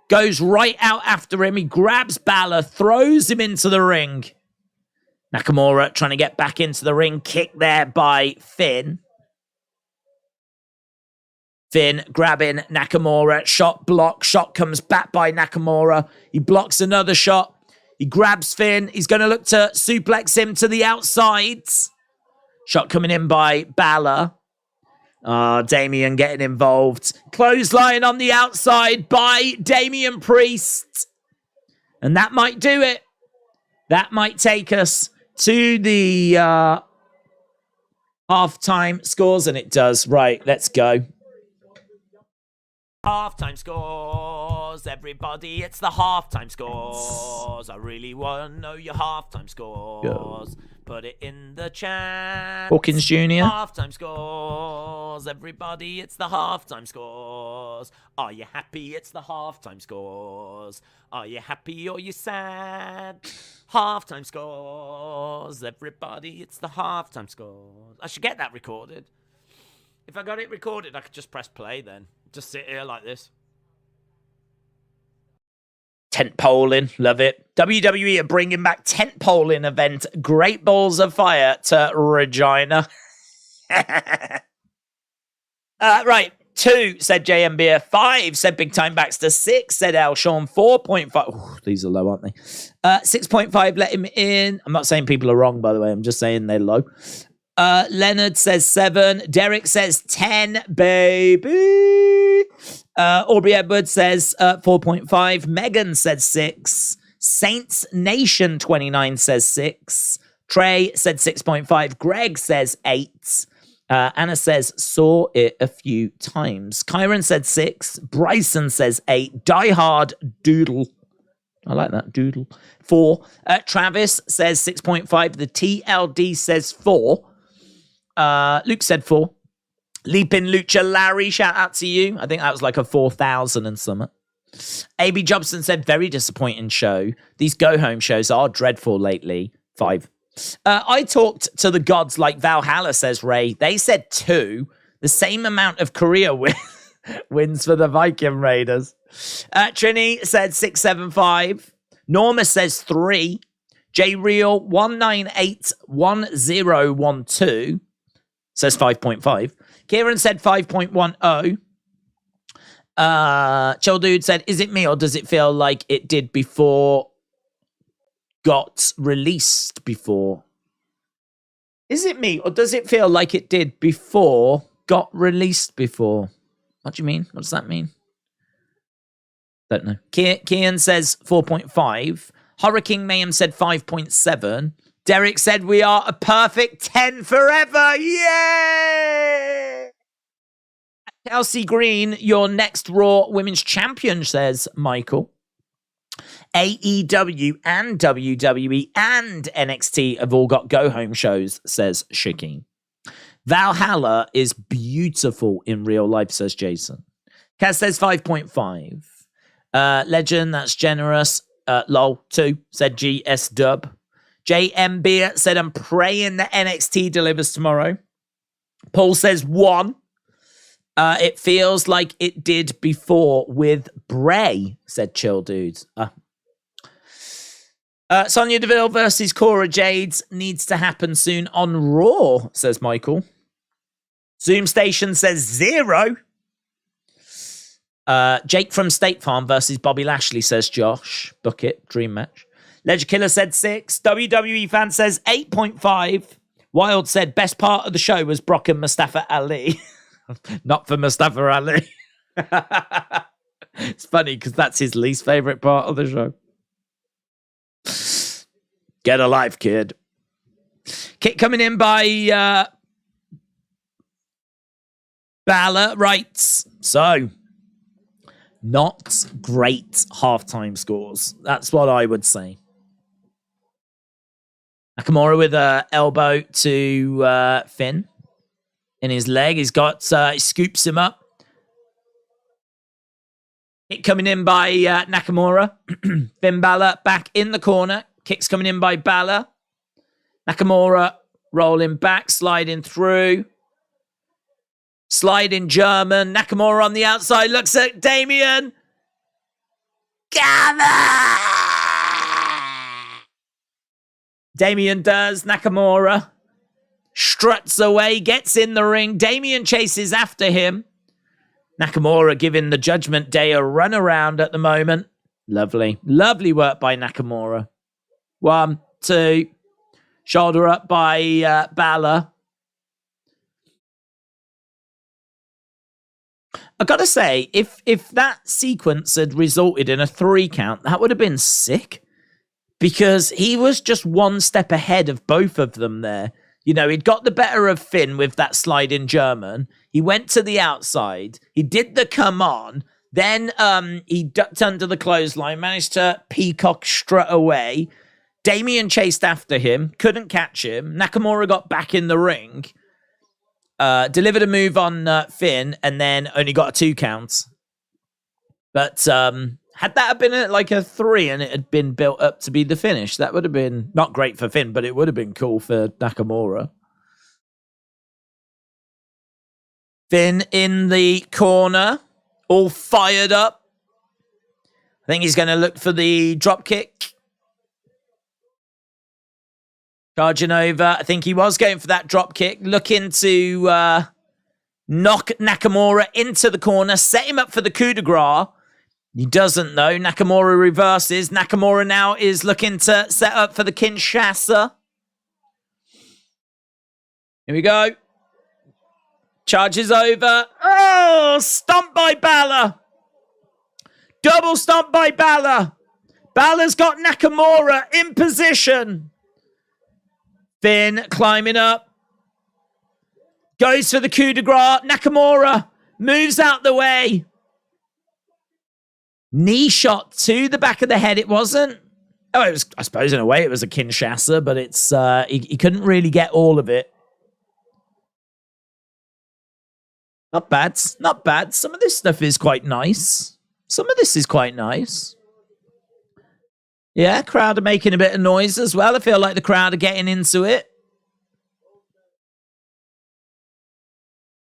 goes right out after him. He grabs Balor, throws him into the ring. Nakamura trying to get back into the ring. Kick there by Finn. Finn grabbing Nakamura. Shot block. Shot comes back by Nakamura. He blocks another shot. He grabs Finn. He's going to look to suplex him to the outside. Shot coming in by Balor. Damian getting involved. Clothesline on the outside by Damian Priest. And that might do it. That might take us to the halftime scores. And it does. Right, let's go. Halftime scores, everybody, it's the halftime scores. I really want to know your halftime scores. Go. Put it in the chat. Hawkins Jr. Halftime scores, everybody, it's the halftime scores. Are you happy? It's the halftime scores. Are you happy or you sad? Halftime scores, everybody, it's the halftime scores. I should get that recorded. If I got it recorded, I could just press play then. Just sit here like this. Tent poling, love it. WWE are bringing back tent poling event. Great Balls of Fire to Regina. Right. 2, said JM Beer. 5, said Big Time Baxter. 6, said Al Sean. 4.5. Ooh, these are low, aren't they? 6.5, let him in. I'm not saying people are wrong, by the way. I'm just saying they're low. Leonard says 7. Derek says 10, baby. Aubrey Edwards says 4.5. Megan said 6. Saints Nation 29 says 6. Trey said 6.5. Greg says 8. Anna says saw it a few times. Kyron said 6. Bryson says 8. Die Hard Doodle. I like that. Doodle. 4. Travis says 6.5. The TLD says 4. Luke said 4. Leaping Lucha Larry, shout out to you. I think that was like a 4,000 and something. AB Jobson said, very disappointing show. These go-home shows are dreadful lately. 5. I talked to the gods like Valhalla, says Ray. They said 2. The same amount of career wins for the Viking Raiders. Trini said 6.75. Norma says 3. J Real 1981012 says 5.5. Kieran said 5.10. Chill Dude said, is it me or does it feel like it did before got released before? Is it me or does it feel like it did before got released before? What do you mean? What does that mean? Don't know. Kian says 4.5. Hurricane Mayhem said 5.7. Derek said we are a perfect 10 forever. Yay! Kelsey Green, your next Raw Women's Champion, says Michael. AEW and WWE and NXT have all got go-home shows, says Shakeen. Valhalla is beautiful in real life, says Jason. Kaz says 5.5. Legend, that's generous. Lol, 2, said GS Dub. JMB said, I'm praying that NXT delivers tomorrow. Paul says 1. It feels like it did before with Bray, said Chill Dudes. Sonya DeVille versus Cora Jades needs to happen soon on Raw, says Michael. Zoom Station says 0. Jake from State Farm versus Bobby Lashley, says Josh. Book it, dream match. Ledger Killer said 6. WWE fan says 8.5. Wild said best part of the show was Brock and Mustafa Ali. Not for Mustafa Ali. It's funny because that's his least favorite part of the show. Get a life, kid. Kit coming in by Balor writes, so not great halftime scores. That's what I would say. Nakamura with an elbow to Finn in his leg. He scoops him up. Kick coming in by Nakamura. Finn Balor back in the corner. Kicks coming in by Balor. Nakamura rolling back, sliding through. Sliding German. Nakamura on the outside looks at Damien. Gather! Damien does. Nakamura struts away, gets in the ring. Damien chases after him. Nakamura giving the Judgment Day a runaround at the moment. Lovely. Lovely work by Nakamura. 1, 2. Shoulder up by Balor. I gotta say, if that sequence had resulted in a 3 count, that would have been sick. Because he was just one step ahead of both of them there. You know, he'd got the better of Finn with that slide-in German. He went to the outside. He did the come on. Then he ducked under the clothesline, managed to peacock strut away. Damien chased after him, couldn't catch him. Nakamura got back in the ring. Delivered a move on Finn, and then only got a 2 count. But had that been like a 3 and it had been built up to be the finish, that would have been not great for Finn, but it would have been cool for Nakamura. Finn in the corner, all fired up. I think he's going to look for the drop kick. Charging over. I think he was going for that drop kick. Looking to knock Nakamura into the corner. Set him up for the coup de grace. He doesn't though. Nakamura reverses. Nakamura now is looking to set up for the Kinshasa. Here we go. Charges over. Oh, stomp by Balor. Double stomp by Balor. Balor's got Nakamura in position. Finn climbing up. Goes for the coup de grace. Nakamura moves out the way. Knee shot to the back of the head. It wasn't. Oh, it was, I suppose in a way it was a Kinshasa, but it's he couldn't really get all of it. Not bad. Not bad. Some of this stuff is quite nice. Some of this is quite nice. Yeah, crowd are making a bit of noise as well. I feel like the crowd are getting into it.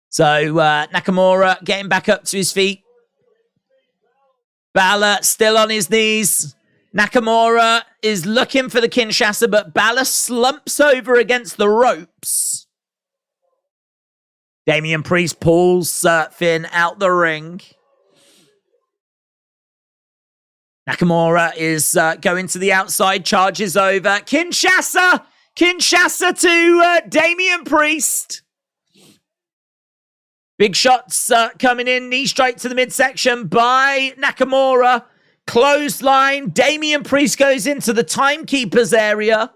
So Nakamura getting back up to his feet. Balor still on his knees. Nakamura is looking for the Kinshasa, but Balor slumps over against the ropes. Damian Priest pulls Finn out the ring. Nakamura is going to the outside, charges over. Kinshasa to Damian Priest. Big shots coming in, knee straight to the midsection by Nakamura. Clothesline, Damian Priest goes into the timekeeper's area.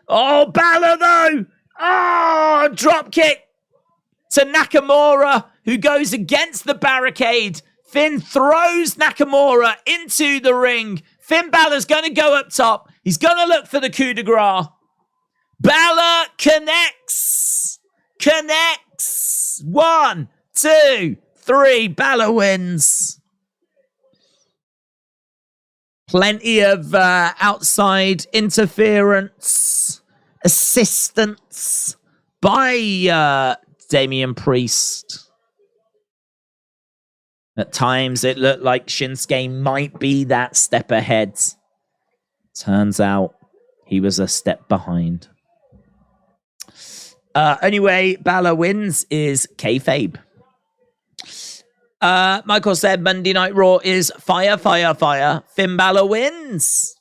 Oh, Balor though. Oh, drop kick to Nakamura, who goes against the barricade. Finn throws Nakamura into the ring. Finn Balor's going to go up top. He's going to look for the coup de grace. Balor connects. 1, 2, 3. Balor wins. Plenty of outside interference, assistance by Damian Priest. At times, it looked like Shinsuke might be that step ahead. Turns out, he was a step behind. Anyway, Balor wins is kayfabe. Michael said Monday Night Raw is fire. Finn Balor wins.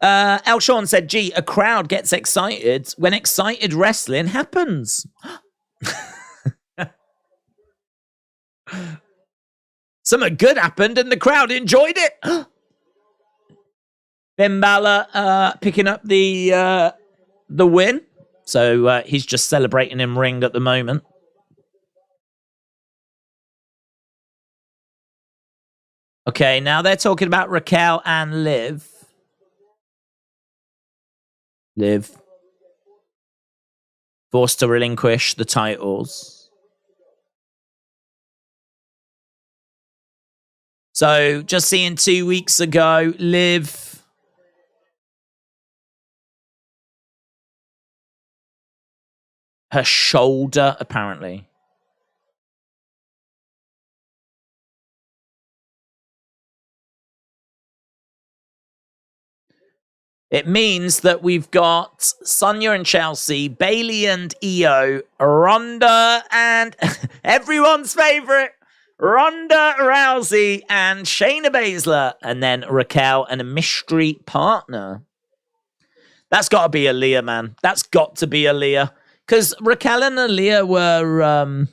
El Sean said, gee, a crowd gets excited when excited wrestling happens. Something good happened and the crowd enjoyed it. Finn Balor picking up the win. So he's just celebrating in ring at the moment. Okay, now they're talking about Raquel and Liv. Liv forced to relinquish the titles. So, just seeing 2 weeks ago, Liv her shoulder, apparently. It means that we've got Sonya and Chelsea, Bayley and Io, Ronda and everyone's favorite, Ronda Rousey and Shayna Baszler, and then Raquel and a mystery partner. That's got to be Aaliyah, man. That's got to be Aaliyah. Because Raquel and Aaliyah were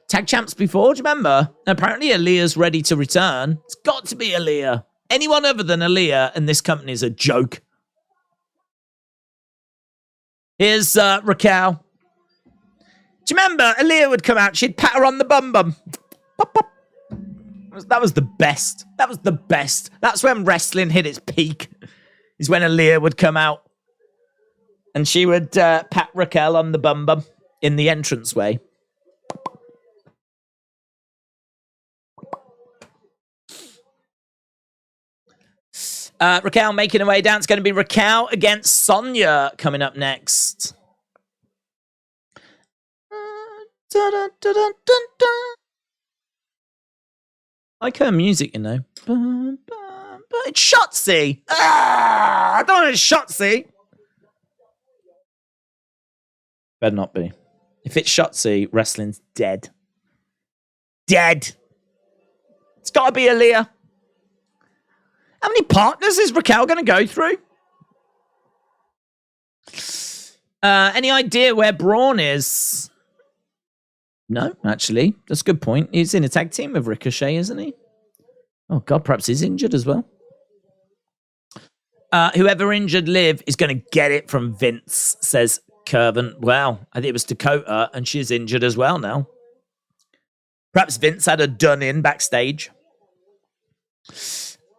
tag champs before, do you remember? And apparently Aaliyah's ready to return. It's got to be Aaliyah. Anyone other than Aaliyah and this company is a joke. Here's Raquel. Do you remember Aaliyah would come out, she'd pat her on the bum. Pop, pop. That was the best. That was the best. That's when wrestling hit its peak. Is when Aaliyah would come out. And she would pat Raquel on the bum in the entranceway. Raquel making her way down. It's going to be Raquel against Sonya coming up next. I like her music, you know. But it's Shotzi. I don't know it's Shotzi. Better not be. If it's Shotzi, wrestling's dead. Dead. It's got to be Aaliyah. How many partners is Raquel going to go through? Any idea where Braun is? No, actually. That's a good point. He's in a tag team with Ricochet, isn't he? Oh, God, perhaps he's injured as well. Whoever injured Liv is going to get it from Vince, says Curvin. Well, I think it was Dakota, and she's injured as well now. Perhaps Vince had her done in backstage.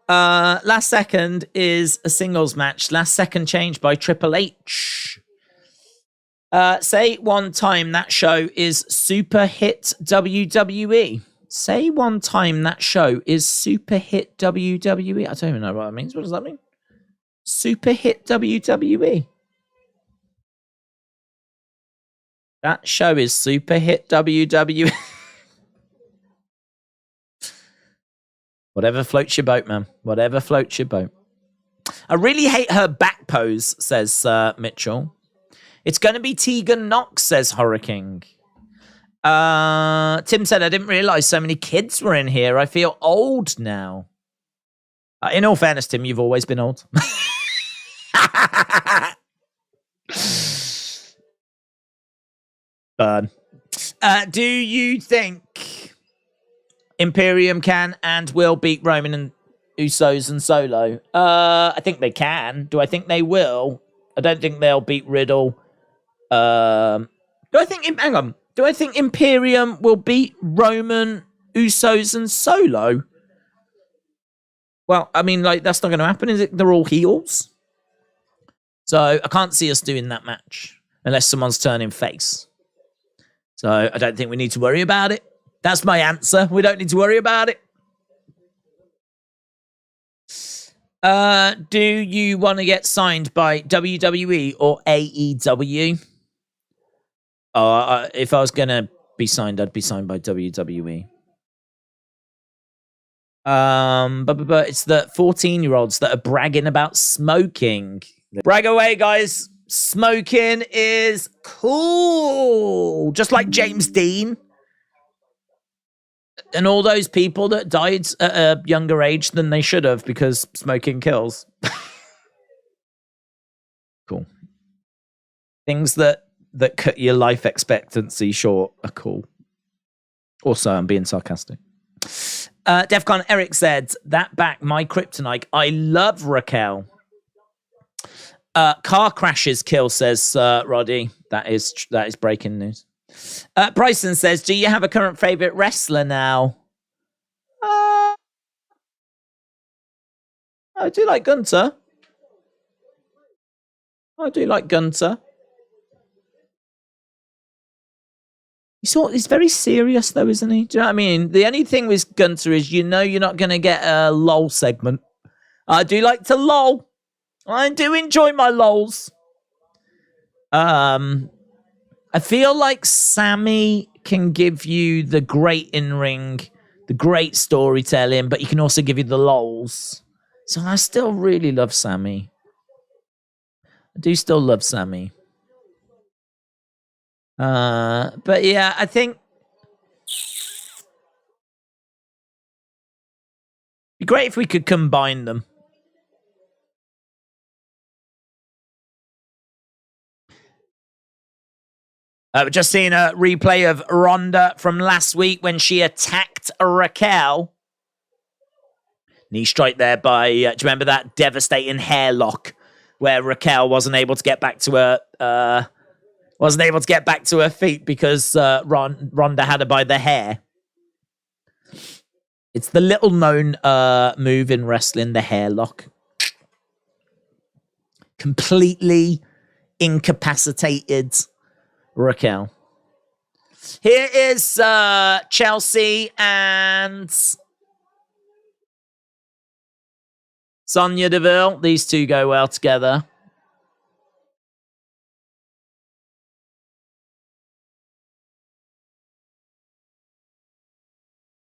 Last second is a singles match. Last second change by Triple H. Say one time that show is super hit WWE. Say one time that show is super hit WWE. I don't even know what that means. What does that mean? Super hit WWE. That show is super hit WWE. Whatever floats your boat, man. Whatever floats your boat. I really hate her back pose, says Mitchell. It's going to be Tegan Knox, says Hurricane. Tim said, I didn't realize so many kids were in here. I feel old now. In all fairness, Tim, you've always been old. Burn. Do you think Imperium can and will beat Roman and Usos and Solo? I think they can. Do I think they will? I don't think they'll beat Riddle. Do I think Imperium will beat Roman, Usos, and Solo? Well, I mean, like, that's not going to happen, is it? They're all heels. So I can't see us doing that match unless someone's turning face. So I don't think we need to worry about it. That's my answer. We don't need to worry about it. Do you want to get signed by WWE or AEW? If I was going to be signed, I'd be signed by WWE. But it's the 14-year-olds that are bragging about smoking. Brag away, guys. Smoking is cool. Just like James Dean. And all those people that died at a younger age than they should have because smoking kills. Cool. Things that cut your life expectancy short are cool. Also, I'm being sarcastic. Defcon Eric said, that back, my kryptonite. I love Raquel. Car crashes kill, says Roddy. That is breaking news. Bryson says, do you have a current favorite wrestler now? I do like Gunther. He's very serious, though, isn't he? Do you know what I mean? The only thing with Gunther is, you're not going to get a lol segment. I do like to lol. I do enjoy my lols. I feel like Sami can give you the great in-ring, the great storytelling, but he can also give you the lols. So I still really love Sami. I do still love Sami. But yeah, I think it'd be great if we could combine them. We've just seen a replay of Ronda from last week when she attacked Raquel. Knee strike there by, do you remember that devastating hair lock where Raquel wasn't able to get back to her feet because Ronda had her by the hair. It's the little known move in wrestling, the hair lock. Completely incapacitated Raquel. Here is Chelsea and Sonya DeVille. These two go well together.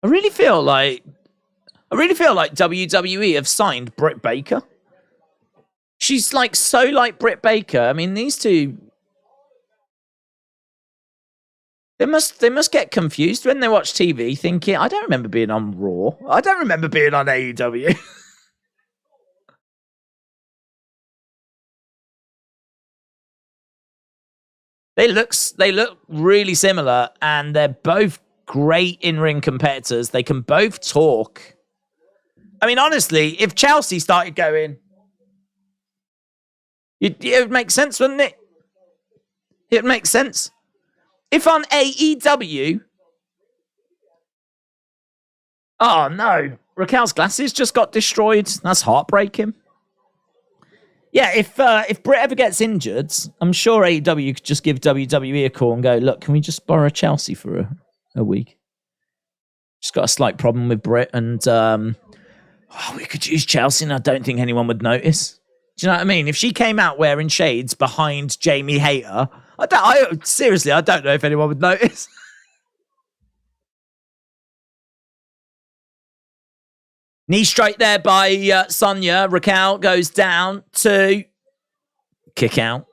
I really feel like WWE have signed Britt Baker. She's like so like Britt Baker. I mean, these two, they must get confused when they watch TV, thinking, I don't remember being on Raw. I don't remember being on AEW. They look really similar, and they're both great in-ring competitors. They can both talk. I mean, honestly, if Chelsea started going, it would make sense, wouldn't it? It would make sense. If on AEW... Oh, no. Raquel's glasses just got destroyed. That's heartbreaking. Yeah, if Britt ever gets injured, I'm sure AEW could just give WWE a call and go, look, can we just borrow Chelsea for a week? Just got a slight problem with Britt, and we could use Chelsea, and I don't think anyone would notice. Do you know what I mean? If she came out wearing shades behind Jamie Hayter, seriously, I don't know if anyone would notice. Knee straight there by Sonya. Raquel goes down to kick out.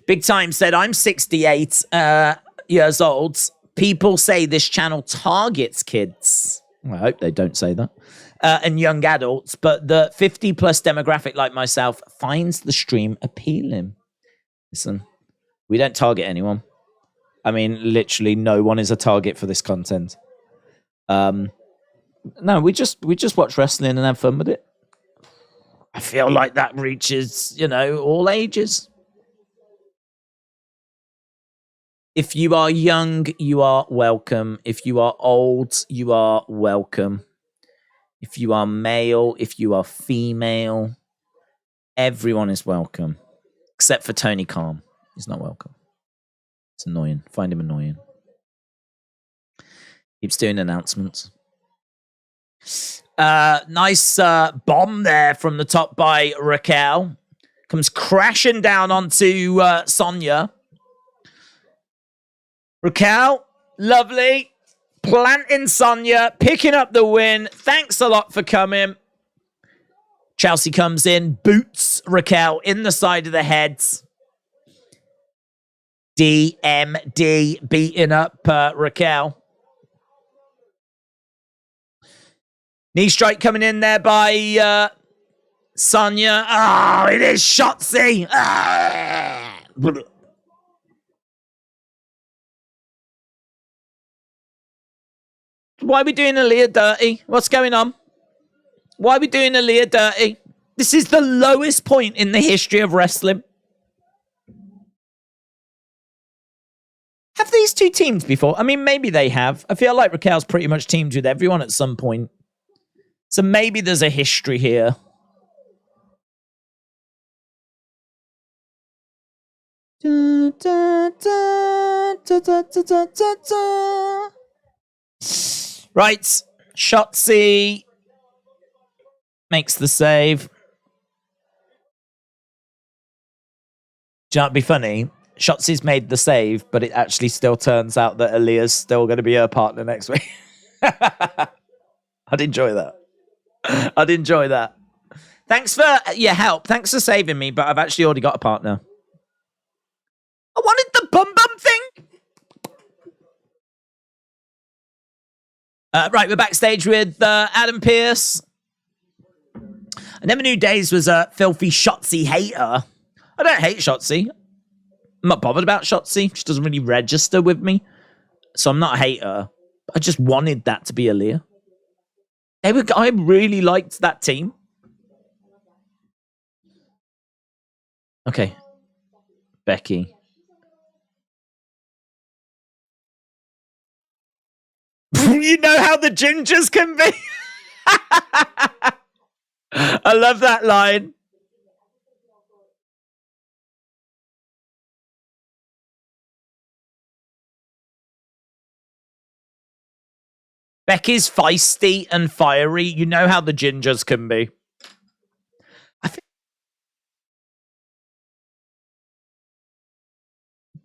Big Time said, I'm 68 years old. People say this channel targets kids. Well, I hope they don't say that. and young adults, but the 50 plus demographic like myself finds the stream appealing. Listen, we don't target anyone. I mean, literally no one is a target for this content. No, we just watch wrestling and have fun with it. I feel like that reaches, all ages. If you are young, you are welcome. If you are old, you are welcome. If you are male, if you are female, everyone is welcome. Except for Tony Khan. He's not welcome. It's annoying. Find him annoying. Keeps doing announcements. Nice bomb there from the top by Raquel. Comes crashing down onto Sonya. Raquel, lovely. Planting Sonya, picking up the win. Thanks a lot for coming. Chelsea comes in, boots Raquel in the side of the head. DMD beating up Raquel. Knee strike coming in there by Sonya. Oh, it is Shotzi. Ah. Why are we doing Aaliyah dirty? What's going on? Why are we doing Aaliyah dirty? This is the lowest point in the history of wrestling. Have these two teamed before? I mean, maybe they have. I feel like Raquel's pretty much teamed with everyone at some point. So maybe there's a history here. Da, da, da, da, da, da, da, da. Right, Shotzi makes the save. Do you know what'd be funny? Shotzi's made the save, but it actually still turns out that Aaliyah's still going to be her partner next week. I'd enjoy that. I'd enjoy that. Thanks for your help. Thanks for saving me, but I've actually already got a partner. I wanted the bum bum thing. Right, we're backstage with Adam Pearce. I never knew Days was a filthy Shotzi hater. I don't hate Shotzi. I'm not bothered about Shotzi. She doesn't really register with me. So I'm not a hater. I just wanted that to be Aaliyah. I really liked that team. Okay. Becky. You know how the gingers can be. I love that line. Becky's feisty and fiery. You know how the gingers can be. I think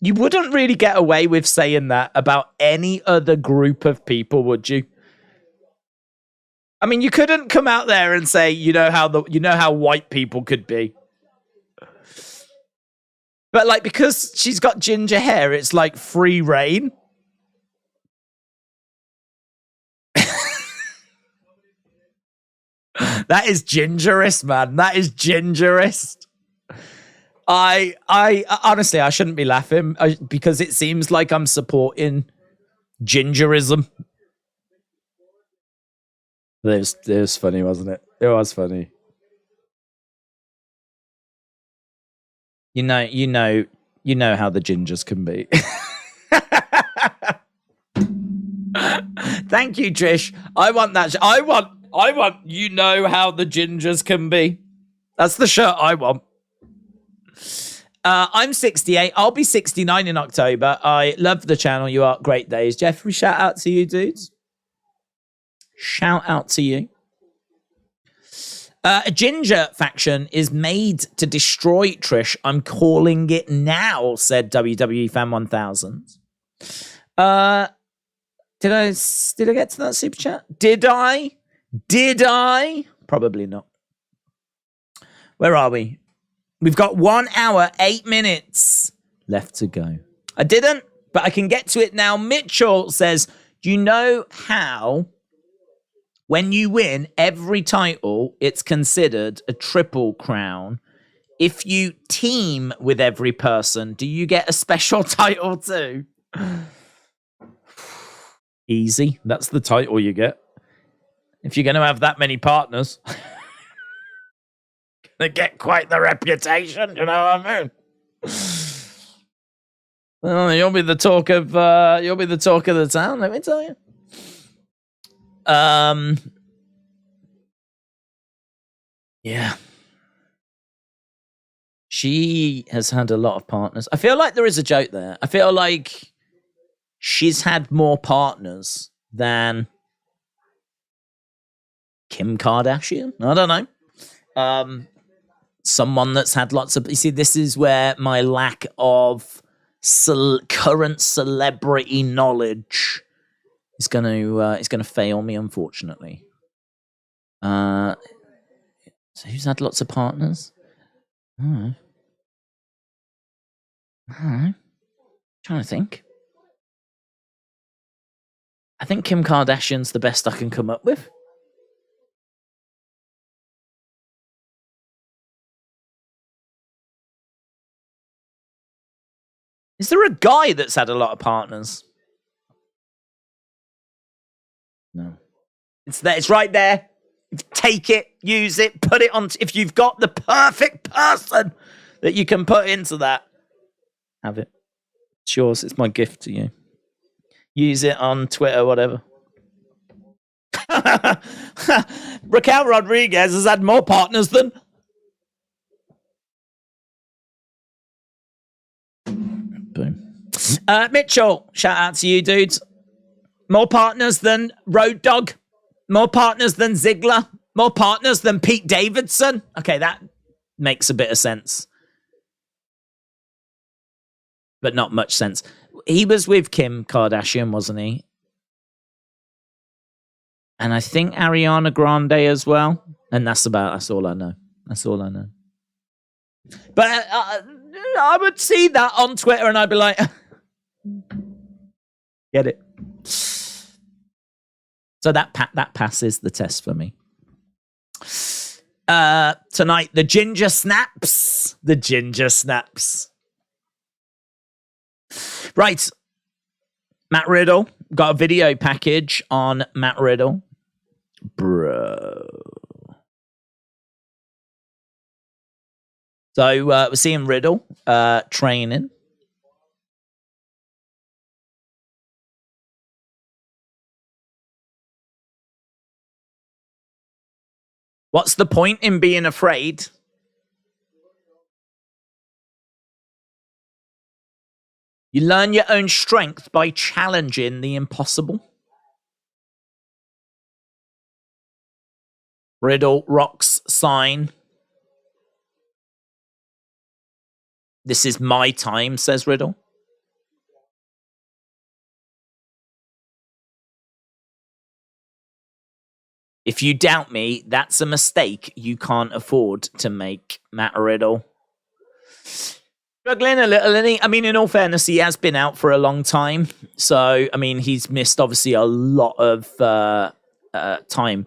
you wouldn't really get away with saying that about any other group of people, would you? I mean, you couldn't come out there and say, you know how white people could be. But like, because she's got ginger hair, it's like free reign. That is gingerist, man. That is gingerist. I honestly, I shouldn't be laughing because it seems like I'm supporting gingerism. It was funny, wasn't it? It was funny. You know how the gingers can be. Thank you, Trish. I want that. I want. You know how the gingers can be. That's the shirt I want. I'm 68. I'll be 69 in October. I love the channel. You are great days. Jeffrey, shout out to you, dudes. Shout out to you. A ginger faction is made to destroy Trish. I'm calling it now, said WWE Fan 1000. Did I get to that super chat? Did I? Probably not. Where are we? We've got 1 hour, 8 minutes left to go. I didn't, but I can get to it now. Mitchell says, do you know how When you win every title, it's considered a triple crown. If you team with every person, do you get a special title too? Easy. That's the title you get. If you're going to have that many partners, they get quite the reputation. You know what I mean? Well, you'll be the talk of the town. Let me tell you. Yeah. She has had a lot of partners. I feel like there is a joke there. I feel like she's had more partners than Kim Kardashian. I don't know. Someone that's had lots of... You see, this is where my lack of current celebrity knowledge is going to fail me, unfortunately. So who's had lots of partners? I don't know. Trying to think. I think Kim Kardashian's the best I can come up with. Is there a guy that's had a lot of partners? No. It's there. It's right there. Take it, use it, put it on. If you've got the perfect person that you can put into that, have it. It's yours. It's my gift to you. Use it on Twitter, whatever. Raquel Rodriguez has had more partners than... Boom. Mitchell, shout out to you, dudes. More partners than Road Dogg. More partners than Ziggler. More partners than Pete Davidson. Okay, that makes a bit of sense. But not much sense. He was with Kim Kardashian, wasn't he? And I think Ariana Grande as well. And that's all I know. That's all I know. But I would see that on Twitter and I'd be like, get it. So that passes the test for me. Tonight, the ginger snaps. The ginger snaps. Right. Matt Riddle. Got a video package on Matt Riddle. Bro. So we're seeing Riddle training. What's the point in being afraid? You learn your own strength by challenging the impossible. Riddle rocks sign. This is my time, says Riddle. If you doubt me, that's a mistake you can't afford to make, Matt Riddle. Struggling a little, isn't he? I mean, in all fairness, he has been out for a long time. So, I mean, he's missed, obviously, a lot of time.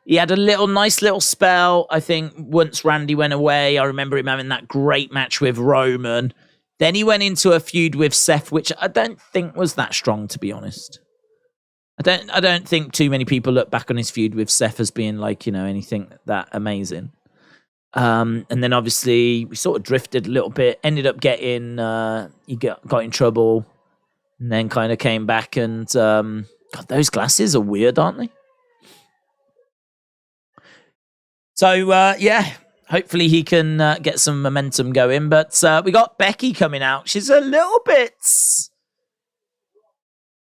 He had a nice little spell, I think, once Randy went away. I remember him having that great match with Roman. Then he went into a feud with Seth, which I don't think was that strong, to be honest. I don't think too many people look back on his feud with Seth as being like, you know, anything that amazing. And then obviously we sort of drifted a little bit, ended up getting, he got in trouble and then kind of came back and, God, those glasses are weird, aren't they? So, yeah, hopefully he can get some momentum going. But we got Becky coming out. She's a little bit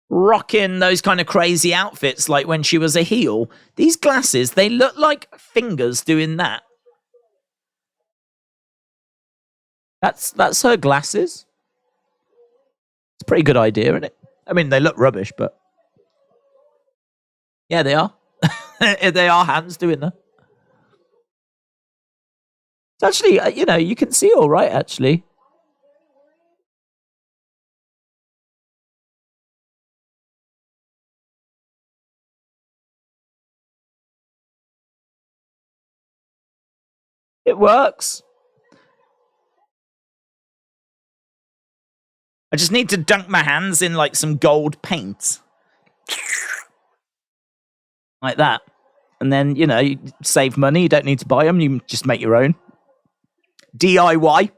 rocking those kind of crazy outfits like when she was a heel. These glasses, they look like fingers doing that. That's her glasses. It's a pretty good idea, isn't it? I mean, they look rubbish, but yeah, they are. They are hands doing that. It's actually, you know, you can see all right, actually. It works. I just need to dunk my hands in like some gold paint. Like that. And then, you know, you save money. You don't need to buy them. You just make your own. DIY.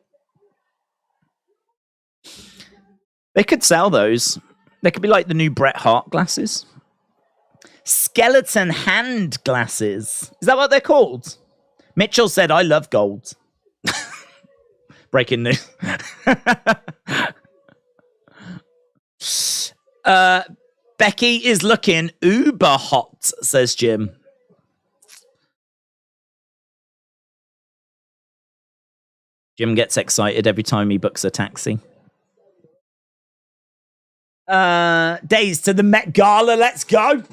They could sell those. They could be like the new Bret Hart glasses. Skeleton hand glasses. Is that what they're called? Mitchell said, I love gold. Breaking news. Becky is looking uber hot, says Jim. Jim gets excited every time he books a taxi. Days to the Met Gala. Let's go.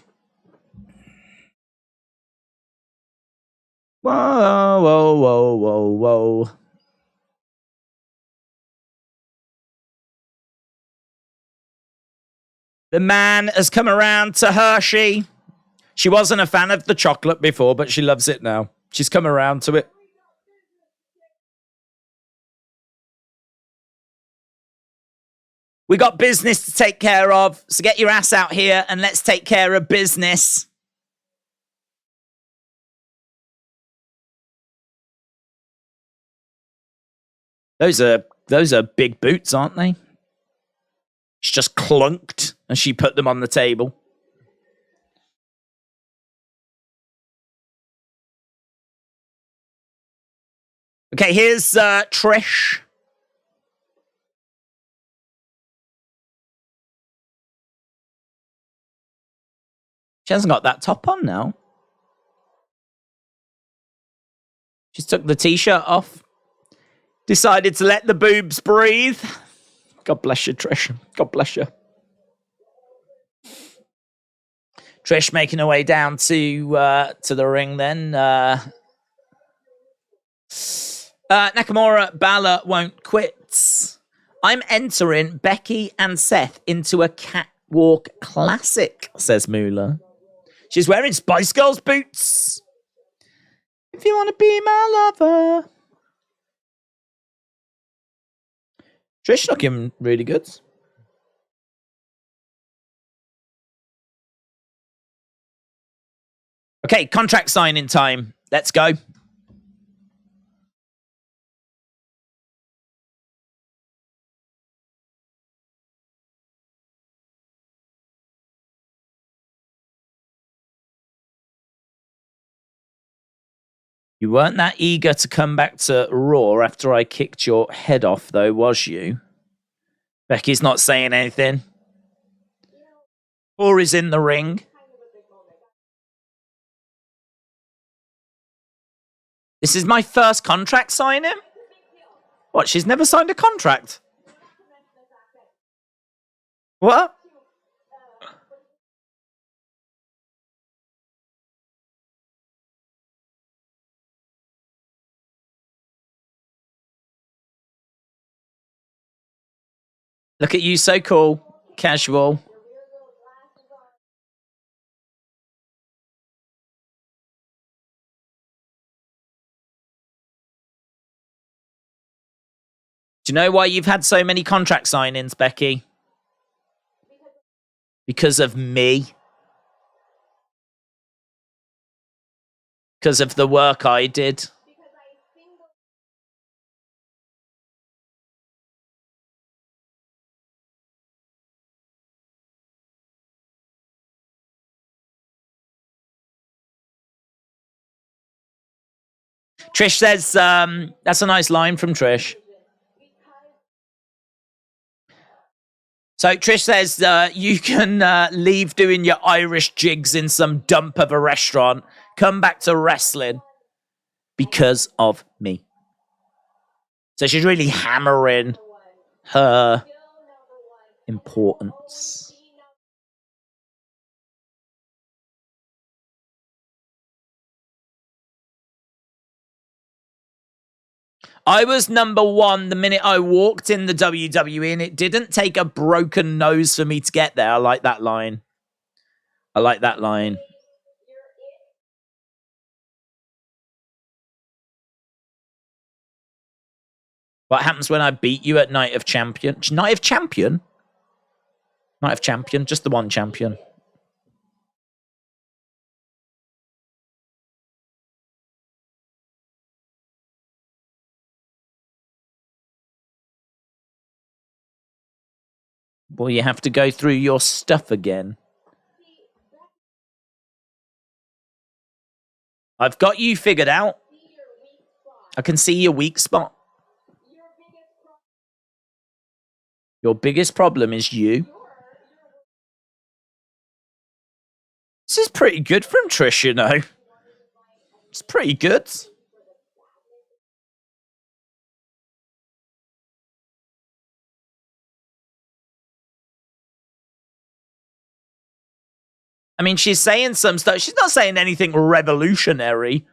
Whoa, whoa, whoa, whoa, whoa. The man has come around to Hershey. She wasn't a fan of the chocolate before, but she loves it now. She's come around to it. We got business to take care of, so get your ass out here and let's take care of business. Those are big boots, aren't they? She just clunked and she put them on the table. Okay, here's Trish. She hasn't got that top on now. She's took the t-shirt off. Decided to let the boobs breathe. God bless you, Trish. God bless you. Trish making her way down to the ring then. Nakamura, Balor won't quit. I'm entering Becky and Seth into a catwalk classic, says Moolah. She's wearing Spice Girls boots. If you want to be my lover. Trish looking really good. Okay, contract signing time. Let's go. You weren't that eager to come back to Raw after I kicked your head off, though, was you? Becky's not saying anything. Or is in the ring. This is my first contract signing? What, she's never signed a contract? What? Look at you, so cool. Casual. Do you know why you've had so many contract signings, Becky? Because of me. Because of the work I did. Trish says, that's a nice line from Trish. So Trish says, you can leave doing your Irish jigs in some dump of a restaurant. Come back to wrestling because of me. So she's really hammering her importance. I was number one the minute I walked in the WWE, and it didn't take a broken nose for me to get there. I like that line. I like that line. What happens when I beat you at Night of Champion? Night of Champion? Night of Champion, just the one champion. Well, you have to go through your stuff again. I've got you figured out. I can see your weak spot. Your biggest problem is you. This is pretty good from Trish, you know. It's pretty good. I mean, she's saying some stuff. She's not saying anything revolutionary,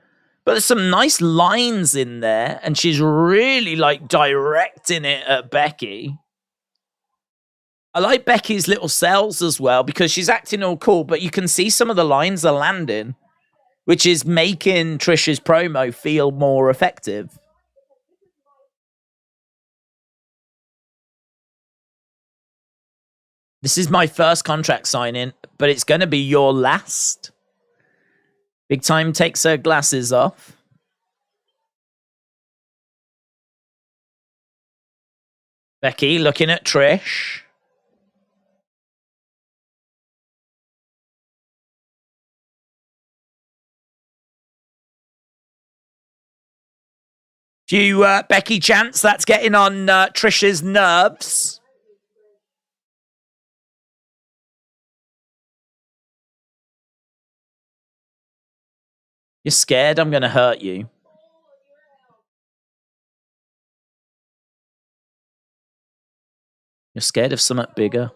but there's some nice lines in there, and she's really, like, directing it at Becky. I like Becky's little cells as well, because she's acting all cool, but you can see some of the lines are landing, which is making Trish's promo feel more effective. This is my first contract signing, but it's going to be your last. Big Time takes her glasses off. Becky looking at Trish. Few Becky chants, that's getting on Trish's nerves. You're scared I'm going to hurt you. You're scared of something bigger.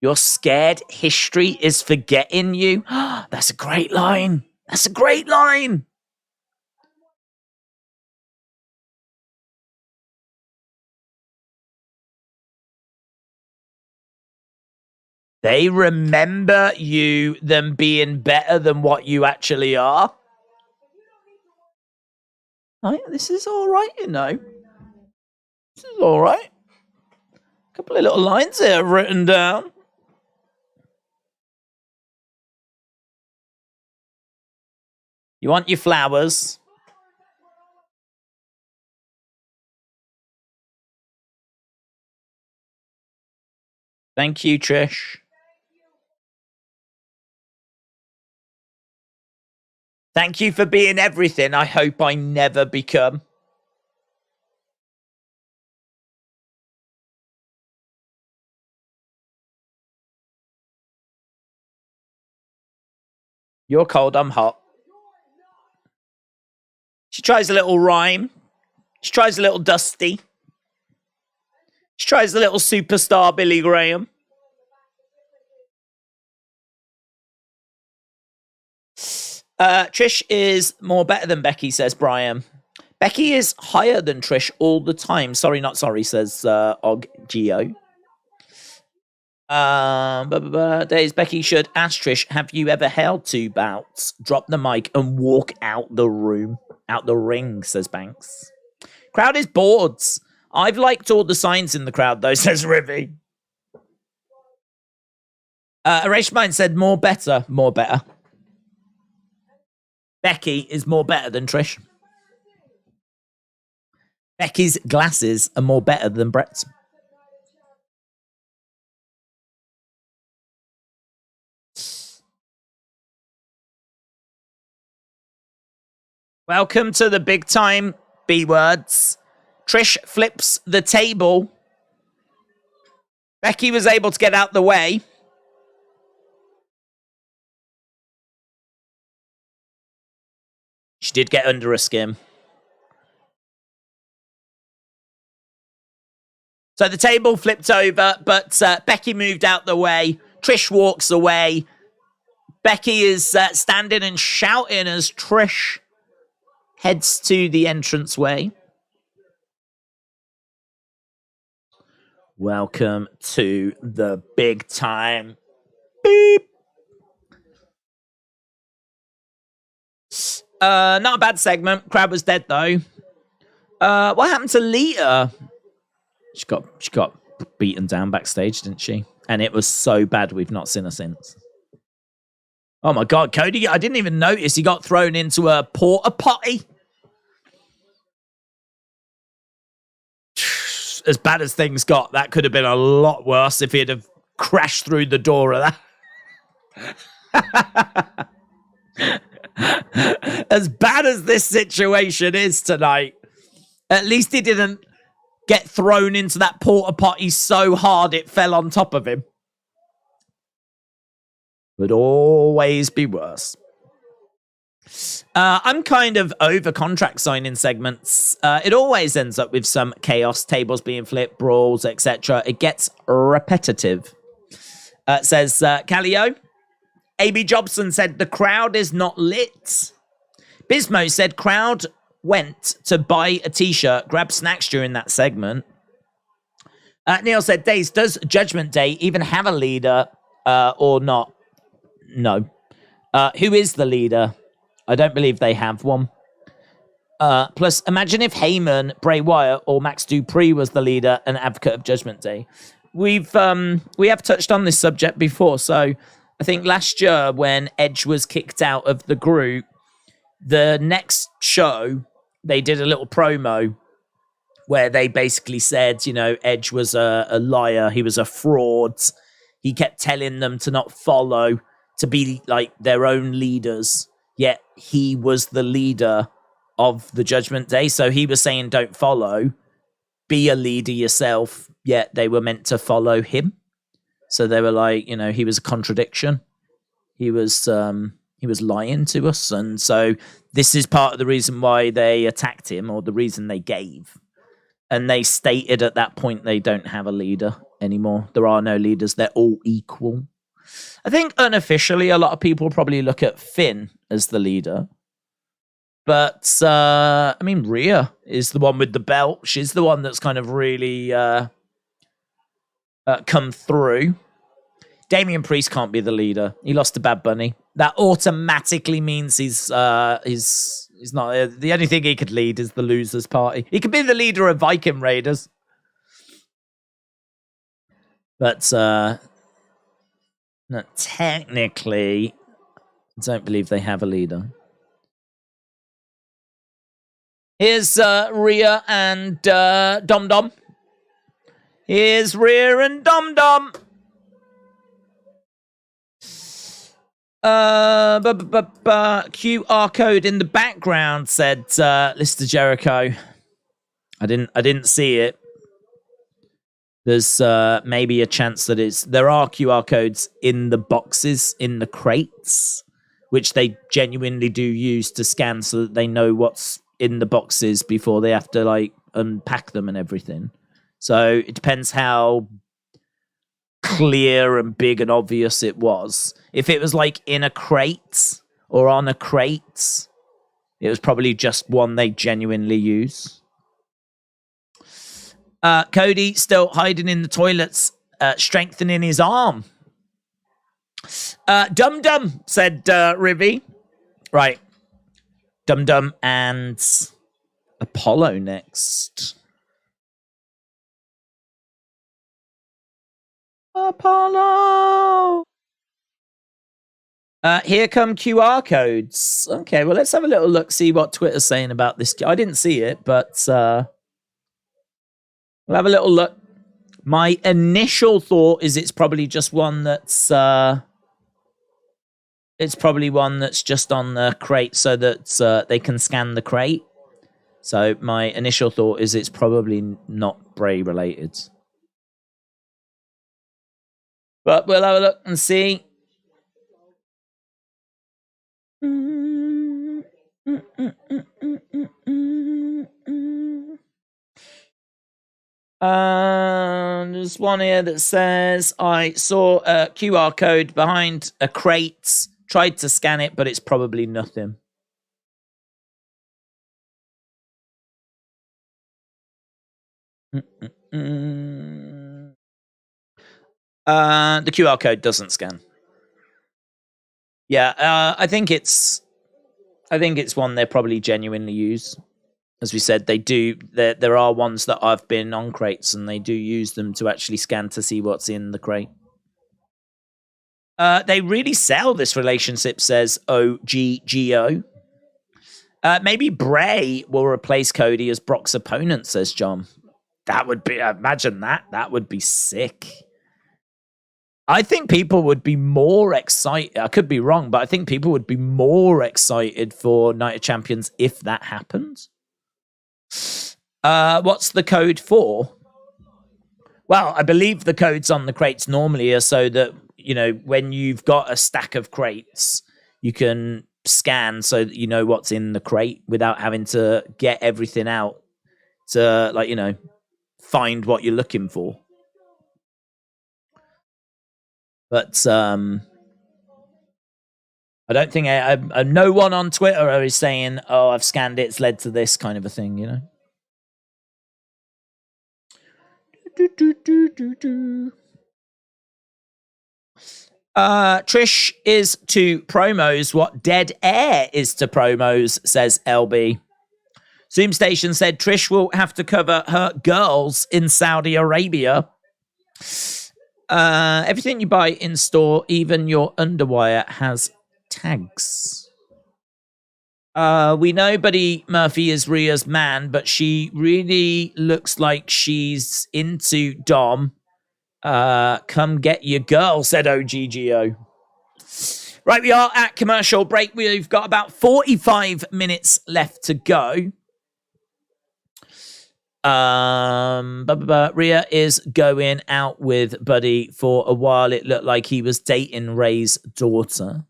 You're scared history is forgetting you. That's a great line. That's a great line. They remember you than being better than what you actually are. Oh, yeah, this is all right, you know. This is all right. A couple of little lines here written down. You want your flowers? Thank you, Trish. Thank you for being everything I hope I never become. You're cold, I'm hot. She tries a little rhyme. She tries a little Dusty. She tries a little superstar Billy Graham. Trish is more better than Becky, says Brian. Becky is higher than Trish all the time. Sorry, not sorry, says Og Geo. Days Becky should ask Trish, have you ever held 2 bouts? Drop the mic and walk out the room. Out the ring, says Banks. Crowd is bored. I've liked all the signs in the crowd, though, says Rivy. Erased Mind said more better. More better. Becky is more better than Trish. Becky's glasses are more better than Brett's. Welcome to the big time B words. Trish flips the table. Becky was able to get out the way. She did get under a skim. So the table flipped over, but Becky moved out the way. Trish walks away. Becky is standing and shouting as Trish heads to the entranceway. Welcome to the big time. Beep. Not a bad segment. Crowd was dead though. What happened to Lita? She got beaten down backstage, didn't she? And it was so bad we've not seen her since. Oh my God, Cody! I didn't even notice he got thrown into a porta potty. As bad as things got, that could have been a lot worse if he'd have crashed through the door of that. As bad as this situation is tonight, at least he didn't get thrown into that porta potty so hard it fell on top of him. Would always be worse. I'm kind of over contract signing segments. It always ends up with some chaos, tables being flipped, brawls, etc. It gets repetitive. Says Callio. AB Jobson said the crowd is not lit. Bismo said crowd went to buy a t-shirt, grab snacks during that segment. Neil said, Days, does Judgment Day even have a leader or not? No. Who is the leader? I don't believe they have one. Plus, imagine if Heyman, Bray Wyatt, or Max Dupree was the leader and advocate of Judgment Day. We have touched on this subject before. So I think last year when Edge was kicked out of the group, the next show they did a little promo where they basically said, you know, Edge was a liar, he was a fraud, he kept telling them to not follow, to be like their own leaders. Yet he was the leader of the Judgment Day. So he was saying, don't follow, be a leader yourself. Yet they were meant to follow him. So they were like, you know, he was a contradiction. He was lying to us. And so this is part of the reason why they attacked him, or the reason they gave. And they stated at that point they don't have a leader anymore. There are no leaders. They're all equal. I think unofficially, a lot of people probably look at Finn as the leader. But, I mean, Rhea is the one with the belt. She's the one that's kind of really come through. Damian Priest can't be the leader. He lost to Bad Bunny. That automatically means he's not. The only thing he could lead is the Losers Party. He could be the leader of Viking Raiders. But, no, technically, I don't believe they have a leader. Here's Rhea and Dom Dom. Here's Rhea and Dom Dom. QR code in the background said Lister Jericho. I didn't see it. There's maybe a chance that there are QR codes in the boxes, in the crates, which they genuinely do use to scan so that they know what's in the boxes before they have to like unpack them and everything. So it depends how clear and big and obvious it was. If it was like in a crate or on a crate, it was probably just one they genuinely use. Cody still hiding in the toilets, strengthening his arm. Dum Dum, said Rivy. Right. Dum Dum and Apollo next. Apollo! Here come QR codes. Okay, well, let's have a little look, see what Twitter's saying about this. I didn't see it, but we'll have a little look. My initial thought is it's probably just one that's just on the crate so that they can scan the crate. So my initial thought is it's probably not Bray related. But we'll have a look and see. There's one here that says, I saw a QR code behind a crate, tried to scan it, but it's probably nothing. The QR code doesn't scan. Yeah, I think it's I think it's one they probably genuinely use. As we said, they do. There are ones that I've been on crates, and they do use them to actually scan to see what's in the crate. They really sell this relationship, says OGGO. Maybe Bray will replace Cody as Brock's opponent, says John. That would be, imagine that. That would be sick. I think people would be more excited. I could be wrong, but I think people would be more excited for Night of Champions if that happens. What's the code for? Well, I believe the codes on the crates normally are so that, you know, when you've got a stack of crates, you can scan so that you know what's in the crate without having to get everything out to, like, you know, find what you're looking for. But I don't think no one on Twitter is saying, oh, I've scanned it, it's led to this kind of a thing, you know? Trish is to promos what dead air is to promos, says LB. Zoom Station said Trish will have to cover her girls in Saudi Arabia. Everything you buy in store, even your underwire, has tags. We know Buddy Murphy is Rhea's man, but she really looks like she's into Dom. Come get your girl, said OGGO. Right, we are at commercial break. We've got about 45 minutes left to go. Rhea is going out with Buddy for a while. It looked like he was dating Ray's daughter.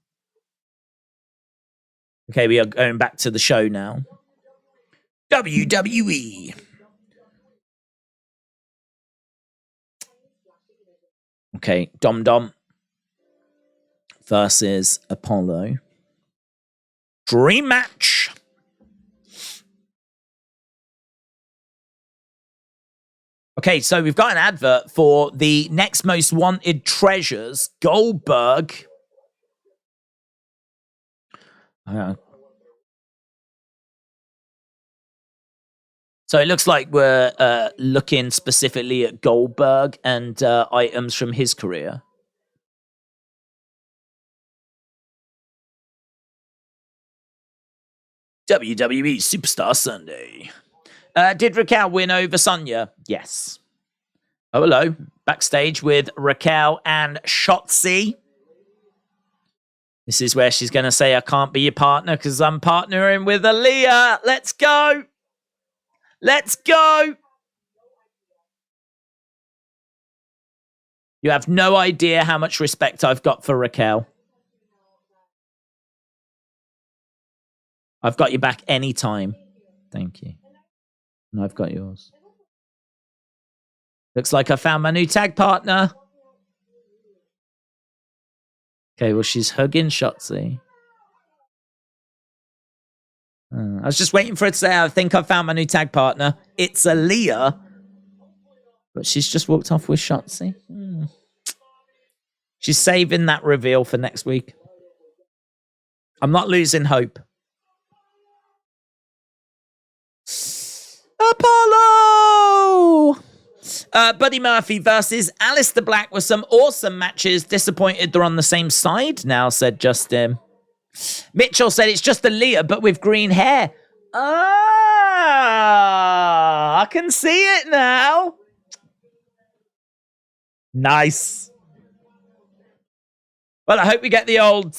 Okay, we are going back to the show now. WWE. Okay, Dom Dom versus Apollo. Dream match. Okay, so we've got an advert for the next most wanted treasures, Goldberg. So it looks like we're looking specifically at Goldberg and items from his career. WWE Superstar Sunday. Did Raquel win over Sonya? Yes. Oh, hello. Backstage with Raquel and Shotzi. This is where she's going to say, I can't be your partner because I'm partnering with Aaliyah. Let's go. Let's go. You have no idea how much respect I've got for Raquel. I've got your back anytime. Thank you. And I've got yours. Looks like I found my new tag partner. Okay, well, she's hugging Shotzi. I was just waiting for her to say, I think I found my new tag partner. It's Aaliyah. But she's just walked off with Shotzi. She's saving that reveal for next week. I'm not losing hope. Apollo! Buddy Murphy versus Aleister Black with some awesome matches. Disappointed they're on the same side now, said Justin. Mitchell said it's just Aaliyah, but with green hair. Ah, I can see it now. Nice. Well, I hope we get the old,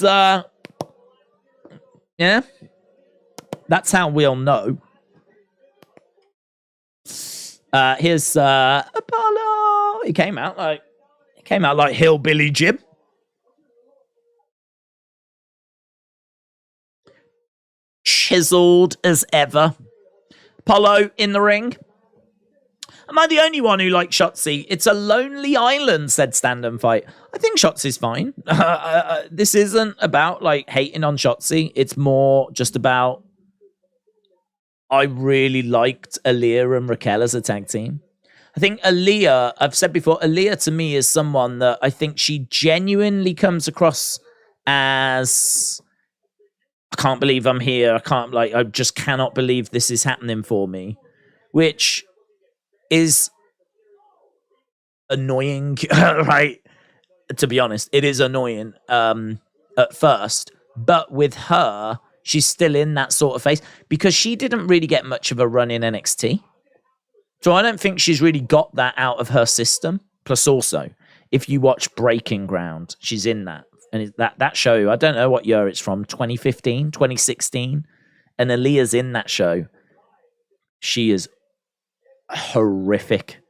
yeah. That's how we'll know. Here's Apollo. He came out like Hillbilly Jim. Chiseled as ever. Apollo in the ring. Am I the only one who likes Shotzi? It's a lonely island, said Stand and Fight. I think Shotzi's fine. This isn't about like hating on Shotzi. It's more just about I really liked Aaliyah and Raquel as a tag team. I think Aaliyah, I've said before, Aaliyah to me is someone that I think she genuinely comes across as I can't believe I'm here. I just cannot believe this is happening for me, which is annoying, right? To be honest, it is annoying at first, but with her, she's still in that sort of phase because she didn't really get much of a run in NXT. So I don't think she's really got that out of her system. Plus also, if you watch Breaking Ground, she's in that. And that show, I don't know what year it's from, 2015, 2016. And Aaliyah's in that show. She is horrific.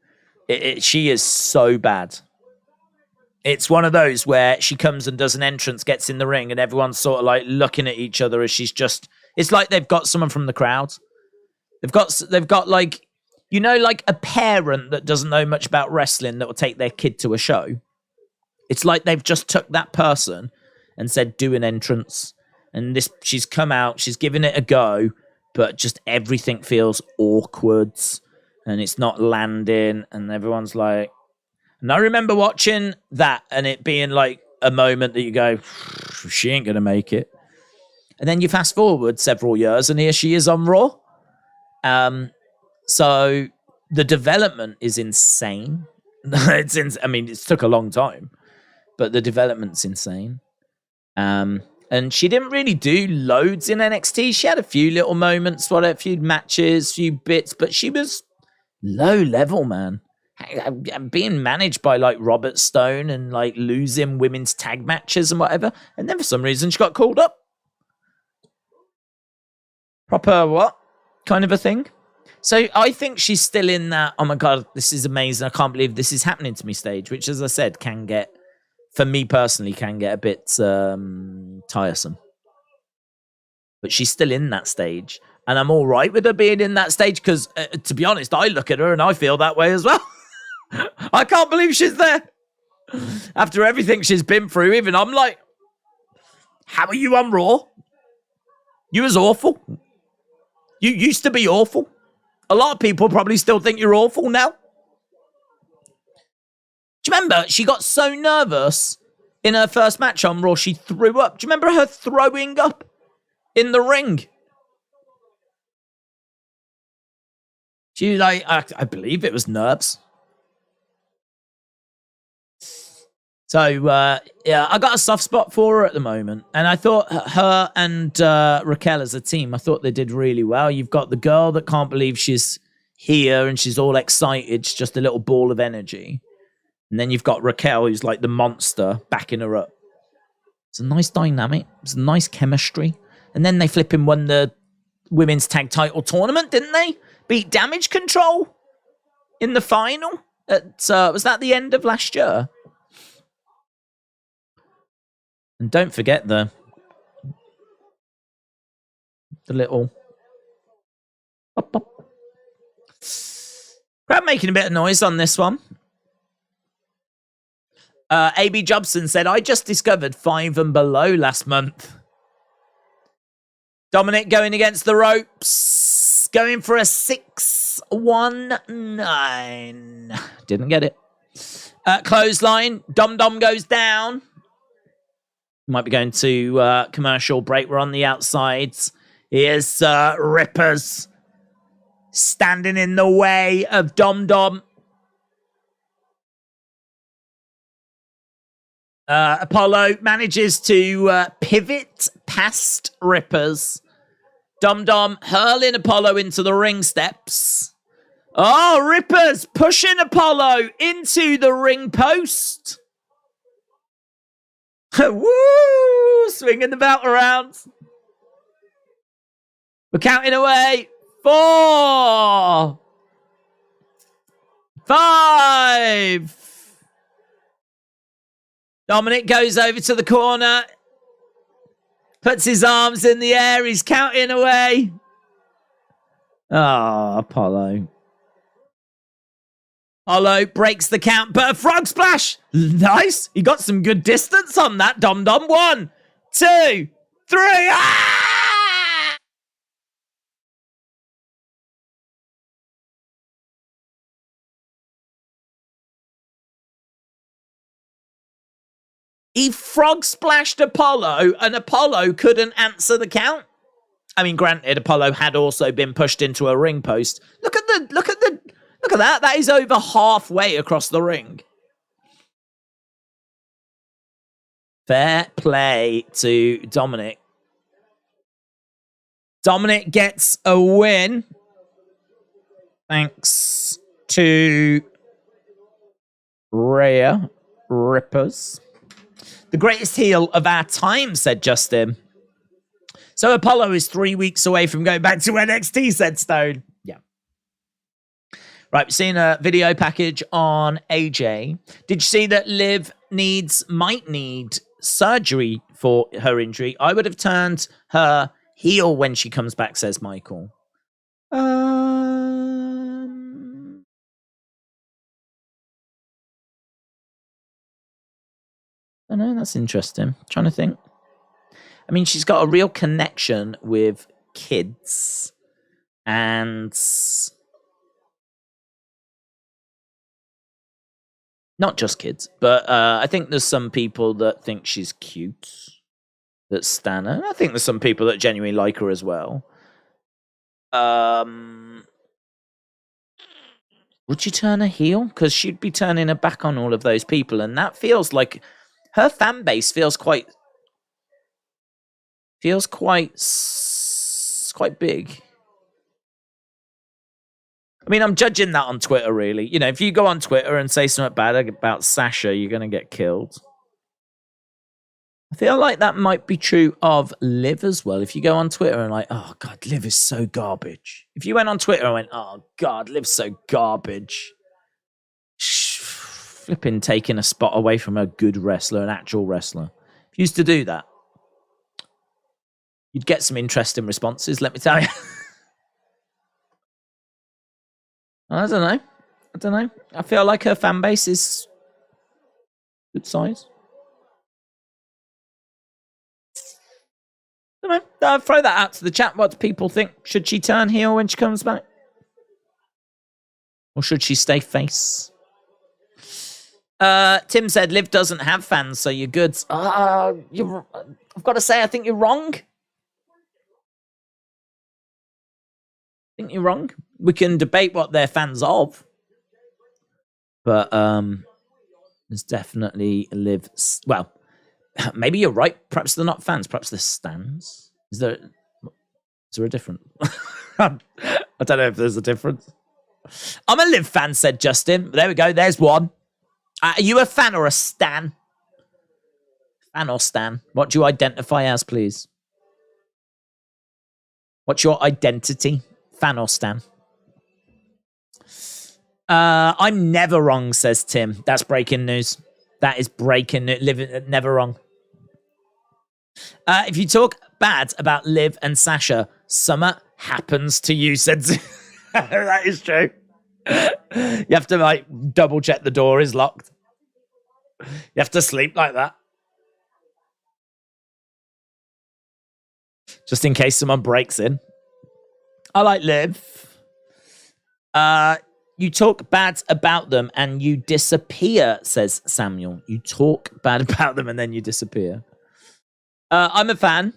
She is so bad. It's one of those where she comes and does an entrance, gets in the ring, and everyone's sort of like looking at each other as she's just... It's like they've got someone from the crowd. They've got like... You know, like a parent that doesn't know much about wrestling that will take their kid to a show. It's like they've just took that person and said, do an entrance. And she's come out, she's given it a go, but just everything feels awkward and it's not landing. And everyone's like... And I remember watching that and it being like a moment that you go, she ain't going to make it. And then you fast forward several years and here she is on Raw. So the development is insane. I mean, it took a long time, but the development's insane. And she didn't really do loads in NXT. She had a few little moments, a few matches, few bits, but she was low level, man. Being managed by like Robert Stone and like losing women's tag matches and whatever. And then for some reason she got called up. Proper what? Kind of a thing. So I think she's still in that, oh my God, this is amazing. I can't believe this is happening to me stage, which, as I said, can get, for me personally, can get a bit tiresome. But she's still in that stage. And I'm all right with her being in that stage because, to be honest, I look at her and I feel that way as well. I can't believe she's there. After everything she's been through, even I'm like, how are you on Raw? You was awful. You used to be awful. A lot of people probably still think you're awful now. Do you remember she got so nervous in her first match on Raw, she threw up? Do you remember her throwing up in the ring? She like, I believe it was nerves. So, yeah, I got a soft spot for her at the moment. And I thought her and Raquel as a team, I thought they did really well. You've got the girl that can't believe she's here and she's all excited. She's just a little ball of energy. And then you've got Raquel, who's like the monster, backing her up. It's a nice dynamic. It's a nice chemistry. And then they flipping won the women's tag title tournament, didn't they? Beat Damage Control in the final. Was that the end of last year? And don't forget the little... Crowd making a bit of noise on this one. AB Jobson said, I just discovered 5 and Below last month. Dominic going against the ropes. Going for a 619. Didn't get it. Clothesline. Dom goes down. Might be going to commercial break. We're on the outsides. Here's Rippers standing in the way of Dom. Apollo manages to pivot past Rippers. Dom hurling Apollo into the ring steps. Oh, Rippers pushing Apollo into the ring post. Woo! Swinging the belt around. We're counting away. 4, 5. Dominic goes over to the corner. Puts his arms in the air. He's counting away. Oh, Apollo. Apollo breaks the count, but a frog splash. Nice. He got some good distance on that, Dom. 1, 2, 3. Ah! He frog splashed Apollo, and Apollo couldn't answer the count. I mean, granted, Apollo had also been pushed into a ring post. Look at that. That is over halfway across the ring. Fair play to Dominic. Dominic gets a win. Thanks to Rhea Rippers. The greatest heel of our time, said Justin. So Apollo is 3 weeks away from going back to NXT, said Stone. Yeah. Right, we've seen a video package on AJ. Did you see that Liv might need surgery for her injury? I would have turned her heel when she comes back, says Michael. I know, that's interesting. I'm trying to think. I mean, she's got a real connection with kids and not just kids, but I think there's some people that think she's cute that stan her. I think there's some people that genuinely like her as well. Would you turn her heel? Because she'd be turning her back on all of those people, and that feels like her fan base feels quite big. I mean, I'm judging that on Twitter, really. You know, if you go on Twitter and say something bad about Sasha, you're going to get killed. I feel like that might be true of Liv as well. If you go on Twitter and like, oh, God, Liv is so garbage. If you went on Twitter and went, oh, God, Liv's so garbage. Flipping taking a spot away from a good wrestler, an actual wrestler. If you used to do that, you'd get some interesting responses, let me tell you. I don't know. I feel like her fan base is good size. I don't know. I'll throw that out to the chat. What do people think? Should she turn heel when she comes back? Or should she stay face? Tim said, Liv doesn't have fans, so you're good. I've got to say, I think you're wrong. We can debate what they're fans of. But there's definitely Liv. Well, maybe you're right. Perhaps they're not fans. Perhaps they're stans. Is there a difference? I don't know if there's a difference. I'm a Liv fan, said Justin. There we go. There's one. Are you a fan or a stan? Fan or stan? What do you identify as, please? What's your identity? Fan or stan? I'm never wrong, says Tim. That's breaking news. That is breaking news. Never wrong. If you talk bad about Liv and Sasha, summer happens to you, said that is true. You have to like double check the door is locked. You have to sleep like that. Just in case someone breaks in. I like Liv. You talk bad about them and you disappear, says Samuel. You talk bad about them and then you disappear. I'm a fan.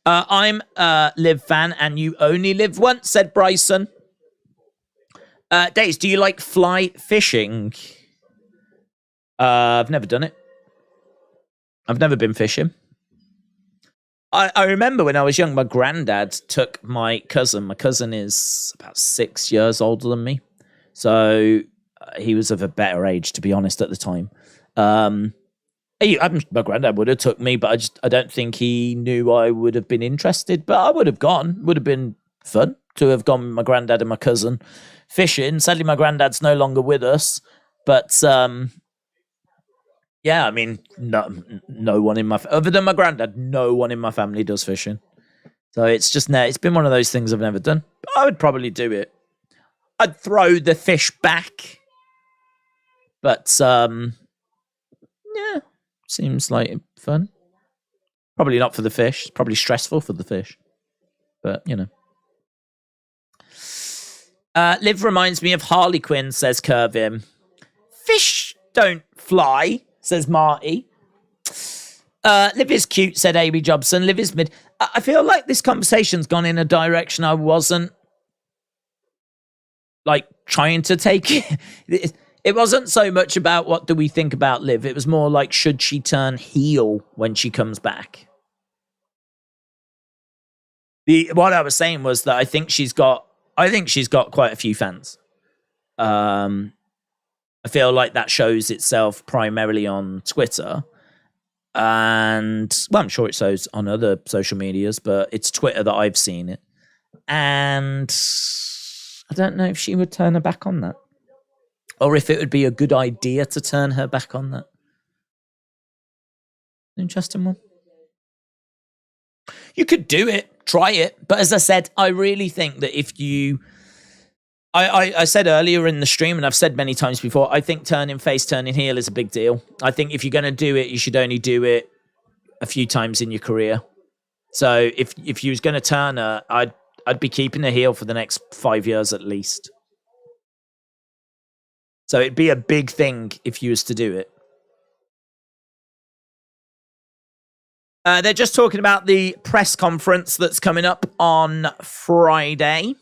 I'm a Liv fan and you only live once, said Bryson. Days, do you like fly fishing? I've never done it. I've never been fishing. I remember when I was young, my granddad took my cousin. My cousin is about 6 years older than me. So he was of a better age, to be honest, at the time. My granddad would have took me, but I don't think he knew I would have been interested. But I would have gone. Would have been fun to have gone with my granddad and my cousin fishing. Sadly, my granddad's no longer with us. But yeah, I mean, no one in my other than my granddad, no one in my family does fishing. So it's just it's been one of those things I've never done. But I would probably do it. I'd throw the fish back, but yeah, seems like fun. Probably not for the fish. Probably stressful for the fish, but you know. Liv reminds me of Harley Quinn, says Kervin. Fish don't fly, says Marty. Liv is cute, said Amy Jobson. Liv is mid. I feel like this conversation's gone in a direction I wasn't like trying to take it. It wasn't so much about what do we think about Liv. It was more like, should she turn heel when she comes back? What I was saying was that I think she's got quite a few fans. I feel like that shows itself primarily on Twitter. And, well, I'm sure it shows on other social medias, but it's Twitter that I've seen it. And I don't know if she would turn her back on that. Or if it would be a good idea to turn her back on that. Interesting one. You could do it, try it. But as I said, I really think that if you... I said earlier in the stream, and I've said many times before, I think turning face, turning heel is a big deal. I think if you're going to do it, you should only do it a few times in your career. So if you was going to turn her, I'd be keeping her heel for the next 5 years at least. So it'd be a big thing if you was to do it. They're just talking about the press conference that's coming up on Friday.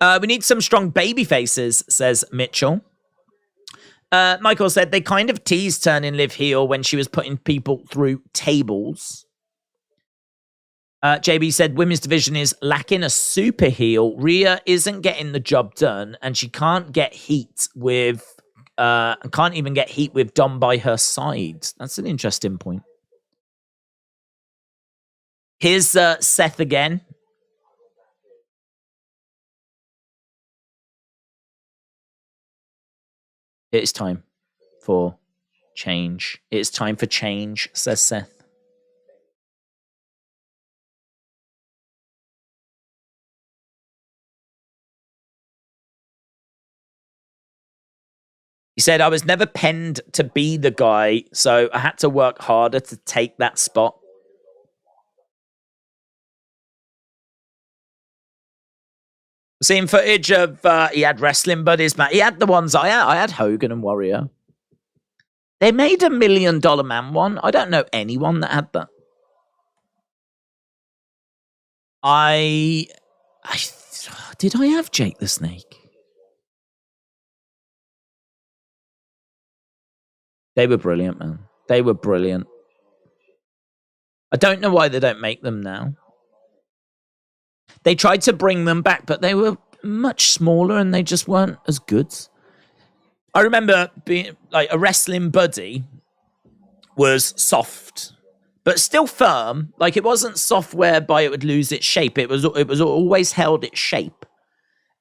We need some strong baby faces, says Mitchell. Michael said they kind of teased turning Liv heel when she was putting people through tables. JB said women's division is lacking a super heel. Rhea isn't getting the job done, and she can't get heat with can't even get heat with Dom by her side. That's an interesting point. Here's Seth again. It is time for change. It is time for change, says Seth. He said, I was never penned to be the guy, so I had to work harder to take that spot. Seeing footage of, he had wrestling buddies, man. He had the ones I had Hogan and Warrior. They made $1 Million Man one. I don't know anyone that had that. Did I have Jake the Snake? They were brilliant, man. They were brilliant. I don't know why they don't make them now. They tried to bring them back, but they were much smaller and they just weren't as good. I remember being like a wrestling buddy was soft, but still firm. Like it wasn't soft whereby it would lose its shape. It was always held its shape.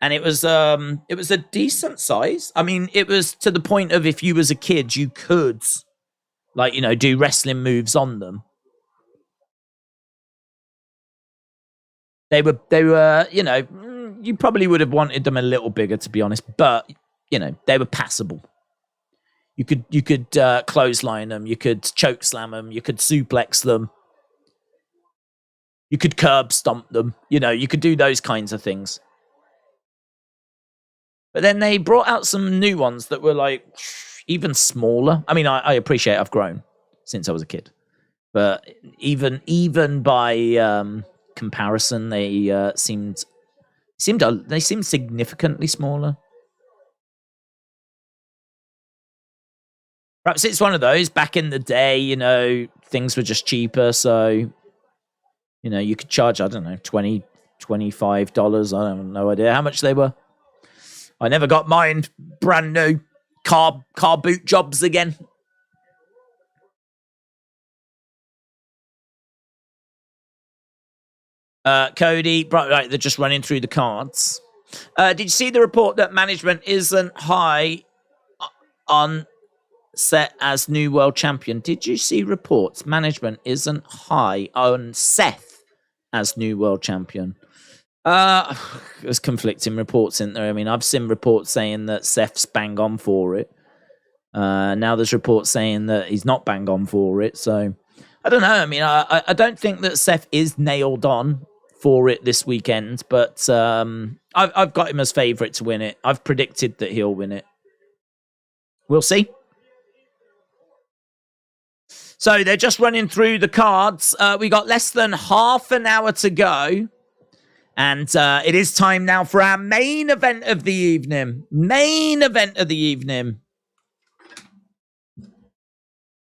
And it was a decent size. I mean, it was to the point of if you was a kid, you could like, you know, do wrestling moves on them. They were, you know, you probably would have wanted them a little bigger, to be honest, but you know, they were passable. You could clothesline them, you could choke slam them, you could suplex them, you could curb stomp them. You know, you could do those kinds of things. But then they brought out some new ones that were like even smaller. I mean, I appreciate I've grown since I was a kid, but even by comparison, they seemed significantly smaller. Perhaps it's one of those back in the day, you know, things were just cheaper. So, you know, you could charge, I don't know, $20, $25. I have no idea how much they were. I never got mine brand new car boot jobs again. Cody, right, they're just running through the cards. Did you see the report that management isn't high on Seth as new world champion? Did you see reports management isn't high on Seth as new world champion? There's conflicting reports in there. I mean, I've seen reports saying that Seth's bang on for it. Now there's reports saying that he's not bang on for it. So I don't know. I mean, I don't think that Seth is nailed on for it this weekend, but I've got him as favourite to win it. I've predicted that he'll win it. We'll see. So they're just running through the cards. We got less than half an hour to go. And it is time now for our main event of the evening. Main event of the evening.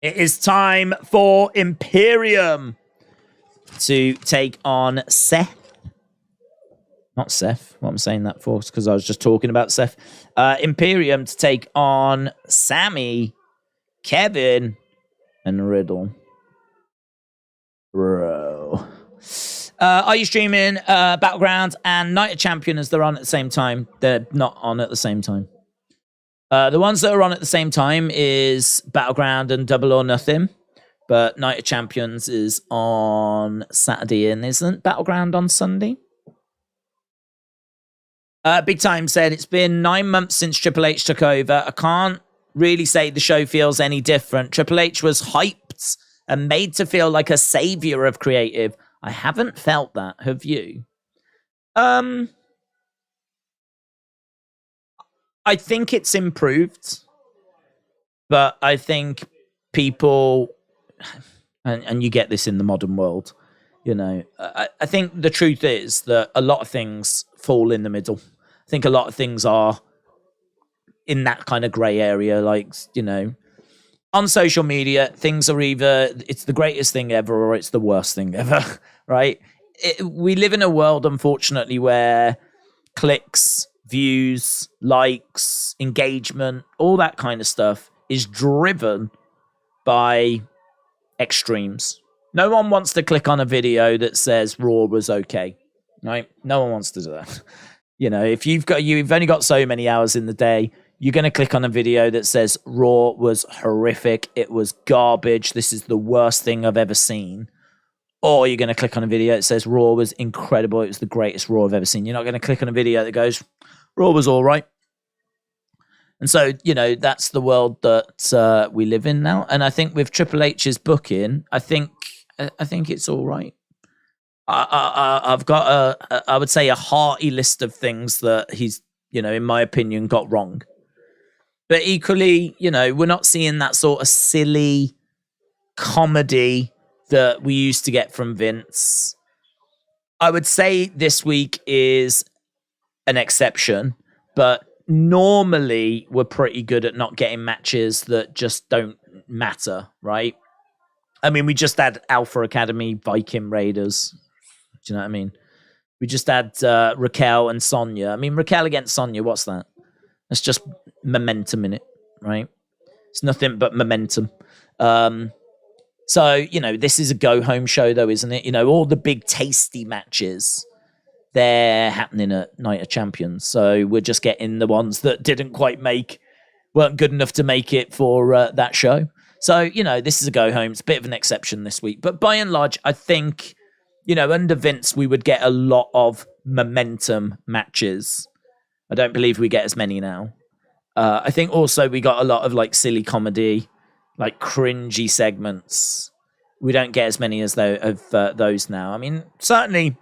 It is time for Imperium to take on Seth. Not Seth. What I'm saying that for? Because I was just talking about Seth. Imperium to take on Sami, Kevin, and Riddle. Bro. Are you streaming Battleground and Night of Champions? They're on at the same time. They're not on at the same time. The ones that are on at the same time is Battleground and Double or Nothing. But Night of Champions is on Saturday and isn't Battleground on Sunday? Big Time said, it's been 9 months since Triple H took over. I can't really say the show feels any different. Triple H was hyped and made to feel like a savior of creative. I haven't felt that. Have you? I think it's improved. But I think people, and you get this in the modern world, you know, I think the truth is that a lot of things fall in the middle. I think a lot of things are in that kind of grey area, like, you know, on social media, things are either it's the greatest thing ever or it's the worst thing ever, right? We live in a world, unfortunately, where clicks, views, likes, engagement, all that kind of stuff is driven by extremes. No one wants to click on a video that says Raw was okay, right? No one wants to do that. You know, if you've only got so many hours in the day, you're going to click on a video that says Raw was horrific. It was garbage. This is the worst thing I've ever seen. Or you're going to click on a video that says Raw was incredible. It was the greatest Raw I've ever seen. You're not going to click on a video that goes, Raw was all right. And so, you know, that's the world that we live in now. And I think with Triple H's booking, I think it's all right. I've got I would say a hearty list of things that he's, you know, in my opinion, got wrong. But equally, you know, we're not seeing that sort of silly comedy that we used to get from Vince. I would say this week is an exception, but normally we're pretty good at not getting matches that just don't matter, right? I mean, we just had Alpha Academy Viking Raiders. Do you know what I mean? We just had Raquel and Sonya. I mean, Raquel against Sonya, what's that? That's just momentum in it, right? It's nothing but momentum. So, you know, this is a go-home show, though, isn't it? You know, all the big tasty matches, they're happening at Night of Champions. So we're just getting the ones that weren't good enough to make it for that show. So, you know, this is a go-home. It's a bit of an exception this week. But by and large, I think, you know, under Vince, we would get a lot of momentum matches. I don't believe we get as many now. I think also we got a lot of, like, silly comedy, like cringy segments. We don't get as many as those now. I mean, certainly,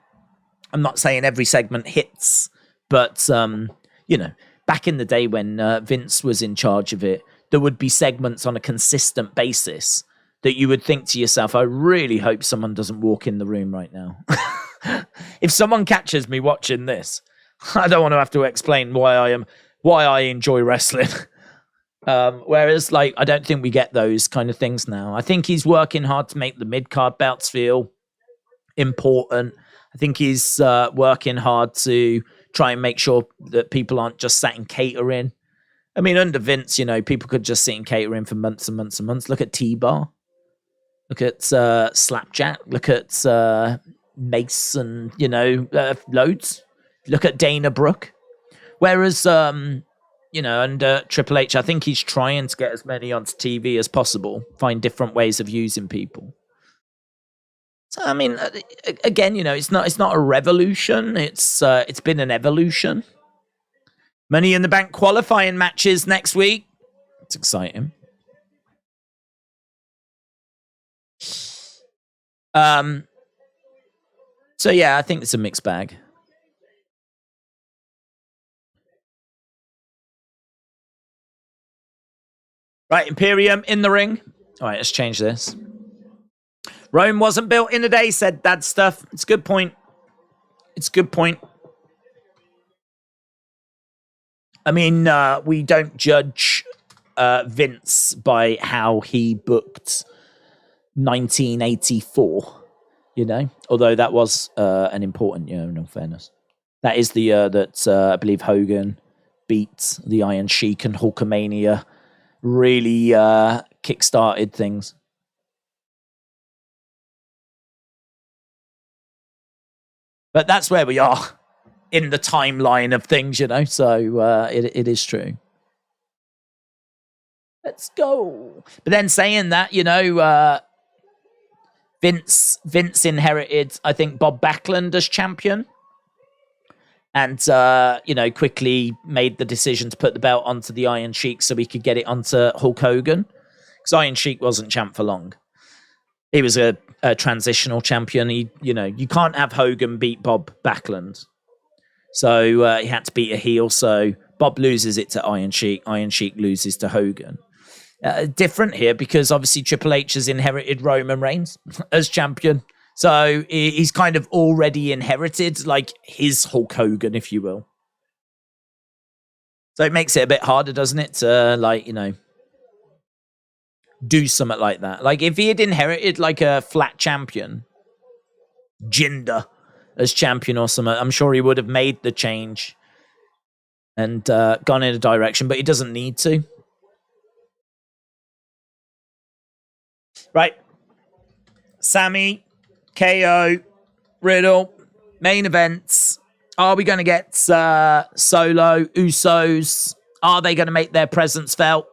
I'm not saying every segment hits, but, you know, back in the day when Vince was in charge of it, there would be segments on a consistent basis that you would think to yourself, I really hope someone doesn't walk in the room right now. If someone catches me watching this, I don't want to have to explain why I enjoy wrestling. Whereas, like, I don't think we get those kind of things now. I think he's working hard to make the mid-card bouts feel important. I think he's working hard to try and make sure that people aren't just sat in catering. I mean, under Vince, you know, people could just sit in catering for months and months and months. Look at T-Bar. Look at Slapjack. Look at Mace and, you know, loads. Look at Dana Brooke. Whereas, you know, under Triple H, I think he's trying to get as many onto TV as possible, find different ways of using people. So, I mean, again, you know, it's not a revolution. It's been an evolution. Money in the Bank qualifying matches next week. It's exciting. So yeah, I think it's a mixed bag. Right, Imperium in the ring. All right, let's change this. Rome wasn't built in a day, said Dad Stuff. It's a good point. It's a good point. I mean, we don't judge Vince by how he booked 1984, although that was an important year, in all fairness. That is the year that I believe Hogan beat the Iron Sheik and Hulkamania really kick-started things. But that's where we are in the timeline of things, so it is true. Let's go. But then saying that, Vince inherited, I think, Bob Backlund as champion. And, quickly made the decision to put the belt onto the Iron Sheik so we could get it onto Hulk Hogan. Because Iron Sheik wasn't champ for long. He was a transitional champion. You can't have Hogan beat Bob Backlund. So he had to beat a heel. So Bob loses it to Iron Sheik. Iron Sheik loses to Hogan. Different here because obviously Triple H has inherited Roman Reigns as champion. So he's kind of already inherited like his Hulk Hogan, if you will. So it makes it a bit harder, doesn't it, to do something like that. Like if he had inherited like a flat champion, Jinder as champion or something, I'm sure he would have made the change and gone in a direction, but he doesn't need to. Right. Sami, KO, Riddle, main events. Are we going to get Solo, Usos? Are they going to make their presence felt?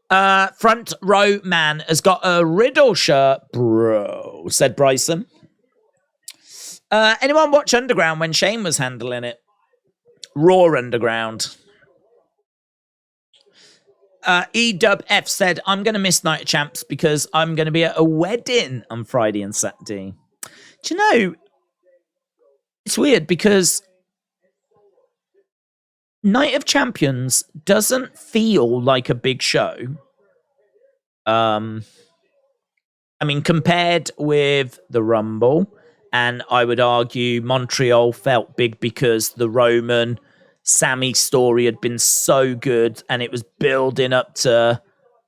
Front row man has got a Riddle shirt, bro, said Bryson. Anyone watch Underground when Shane was handling it? Raw Underground. EWF said, I'm going to miss Night of Champs because I'm going to be at a wedding on Friday and Saturday. Do you know, it's weird because Night of Champions doesn't feel like a big show. I mean, compared with the Rumble, and I would argue Montreal felt big because the Roman Sami story had been so good and it was building up to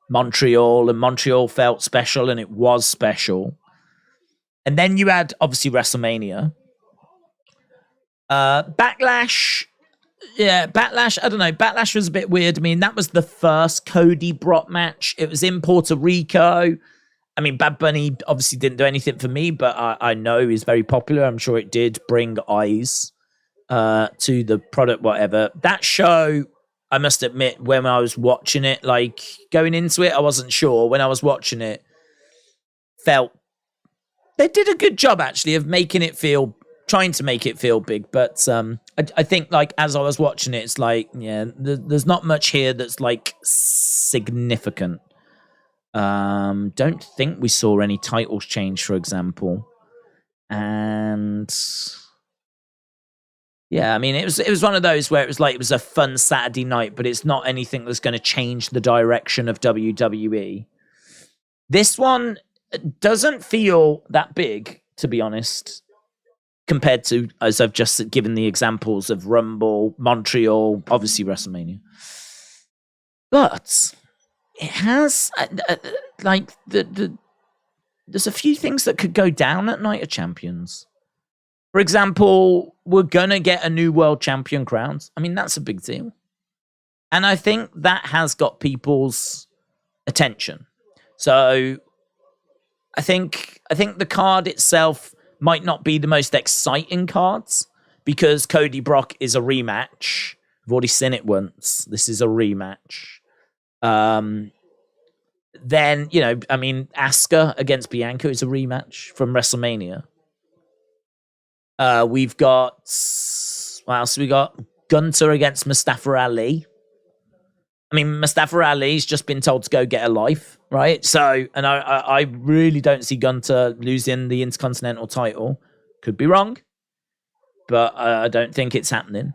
Montreal, and Montreal felt special, and it was special. And then you had obviously WrestleMania. Backlash. Yeah, Backlash, I don't know. Backlash was a bit weird. I mean, that was the first Cody Brock match. It was in Puerto Rico. I mean, Bad Bunny obviously didn't do anything for me, but I know he's very popular. I'm sure it did bring eyes to the product, whatever. That show, I must admit, when I was watching it, like going into it, I wasn't sure. When I was watching it, felt they did a good job actually of trying to make it feel big. But I think like as I was watching it, it's like, yeah, there's not much here that's like significant. Don't think we saw any titles change, for example. And yeah, I mean, it was one of those where it was a fun Saturday night, but it's not anything that's going to change the direction of WWE. This one doesn't feel that big, to be honest, compared to, as I've just given the examples of Rumble, Montreal, obviously WrestleMania. But it has, there's a few things that could go down at Night of Champions. For example, we're going to get a new world champion crowned. I mean, that's a big deal. And I think that has got people's attention. So I think the card itself might not be the most exciting cards because Cody Brock is a rematch. I've already seen it once. This is a rematch. Then, I mean, Asuka against Bianca is a rematch from WrestleMania. We've got, what else we got? Gunther against Mustafa Ali. I mean, Mustafa Ali's just been told to go get a life, right? So, and I really don't see Gunther losing the Intercontinental title. Could be wrong, but I don't think it's happening.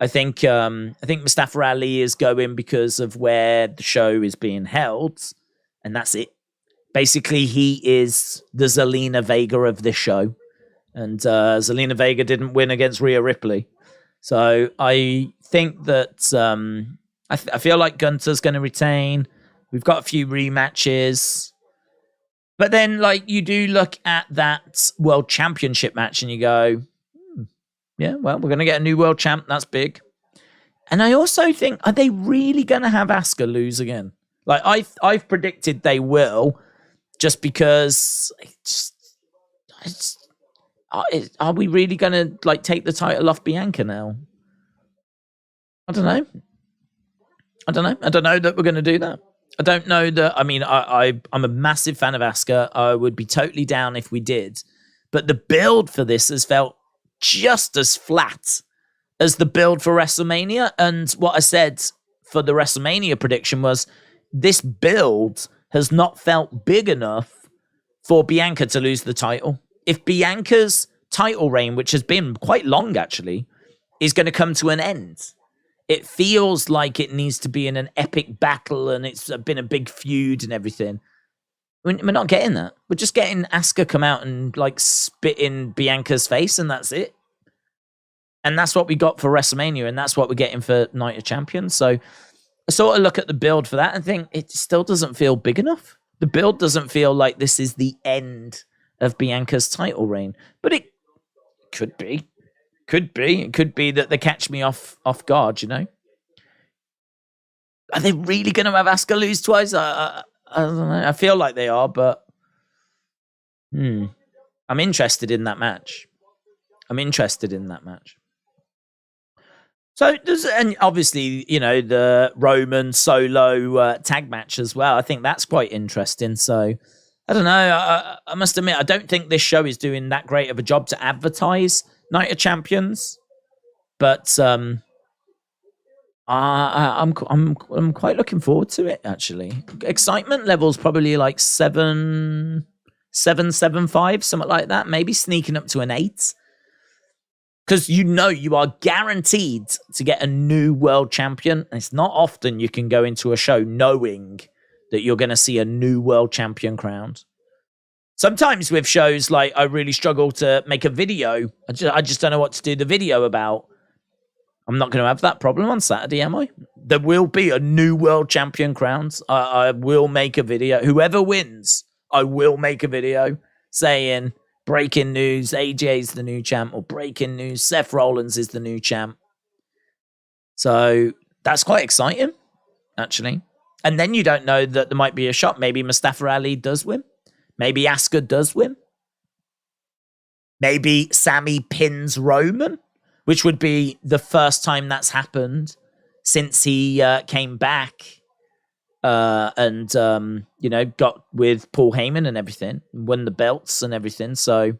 I think Mustafa Ali is going because of where the show is being held, and that's it. Basically, he is the Zelina Vega of this show. And Zelina Vega didn't win against Rhea Ripley. So I think that I feel like Gunther's going to retain. We've got a few rematches. But then, like, you do look at that World Championship match and you go, yeah, well, we're going to get a new World Champ. That's big. And I also think, are they really going to have Asuka lose again? Like, I've predicted they will, just because are we really going to, like, take the title off Bianca now? I don't know. I don't know that we're going to do that. I don't know that. I mean, I'm a massive fan of Asuka. I would be totally down if we did. But the build for this has felt just as flat as the build for WrestleMania. And what I said for the WrestleMania prediction was this build has not felt big enough for Bianca to lose the title. If Bianca's title reign, which has been quite long actually, is going to come to an end, it feels like it needs to be in an epic battle and it's been a big feud and everything. We're not getting that. We're just getting Asuka come out and, like, spit in Bianca's face, and that's it. And that's what we got for WrestleMania, and that's what we're getting for Night of Champions. So I sort of look at the build for that and think it still doesn't feel big enough. The build doesn't feel like this is the end of Bianca's title reign. But it could be. It could be that they catch me off guard, you know? Are they really going to have Asuka lose twice? I don't know. I feel like they are, but I'm interested in that match. So and obviously, you know, the Roman solo tag match as well. I think that's quite interesting. So I don't know. I must admit, I don't think this show is doing that great of a job to advertise Night of Champions, but I'm quite looking forward to it. Actually, excitement levels probably like 7.5, something like that. Maybe sneaking up to an 8, because you are guaranteed to get a new world champion. And it's not often you can go into a show knowing that you're going to see a new world champion crowned. Sometimes with shows, like, I really struggle to make a video. I just don't know what to do the video about. I'm not going to have that problem on Saturday, am I? There will be a new world champion crowned. I will make a video. Whoever wins, I will make a video saying, breaking news, AJ's the new champ, or breaking news, Seth Rollins is the new champ. So that's quite exciting, actually. And then you don't know that there might be a shot. Maybe Mustafa Ali does win. Maybe Asuka does win. Maybe Sami pins Roman, which would be the first time that's happened since he came back and got with Paul Heyman and everything, won the belts and everything. So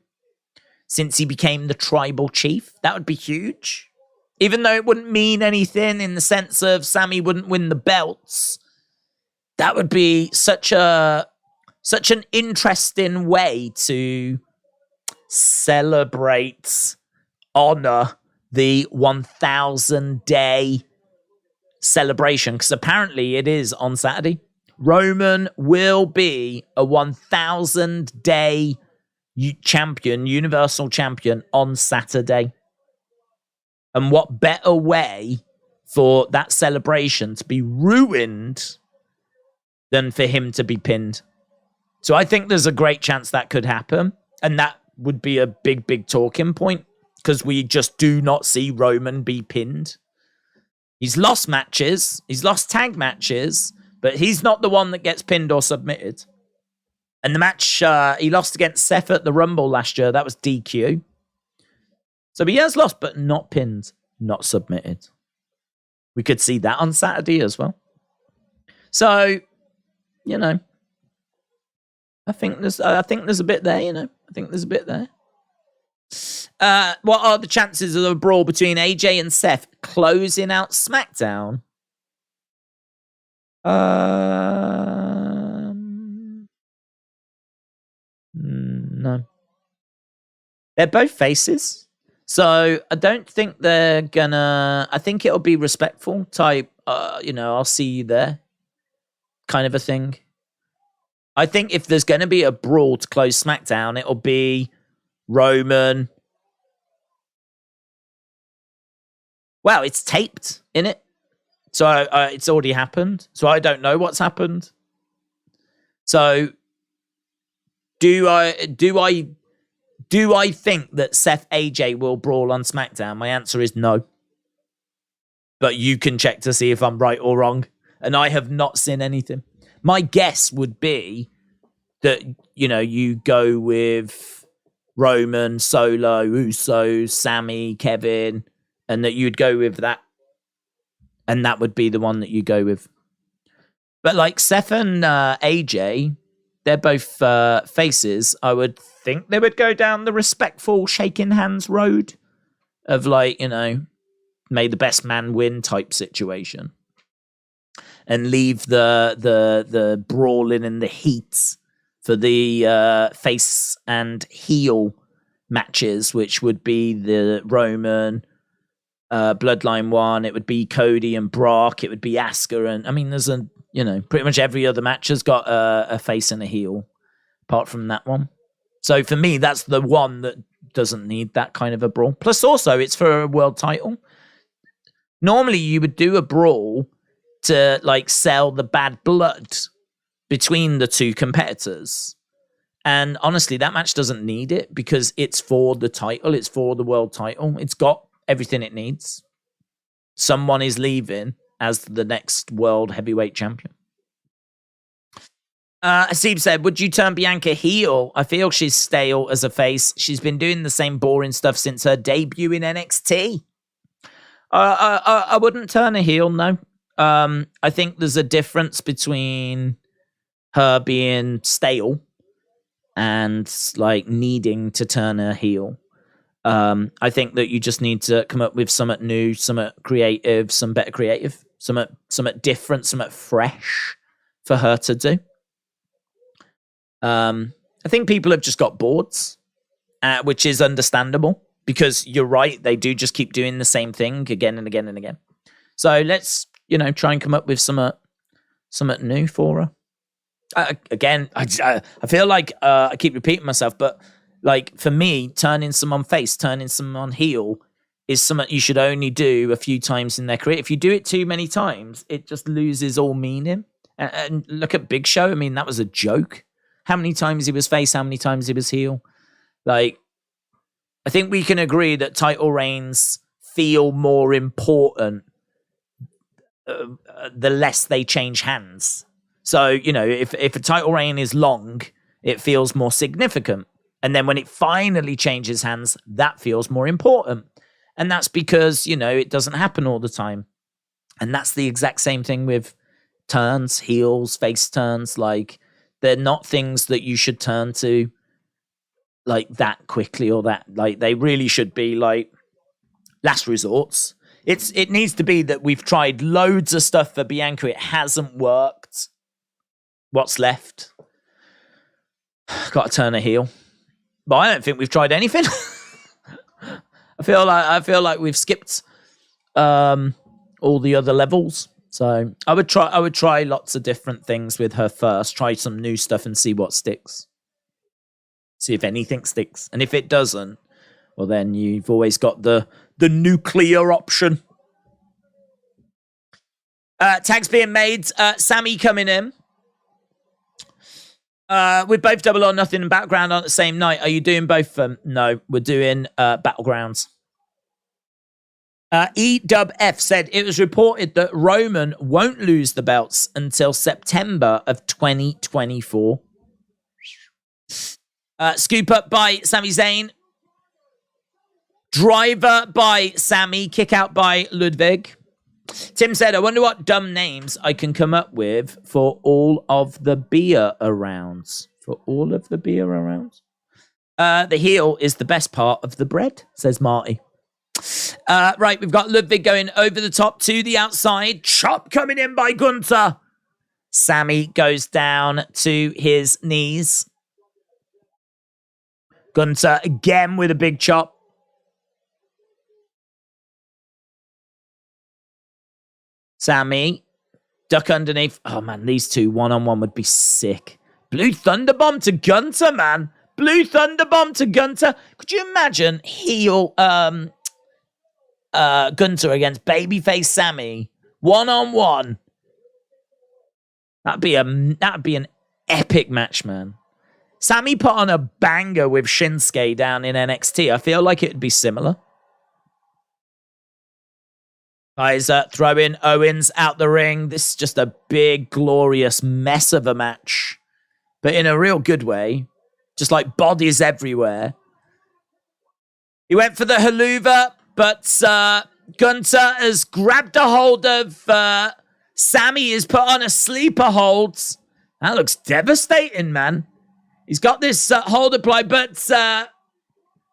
since he became the tribal chief, that would be huge. Even though it wouldn't mean anything in the sense of Sami wouldn't win the belts, that would be such an interesting way to celebrate, honor the 1,000-day celebration, because apparently it is on Saturday. Roman will be a 1,000-day champion, universal champion, on Saturday. And what better way for that celebration to be ruined than for him to be pinned? So I think there's a great chance that could happen. And that would be a big, big talking point, because we just do not see Roman be pinned. He's lost matches. He's lost tag matches, but he's not the one that gets pinned or submitted. And the match he lost against Seth at the Rumble last year, that was DQ. So he has lost, but not pinned, not submitted. We could see that on Saturday as well. So, you know, I think there's a bit there, you know. I think there's a bit there. What are the chances of a brawl between AJ and Seth closing out SmackDown? No. They're both faces. So I don't think they're gonna... I think it'll be respectful type, I'll see you there kind of a thing. I think if there's going to be a brawl to close SmackDown, it'll be Roman. Well, it's taped, innit? So it's already happened. So I don't know what's happened. So do I think that Seth AJ will brawl on SmackDown? My answer is no. But you can check to see if I'm right or wrong. And I have not seen anything. My guess would be that, you go with Roman, Solo, Usos, Sami, Kevin, and that you'd go with that. And that would be the one that you go with. But like Seth and AJ, they're both faces. I would think they would go down the respectful shaking hands road of may the best man win type situation. And leave the brawling and the heat for the face and heel matches, which would be the Roman Bloodline one. It would be Cody and Brock. It would be Asuka. And there's pretty much every other match has got a face and a heel apart from that one. So for me, that's the one that doesn't need that kind of a brawl. Plus also it's for a world title. Normally you would do a brawl to sell the bad blood between the two competitors. And honestly, that match doesn't need it because it's for the title. It's for the world title. It's got everything it needs. Someone is leaving as the next world heavyweight champion. Hasib said, would you turn Bianca heel? I feel she's stale as a face. She's been doing the same boring stuff since her debut in NXT. I wouldn't turn her heel, no. I think there's a difference between her being stale and needing to turn her heel. I think that you just need to come up with something new, something creative, some better creative, something different, something fresh for her to do. I think people have just got bored, which is understandable because you're right. They do just keep doing the same thing again and again and again. So let's, try and come up with something new for her. Again, I feel like I keep repeating myself, but for me, turning someone face, turning someone heel is something you should only do a few times in their career. If you do it too many times, it just loses all meaning. And look at Big Show. That was a joke. How many times he was face, how many times he was heel. I think we can agree that title reigns feel more important the less they change hands. So, if a title reign is long, it feels more significant. And then when it finally changes hands, that feels more important. And that's because, it doesn't happen all the time. And that's the exact same thing with turns, heels, face turns. They're not things that you should turn to that quickly or that. They really should be last resorts. It needs to be that we've tried loads of stuff for Bianca. It hasn't worked. What's left? Got to turn a heel. But I don't think we've tried anything. I feel like we've skipped all the other levels. So I would try lots of different things with her first. Try some new stuff and see what sticks. See if anything sticks. And if it doesn't, well then you've always got the nuclear option. Tags being made. Sami coming in. With both Double or Nothing and Battleground on the same night. Are you doing both of them? No, we're doing Battlegrounds. EWF said it was reported that Roman won't lose the belts until September of 2024. Scoop up by Sami Zayn. Driver by Sami. Kick out by Ludwig. Tim said, I wonder what dumb names I can come up with for all of the beer arounds. For all of the beer arounds? The heel is the best part of the bread, says Marty. Right, we've got Ludwig going over the top to the outside. Chop coming in by Gunther. Sami goes down to his knees. Gunther again with a big chop. Sami, duck underneath. Oh man, these two one-on-one would be sick. Blue Thunderbomb to Gunther, man. Blue Thunderbomb to Gunther. Could you imagine heel Gunther against babyface Sami 1-on-1? That'd be an epic match, man. Sami put on a banger with Shinsuke down in NXT. I feel like it'd be similar. Guys, throwing Owens out the ring. This is just a big, glorious mess of a match. But in a real good way. Just like bodies everywhere. He went for the haluva, but Gunther has grabbed a hold of Sami. Is put on a sleeper hold. That looks devastating, man. He's got this hold applied, but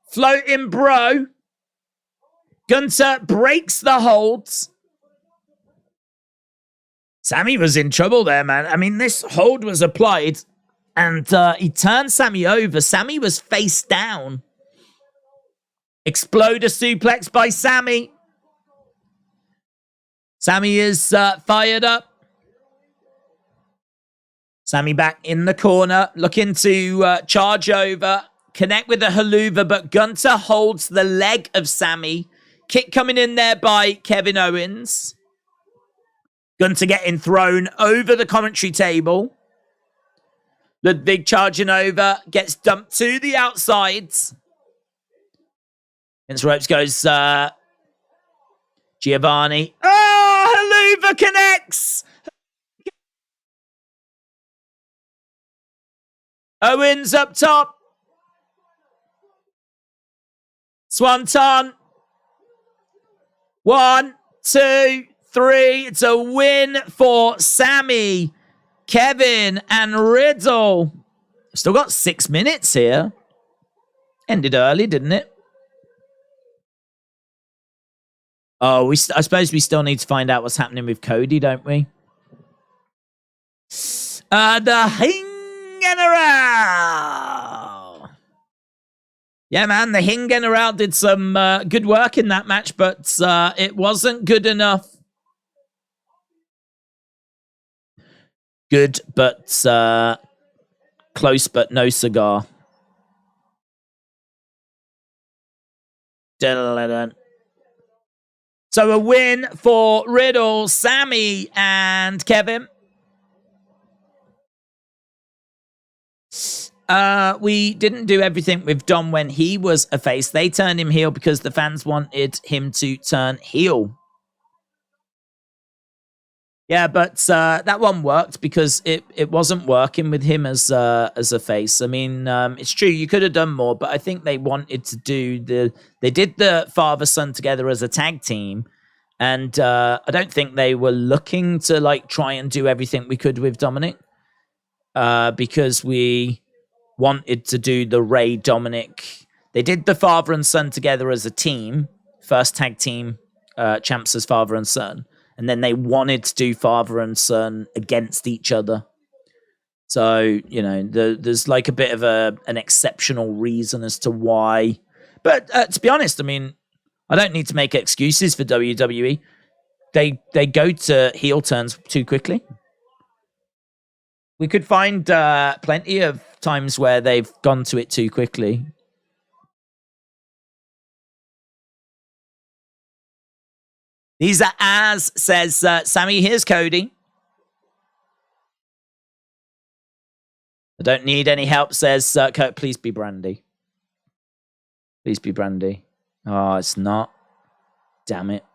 floating bro. Gunther breaks the holds. Sami was in trouble there, man. I mean, this hold was applied, and he turned Sami over. Sami was face down. Exploder suplex by Sami. Sami is fired up. Sami back in the corner, looking to charge over, connect with the haluva, but Gunther holds the leg of Sami. Kick coming in there by Kevin Owens. Gunther getting thrown over the commentary table. Ludwig charging over, gets dumped to the outsides. Against ropes goes Giovanni. Oh, haluva connects! Owens up top. Swanton. 1, 2, 3. It's a win for Sami, Kevin, and Riddle. Still got 6 minutes here. Ended early, didn't it? Oh, I suppose we still need to find out what's happening with Cody, don't we? The General. Yeah, man, the General did some good work in that match, but it wasn't good enough. Good, but close, but no cigar. So a win for Riddle, Sami, and Kevin. We didn't do everything with Dom when he was a face. They turned him heel because the fans wanted him to turn heel. Yeah, but that one worked because it wasn't working with him as a face. I mean, it's true, you could have done more, but I think they wanted to do they did the father-son together as a tag team, and I don't think they were looking to like try and do everything we could with Dominic, because we wanted to do the Ray Dominic. They did the father and son together as a team, first tag team champs as father and son. And then they wanted to do father and son against each other. So, you know, there's like a bit of an exceptional reason as to why. But to be honest, I mean, I don't need to make excuses for WWE. They go to heel turns too quickly. We could find plenty of times where they've gone to it too quickly. These are as says Sami, here's Cody. I don't need any help, says please be Brandy. Please be Brandy. Oh, it's not. Damn it.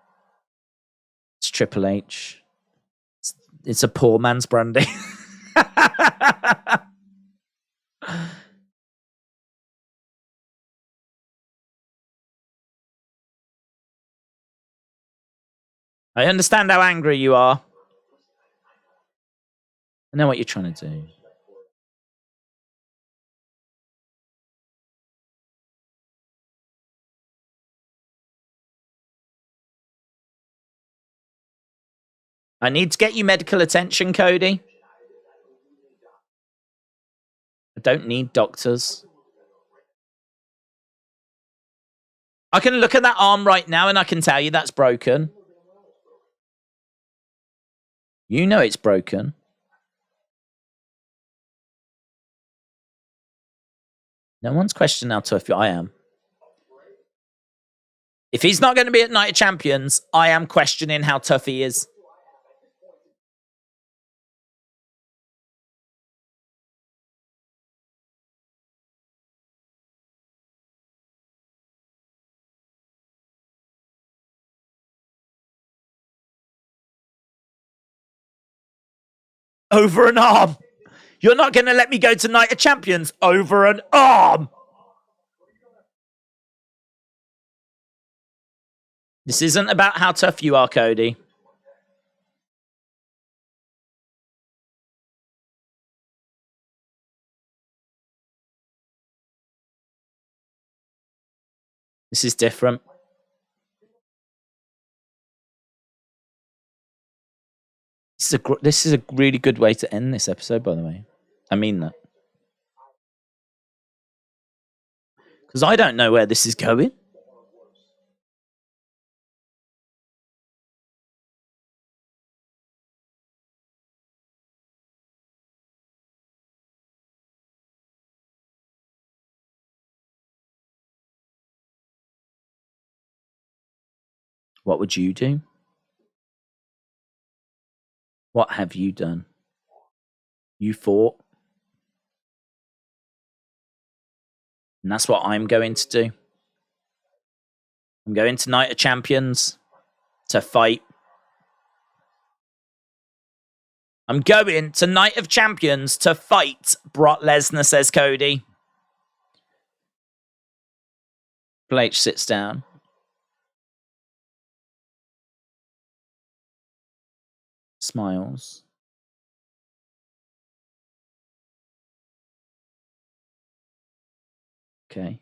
It's Triple H. It's a poor man's Brandy. I understand how angry you are. I know what you're trying to do. I need to get you medical attention, Cody. I don't need doctors. I can look at that arm right now and I can tell you that's broken. You know it's broken. No one's questioning how tough I am. If he's not going to be at Night of Champions, I am questioning how tough he is. Over an arm. You're not going to let me go to Night of Champions over an arm. This isn't about how tough you are, Cody. This is different. This is a really good way to end this episode, by the way. I mean that. Because I don't know where this is going. What would you do? What have you done? You fought. And that's what I'm going to do. I'm going to Night of Champions to fight. I'm going to Night of Champions to fight Brock Lesnar, says Cody. Triple H sits down. Smiles. Okay.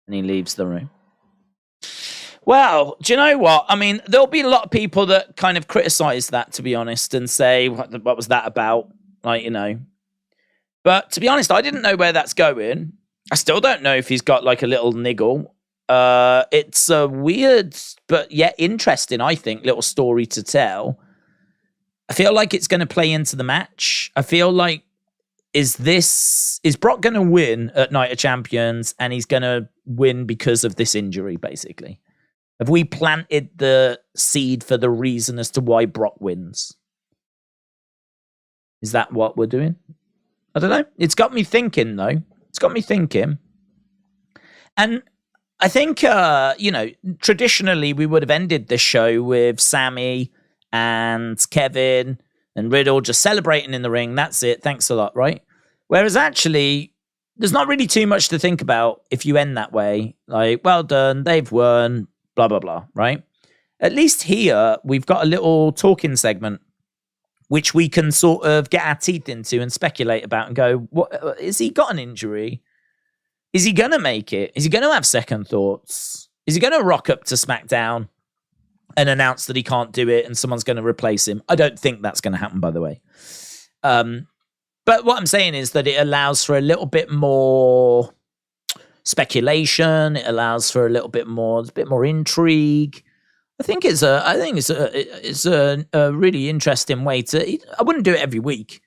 And he leaves the room. Well, do you know what? I mean, there'll be a lot of people that kind of criticize that, to be honest, and say, what was that about? Like, you know. But to be honest, I didn't know where that's going. I still don't know if he's got like a little niggle. It's a weird, but yet interesting, I think, little story to tell. I feel like it's going to play into the match. I feel like, is Brock going to win at Night of Champions, and he's going to win because of this injury, basically? Have we planted the seed for the reason as to why Brock wins? Is that what we're doing? I don't know. It's got me thinking, though. It's got me thinking. And I think, traditionally we would have ended this show with Sami and Kevin and Riddle just celebrating in the ring. That's it. Thanks a lot, right? Whereas actually, there's not really too much to think about if you end that way. Like, well done, they've won, blah, blah, blah, right? At least here, we've got a little talking segment which we can sort of get our teeth into and speculate about and go, what, is he got an injury? Is he going to make it? Is he going to have second thoughts? Is he going to rock up to SmackDown and announce that he can't do it and someone's going to replace him? I don't think that's going to happen, by the way. But what I'm saying is that it allows for a little bit more speculation. It allows for a bit more intrigue. I think it's a really interesting way to. I wouldn't do it every week,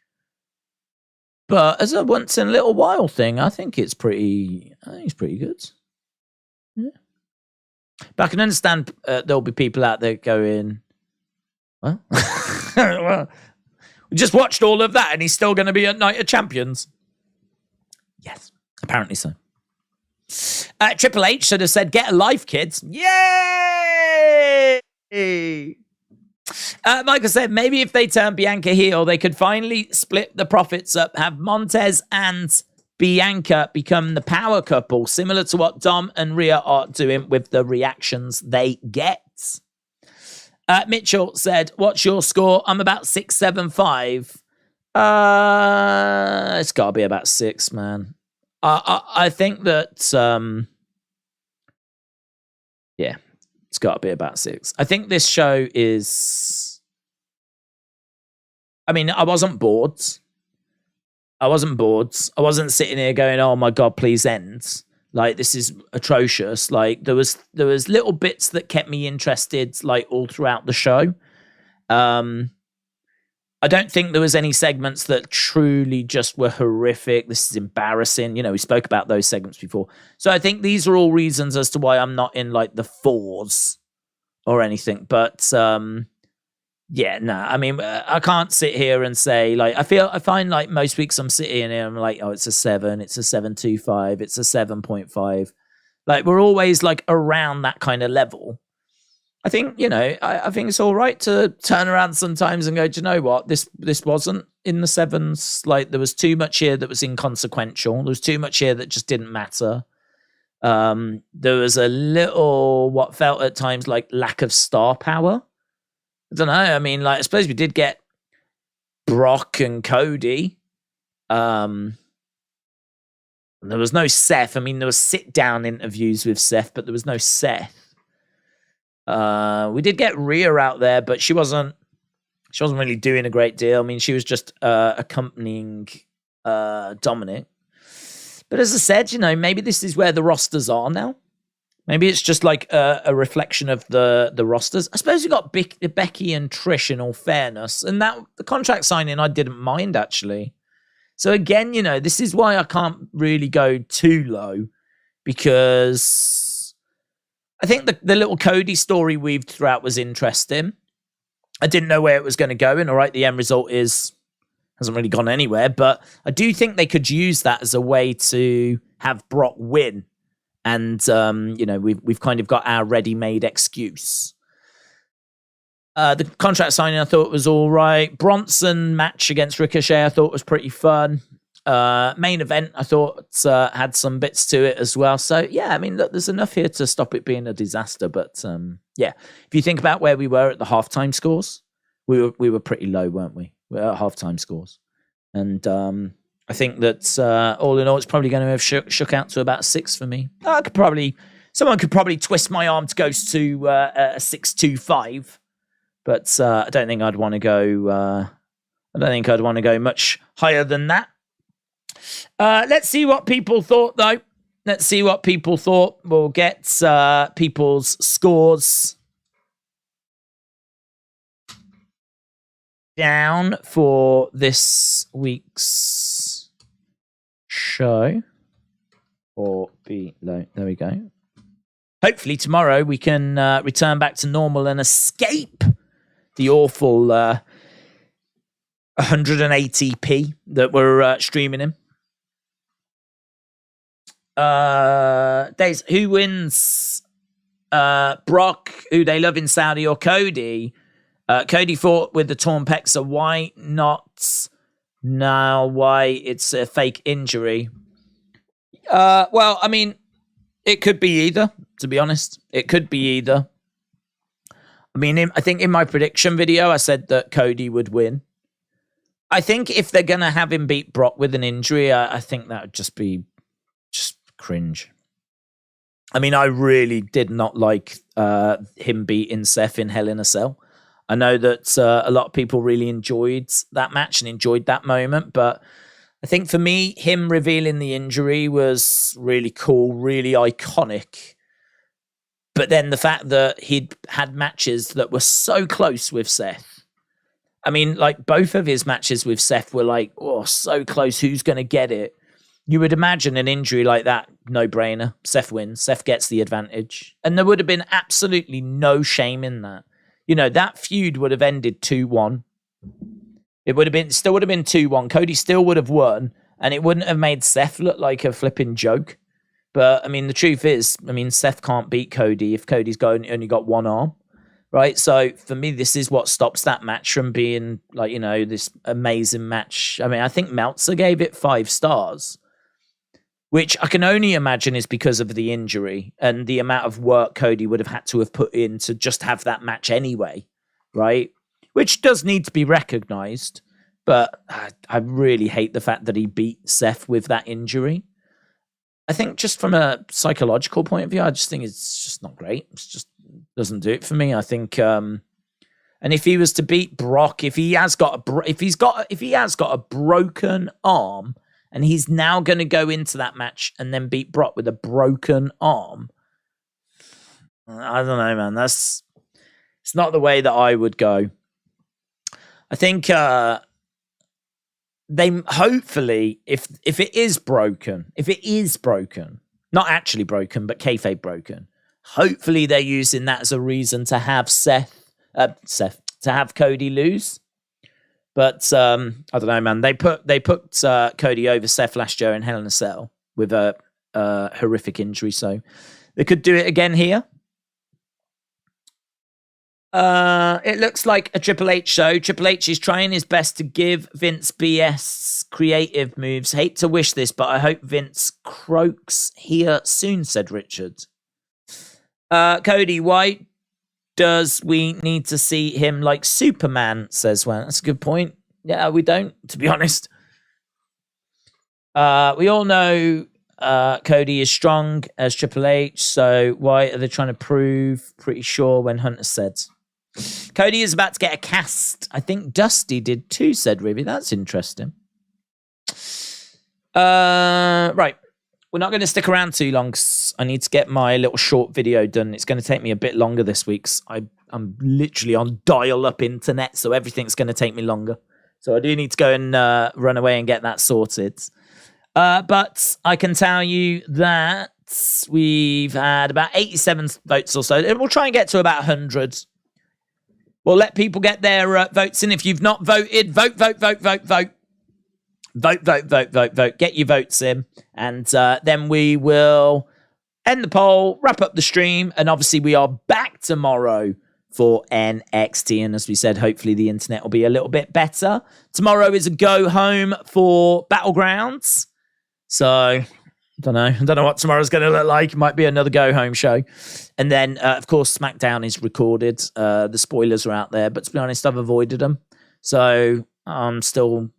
but as a once in a little while thing, I think it's pretty good. Yeah. But I can understand there'll be people out there going, well, well, we just watched all of that and he's still going to be at Night of Champions. Yes, apparently so. Triple H should have said, get a life, kids. Yay! Michael said, maybe if they turn Bianca heel, they could finally split the profits up, have Montez and Bianca become the power couple, similar to what Dom and Rhea are doing with the reactions they get. Mitchell said, what's your score? I'm about 675. It's got to be about 6, man. I think that, yeah, it's got to be about 6. I think this show is, I mean, I wasn't bored. I wasn't sitting here going, oh my God, please end. Like, this is atrocious. Like, there was little bits that kept me interested, like, all throughout the show. I don't think there was any segments that truly just were horrific. This is embarrassing. We spoke about those segments before. So I think these are all reasons as to why I'm not in like the 4s or anything. But yeah, no, I mean, I can't sit here and say like, I find like most weeks I'm sitting here and I'm like, oh, it's a 7, it's a 7.25, it's a 7.5. Like we're always like around that kind of level. I think, I think it's all right to turn around sometimes and go, do you know what? This wasn't in the 7s. Like there was too much here that was inconsequential. There was too much here that just didn't matter. There was a little, what felt at times like lack of star power. I don't know. I mean, like, I suppose we did get Brock and Cody. There was no Seth. I mean, there was sit-down interviews with Seth, but there was no Seth. We did get Rhea out there, but she wasn't really doing a great deal. I mean, she was just accompanying Dominic. But as I said, maybe this is where the rosters are now. Maybe it's just like a reflection of the rosters. I suppose you got Becky and Trish, in all fairness, and that the contract signing I didn't mind actually. So again, this is why I can't really go too low, because I think the little Cody story weaved throughout was interesting. I didn't know where it was going to go, and all right, the end result hasn't really gone anywhere, but I do think they could use that as a way to have Brock win. And, we've kind of got our ready-made excuse. The contract signing, I thought was all right. Bronson match against Ricochet, I thought was pretty fun. Main event, I thought had some bits to it as well. So, yeah, I mean, look, there's enough here to stop it being a disaster. But, yeah, if you think about where we were at the halftime scores, we were pretty low, weren't we? We were at halftime scores. And I think that all in all, it's probably going to have shook out to about 6 for me. Someone could probably twist my arm to go to a 6.25, but I don't think I'd want to go. I don't think I'd want to go much higher than that. Let's see what people thought, though. Let's see what people thought. We'll get people's scores down for this week's show, or below. There we go. Hopefully tomorrow we can return back to normal and escape the awful 180p that we're streaming in. Days, who wins? Brock, who they love in Saudi, or Cody? Cody fought with the torn pecs, so why not now? Why it's a fake injury? Well, I mean, it could be either, to be honest. It could be either. I mean, I think in my prediction video, I said that Cody would win. I think if they're going to have him beat Brock with an injury, I think that would just be cringe. I mean, I really did not like him beating Seth in Hell in a Cell. I know that a lot of people really enjoyed that match and enjoyed that moment, but I think for me, him revealing the injury was really cool, really iconic. But then the fact that he'd had matches that were so close with Seth. I mean, like both of his matches with Seth were like, oh, so close. Who's going to get it? You would imagine an injury like that, no brainer. Seth wins. Seth gets the advantage. And there would have been absolutely no shame in that. You know, that feud would have ended 2-1. It would have been, still would have been 2-1. Cody still would have won, and it wouldn't have made Seth look like a flipping joke. But, I mean, the truth is, I mean, Seth can't beat Cody if Cody's only got one arm, right? So, for me, this is what stops that match from being, like, you know, this amazing match. I mean, I think Meltzer gave it 5 stars, which I can only imagine is because of the injury and the amount of work Cody would have had to have put in to just have that match anyway, right? Which does need to be recognized, but I really hate the fact that he beat Seth with that injury. I think just from a psychological point of view, I just think it's just not great. It just doesn't do it for me. I think, and if he was to beat Brock, if he has got a broken arm, and he's now going to go into that match and then beat Brock with a broken arm, I don't know, man. It's not the way that I would go. I think they hopefully, if it is broken, not actually broken, but kayfabe broken, hopefully they're using that as a reason to have to have Cody lose. But I don't know, man. They put Cody over Seth last year in Hell in a Cell with a horrific injury, so they could do it again here. It looks like a Triple H show. Triple H is trying his best to give Vince BS creative moves. Hate to wish this, but I hope Vince croaks here soon, said Richard. Cody, why does we need to see him like Superman, says one. That's a good point. Yeah, we don't, to be honest. We all know Cody is strong as Triple H, so why are they trying to prove? Pretty sure when Hunter said. Cody is about to get a cast. I think Dusty did too, said Ruby. That's interesting. Right. We're not going to stick around too long because I need to get my little short video done. It's going to take me a bit longer this week. I'm literally on dial-up internet, so everything's going to take me longer. So I do need to go and run away and get that sorted. But I can tell you that we've had about 87 votes or so. We'll try and get to about 100. We'll let people get their votes in. If you've not voted, vote. Vote. Get your votes in. And then we will end the poll, wrap up the stream. And obviously we are back tomorrow for NXT. And as we said, hopefully the internet will be a little bit better. Tomorrow is a go home for Battlegrounds. So I don't know what tomorrow's going to look like. It might be another go home show. And then, of course, SmackDown is recorded. The spoilers are out there. But to be honest, I've avoided them. So I'm still,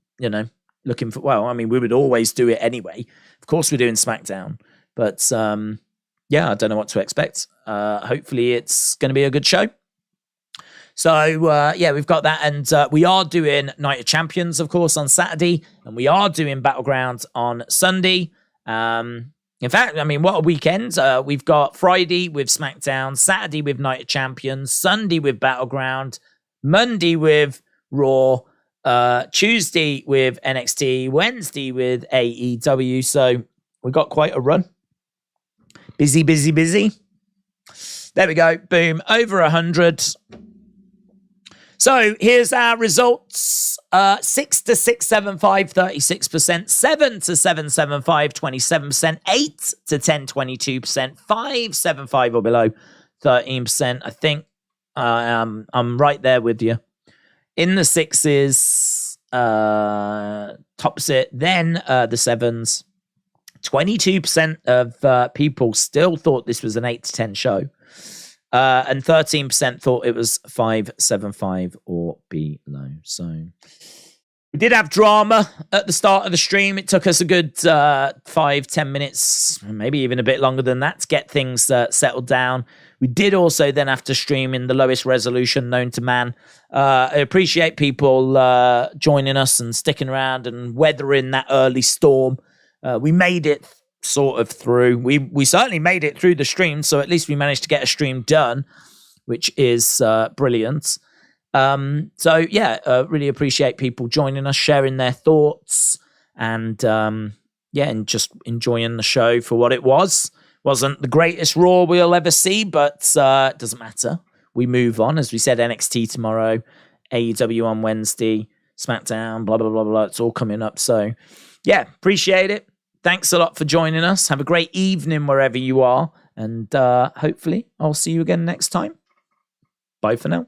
looking for, well, I mean, we would always do it anyway. Of course we're doing SmackDown. But, yeah, I don't know what to expect. Hopefully it's going to be a good show. So, yeah, we've got that. And we are doing Night of Champions, of course, on Saturday. And we are doing Battleground on Sunday. In fact, I mean, what a weekend. We've got Friday with SmackDown, Saturday with Night of Champions, Sunday with Battleground, Monday with Raw, Tuesday with NXT, Wednesday with AEW. So we got quite a run. Busy. There we go. Boom. Over 100. So here's our results. 6 to 675, 36%. 7 to 775, 27%. 8 to 10, 22%. 575 or below, 13%. I think I'm right there with you. In the sixes, tops it. Then the sevens. 22% of people still thought this was an 8 to 10 show. And 13% thought it was 575 or below. So we did have drama at the start of the stream. It took us a good 5-10 minutes, maybe even a bit longer than that, to get things settled down. We did also then have to stream in the lowest resolution known to man. I appreciate people joining us and sticking around and weathering that early storm. We made it sort of through. We certainly made it through the stream, so at least we managed to get a stream done, which is brilliant. So yeah, really appreciate people joining us, sharing their thoughts, and yeah, and just enjoying the show for what it was. Wasn't the greatest Raw we'll ever see, but it doesn't matter. We move on. As we said, NXT tomorrow, AEW on Wednesday, SmackDown, blah, blah, blah, blah. It's all coming up. So yeah, appreciate it. Thanks a lot for joining us. Have a great evening wherever you are. And hopefully I'll see you again next time. Bye for now.